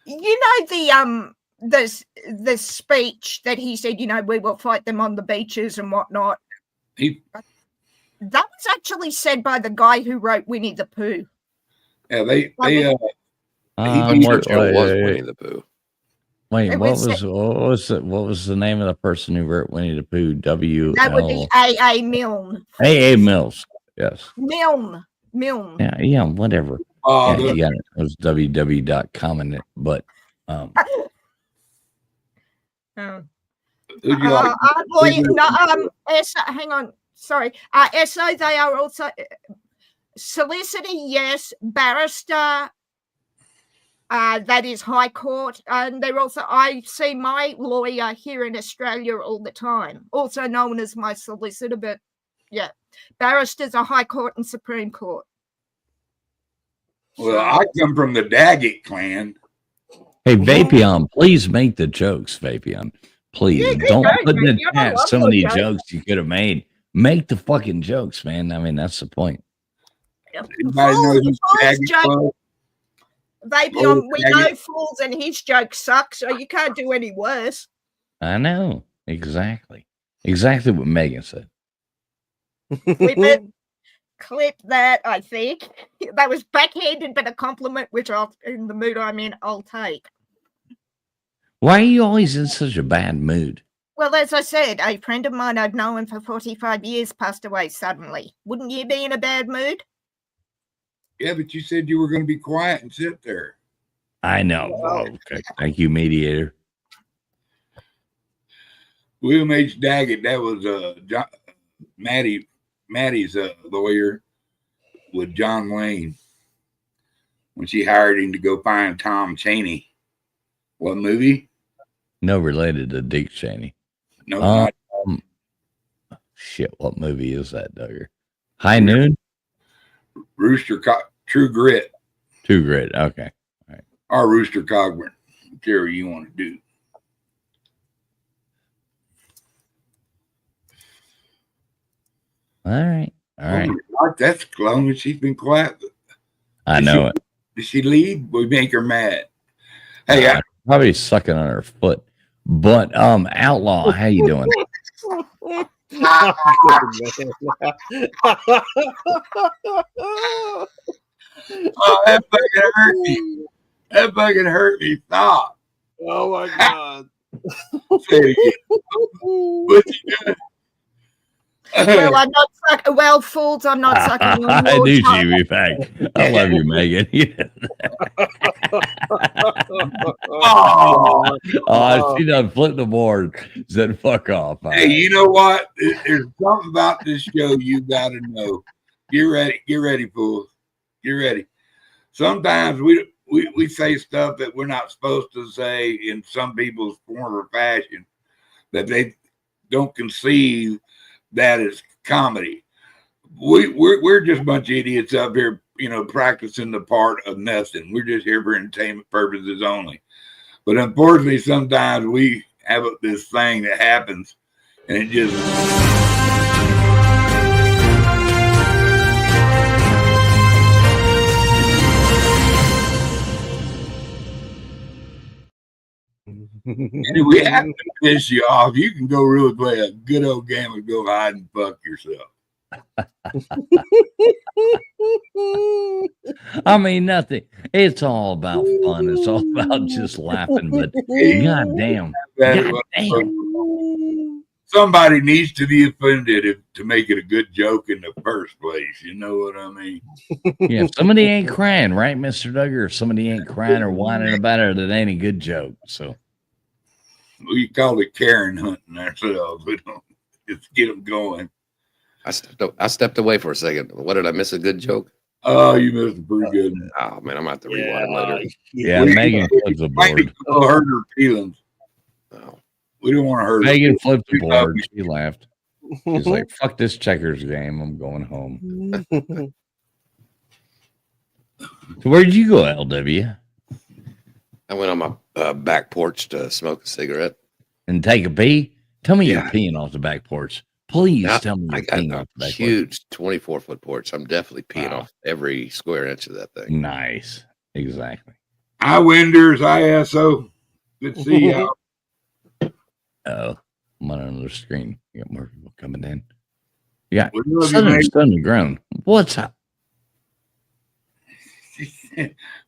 You know the speech that he said, we will fight them on the beaches and whatnot. That was actually said by the guy who wrote Winnie the Pooh. Yeah, Churchill was Winnie the Pooh. Wait, what was the name of the person who wrote Winnie the Pooh? That would be A.A. Milne. A.A. Mills. Yes. Milne. Yeah, whatever. Yeah, you got it. It was www.com, but hang on. Sorry. SO, they are also solicitor, yes, barrister, that is High Court, and they're also, I see my lawyer here in Australia all the time, also known as my solicitor, but yeah, barristers are High Court and Supreme Court. Well, I come from the Daggett clan. Hey, Vapion, please make the jokes, Vapion. Please don't put in the chat so many jokes you could have made. Make the fucking jokes, man. I mean, that's the point. Vapion, we know Fools and his jokes suck, so you can't do any worse. I know. Exactly what Megan said. Clip that, I think. That was backhanded, but a compliment, which in the mood I'm in, I'll take. Why are you always in such a bad mood? Well, as I said, a friend of mine I've known for 45 years passed away suddenly. Wouldn't you be in a bad mood? Yeah, but you said you were going to be quiet and sit there. I know. Oh, okay. Thank you, mediator. William H. Daggett, that was Maddie's lawyer with John Wayne when she hired him to go find Tom Chaney. What movie? No, related to Dick Cheney. No. Shit, what movie is that, Duggar? High Noon? True Grit. True Grit. Okay. All right. Or Rooster Cogburn, whichever you want to do. All right. That's long as she's been quiet. I know it. Did she leave? We make her mad. Hey, probably sucking on her foot. But Outlaw, how you doing? Oh, that fucking hurt me. That fucking hurt me. Stop. Oh my God. Say it again. What you doing? Well, I'm not sucking. Well, fools, I'm not sucking on I your knew tongue. she'd be back. I love you, Megan. She done flipped the board. Said, "Fuck off." Hey, you know what? There's something about this show you got to know. Get ready, fools. Get ready. Sometimes we say stuff that we're not supposed to say in some people's form or fashion, that they don't conceive that is comedy. We're just a bunch of idiots up here, practicing the part of nothing. We're just here for entertainment purposes only. But unfortunately, sometimes we have this thing that happens, and it just. And if we have to piss you off, you can go really play a good old game and go hide and fuck yourself. I mean, nothing. It's all about fun. It's all about just laughing. But goddamn, somebody needs to be offended to make it a good joke in the first place. You know what I mean? Yeah, if somebody ain't crying, right, Mr. Duggar? If somebody ain't crying or whining about it, it ain't a good joke. So we call it Karen hunting ourselves. We don't just get them going. I stepped away for a second. What did I miss? A good joke? Oh, you missed a pretty good. Oh man, I'm gonna have to rewind later. Yeah, Megan flipped the board. Hurt her feelings. Oh. We don't want to hurt. Megan flipped the board. She laughed. She's like, "Fuck this checkers game. I'm going home." So where did you go, LW? I went on my back porch to smoke a cigarette and take a pee. Tell me you're peeing off the back porch. Please tell me I you're got peeing a off the back huge 24-foot porch. I'm definitely peeing off every square inch of that thing. Nice. Exactly. Hi, Winders. ISO. Good to see y'all. Oh, I'm on another screen. You got more people coming in. Yeah. Southern grown. What's up?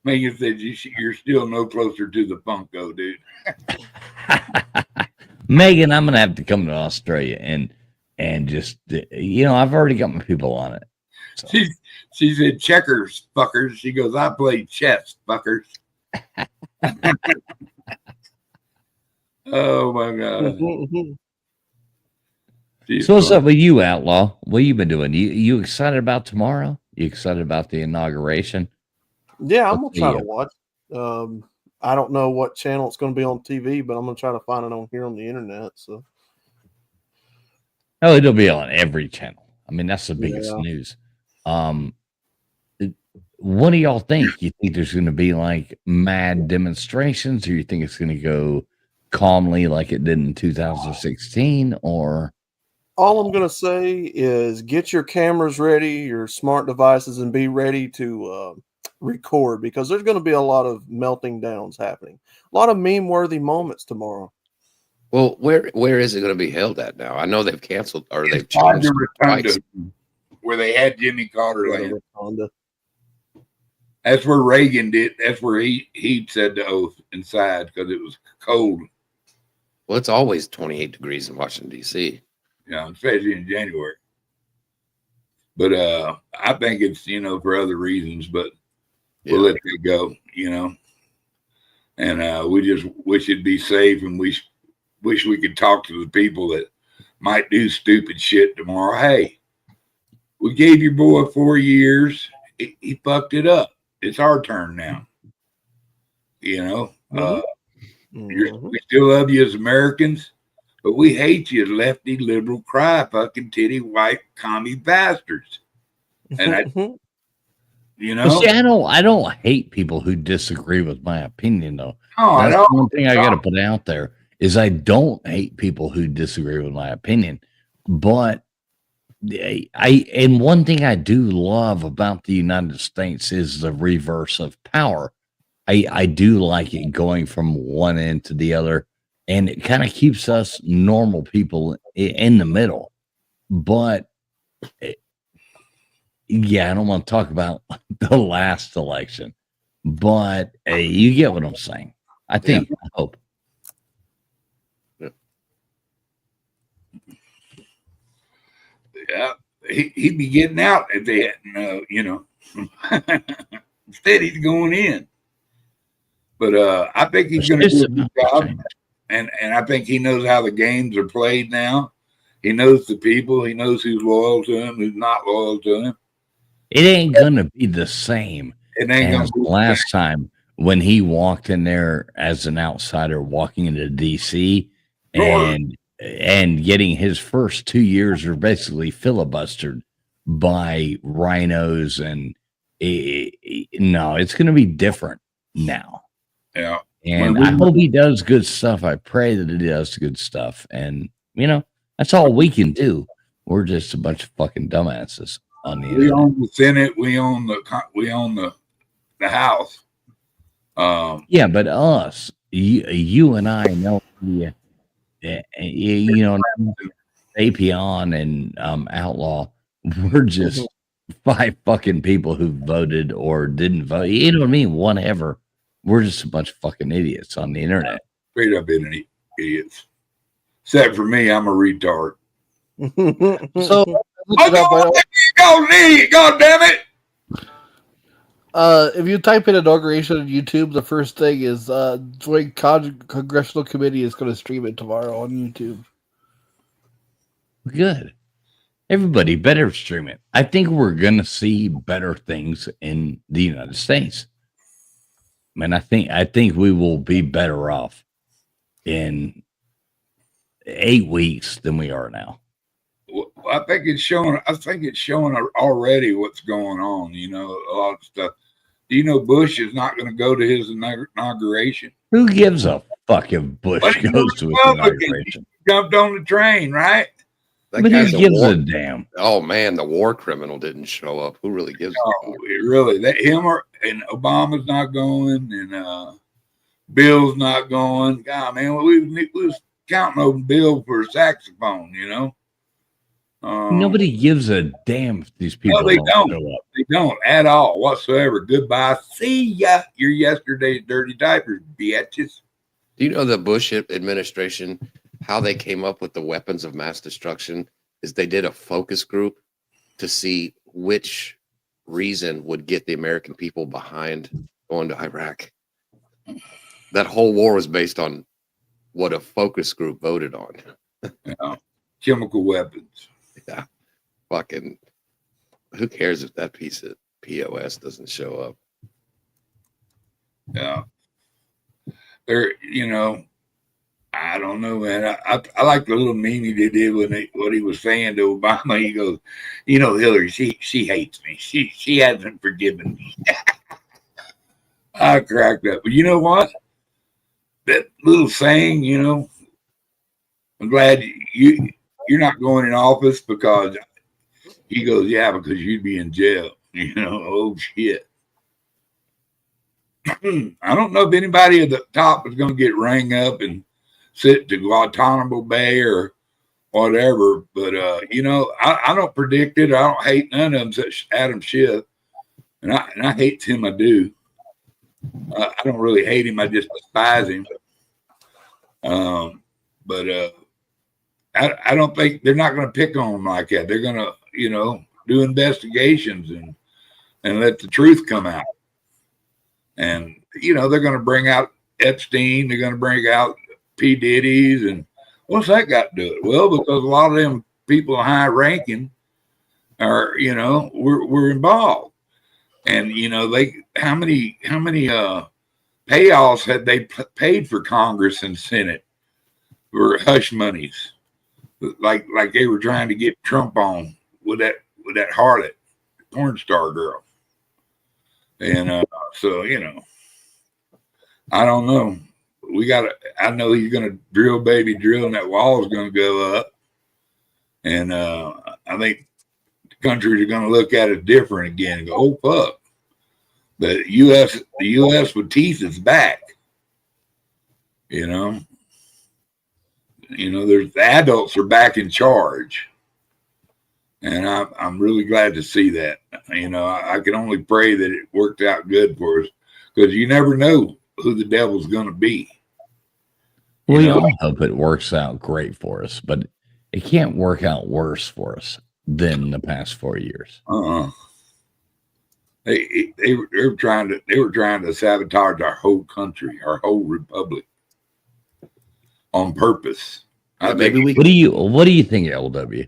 Megan said you're still no closer to the Funko, dude. Megan, I'm gonna have to come to Australia and just I've already got my people on it. So. She said checkers, fuckers. She goes, I play chess, fuckers. Oh my god. So what's up with you, Outlaw? What you been doing? You excited about tomorrow? You excited about the inauguration? Yeah, I'm gonna try to watch. I don't know what channel it's going to be on TV, but I'm going to try to find it on here on the internet. So, it'll be on every channel. I mean, that's the biggest news. What do y'all think? You think there's going to be like mad demonstrations, or you think it's going to go calmly like it did in 2016? Or all I'm going to say is get your cameras ready, your smart devices, and be ready to record, because there's going to be a lot of melting downs happening, a lot of meme-worthy moments tomorrow. Well, where is it going to be held at now? I know they've canceled or they've changed where they had Jimmy Carter land. That's where Reagan did. That's where he said the oath inside, because it was cold. Well, it's always 28 degrees in Washington, D.C. Yeah, especially in January. But I think it's for other reasons, but we'll let that go, and we just wish it'd be safe, and we wish we could talk to the people that might do stupid shit tomorrow. Hey, we gave your boy 4 years. He fucked it up. It's our turn now. We still love you as Americans, but we hate you as lefty, liberal, cry fucking titty, white, commie bastards. And See, I don't hate people who disagree with my opinion, though. Oh, that's one thing I got to put out there is I don't hate people who disagree with my opinion, but and one thing I do love about the United States is the reverse of power. I do like it going from one end to the other, and it kind of keeps us normal people in the middle. But yeah, I don't want to talk about the last election, but you get what I'm saying. I think. I hope. Yeah, he'd be getting out at that, you know. Instead, he's going in. But I think he's going to do a good job, and I think he knows how the games are played now. He knows the people. He knows who's loyal to him, who's not loyal to him. It ain't gonna be the same It ain't as gonna be last time when he walked in there as an outsider, walking into DC and getting his first 2 years are basically filibustered by rhinos, and no, it's gonna be different now. Yeah, and I hope he does good stuff. I pray that he does good stuff, and you know that's all we can do. We're just a bunch of fucking dumbasses on the internet. We own the Senate. We own the House. Yeah, but us, you and I know, you know, Apion and Outlaw, we're just 5 fucking people who voted or didn't vote. You know what I mean? Whatever. We're just a bunch of fucking idiots on the internet. Straight up idiots. Except for me, I'm a retard. So, God damn it! If you type in inauguration on YouTube, the first thing is joint congressional committee is going to stream it tomorrow on YouTube. Good. Everybody better stream it. I think we're going to see better things in the United States. Man, I think we will be better off in 8 weeks than we are now. Well, I think it's showing already what's going on. You know, a lot of stuff. Do you know Bush is not going to go to his inauguration? Who gives a fuck if Bush goes to his inauguration? He jumped on the train, right? That But who guy's gives a damn? Oh man, the war criminal didn't show up. Who really gives a fuck? Really, and Obama's not going, and Bill's not going. God, man, we was counting on Bill for a saxophone, you know. Nobody gives a damn if these people No, they don't don't. show up. They don't at all whatsoever. Goodbye. See ya. You're yesterday's dirty diapers, bitches. Do you know the Bush administration, how they came up with the weapons of mass destruction is they did a focus group to see which reason would get the American people behind going to Iraq. That whole war was based on what a focus group voted on. Yeah. Chemical weapons. Yeah. Fucking, who cares if that piece of POS doesn't show up? Yeah. There, you know, I don't know, man. I like the little meme they did when what he was saying to Obama. He goes, you know, Hillary, she hates me. She hasn't forgiven me. I cracked up. But you know what? That little saying, you know, I'm glad you're not going in office because he goes, yeah, because you'd be in jail. You know, oh shit. I don't know if anybody at the top is going to get rang up and sit to Guantanamo Bay or whatever. But, you know, I don't predict it. I don't hate none of them such Adam Schiff. And I hate him. I do. I don't really hate him. I just despise him. But I don't think they're not going to pick on him like that. They're going to, you know, do investigations and let the truth come out. And, you know, they're going to bring out Epstein. They're going to bring out P. Diddy's. And what's that got to do it? Well, because a lot of them people high ranking are, you know, were involved. And, you know, how many payoffs had they paid for Congress and Senate for hush monies? Like they were trying to get Trump on with that harlot porn star girl. And so, you know, I don't know. I know he's going to drill baby drill and that wall is going to go up. And I think the countries are going to look at it different again and go, oh, fuck. The U.S. with teeth is back. You know, the adults are back in charge. And I'm really glad to see that. You know, I can only pray that it worked out good for us because you never know who the devil's going to be. We all hope it works out great for us, but it can't work out worse for us than the past 4 years. They were trying to sabotage our whole country, our whole republic, on purpose. Maybe we. What do you think, LW?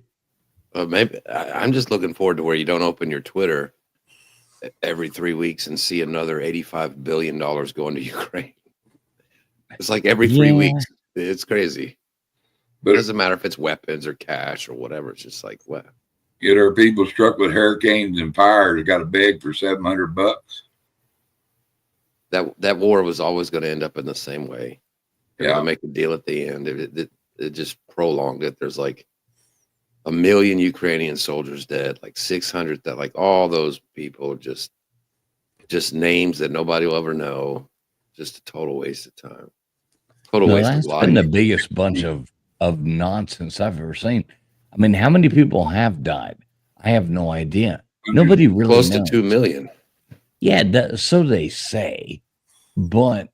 Maybe I'm just looking forward to where you don't open your Twitter every 3 weeks and see another $85 billion going to Ukraine. It's like every 3 weeks. It's crazy. But it doesn't matter if it's weapons or cash or whatever. It's just like, what? Get our people struck with hurricanes and fire that got to beg for $700. That war was always going to end up in the same way. They're Yeah. going to make a deal at the end. It just prolonged it. There's like 1 million Ukrainian soldiers dead, like 600 that, like all those people, just names that nobody will ever know. Just a total waste of time. Total waste of life. That's been the biggest bunch of nonsense I've ever seen. I mean, how many people have died? I have no idea. Nobody really close knows. to 2 million. Yeah, so they say, but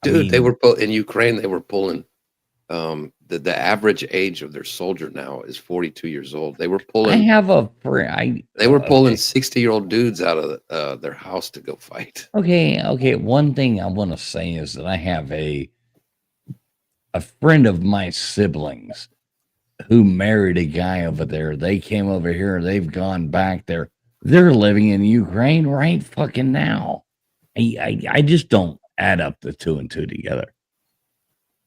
dude, they were in Ukraine. They were pulling. The average age of their soldier now is 42 years old. They were pulling. I have a friend. They were pulling 60-year-old dudes out of their house to go fight. Okay. One thing I want to say is that I have a friend of my siblings who married a guy over there. They came over here. They've gone back there. They're living in Ukraine right fucking now. I just don't add up the 2 and 2 together.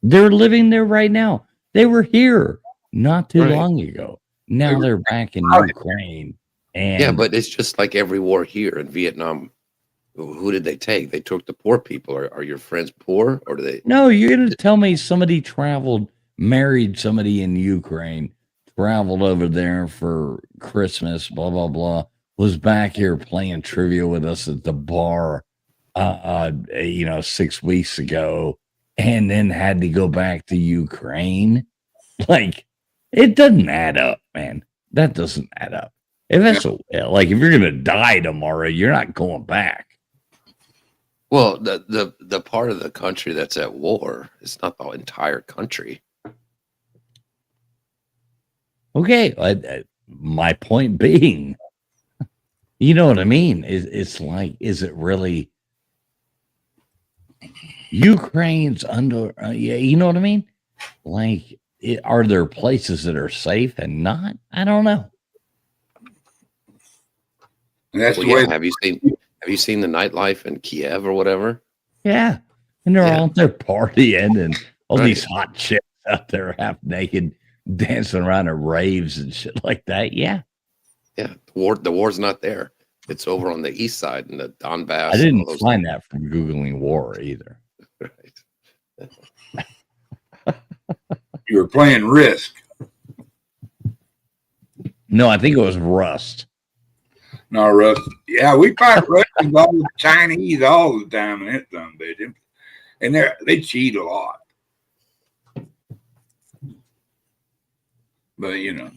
They're living there right now. They were here not too long ago. Now they're back in Ukraine. And yeah, but it's just like every war here in Vietnam. Who did they take? They took the poor people. Are your friends poor, or do they? No, you're going to tell me somebody traveled, married somebody in Ukraine, traveled over there for Christmas, blah, blah, blah, was back here playing trivia with us at the bar, 6 weeks ago, and then had to go back to Ukraine. Like, it doesn't add up, man. That doesn't add up. If that's if you're going to die tomorrow, you're not going back. Well, the part of the country that's at war, it's not the entire country. Okay, my point being, you know what I mean? It's like, is it really Ukraine's under? You know what I mean? Like, are there places that are safe and not? I don't know. And that's the way. Have you seen the nightlife in Kiev or whatever? Yeah, and they're all out there partying and all these hot chicks out there half naked, dancing around at raves and shit like that. Yeah. The war's not there. It's over on the east side in the Donbass. I didn't find that from Googling war either. Right. You were playing Risk. No, I think it was Rust. No, Rust. Yeah, we fight Russians all the Chinese all the time, and that dumb bitch. And they cheat a lot. But All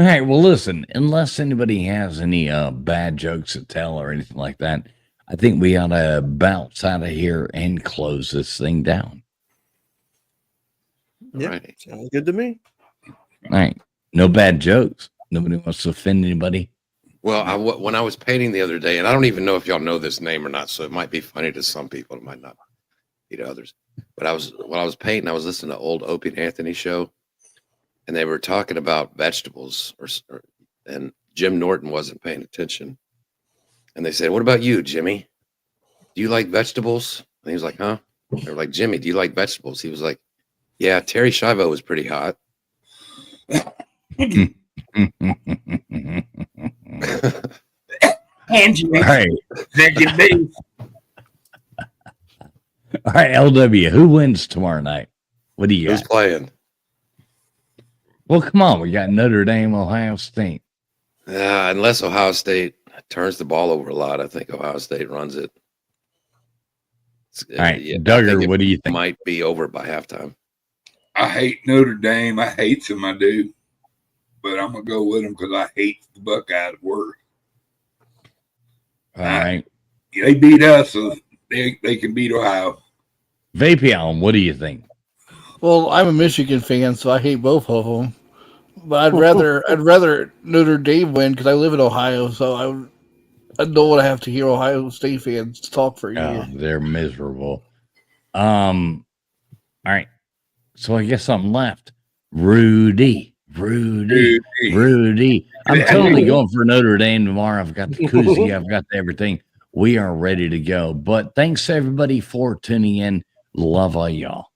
right, well, listen, unless anybody has any bad jokes to tell or anything like that, I think we ought to bounce out of here and close this thing down. Yeah, right. Sounds good to me. All right, no bad jokes. Nobody wants to offend anybody. Well, when I was painting the other day, and I don't even know if y'all know this name or not, so it might be funny to some people, it might not be to others. But when I was painting, I was listening to old Opie and Anthony show, and they were talking about vegetables, and Jim Norton wasn't paying attention. And they said, "What about you, Jimmy? Do you like vegetables?" And he was like, "Huh?" They were like, "Jimmy, do you like vegetables?" He was like, "Yeah, Terry Schiavo was pretty hot." Angie, All right. second base. All right, LW, who wins tomorrow night? What do you got? Who's playing? Well, come on. We got Notre Dame, Ohio State. Unless Ohio State turns the ball over a lot, I think Ohio State runs it. All right, Duggar, what do you think? Might be over by halftime. I hate Notre Dame. I hate them, I do. But I'm going to go with them because I hate the Buckeyes worse. All right. They beat us, so they can beat Ohio. Vapion, what do you think? Well, I'm a Michigan fan, so I hate both of them. But I'd rather Notre Dame win because I live in Ohio, so I don't want to have to hear Ohio State fans talk for a year. They're miserable. All right. So I guess something left. Rudy. I'm totally going for Notre Dame tomorrow. I've got the koozie. I've got everything. We are ready to go. But thanks everybody for tuning in. Love all y'all.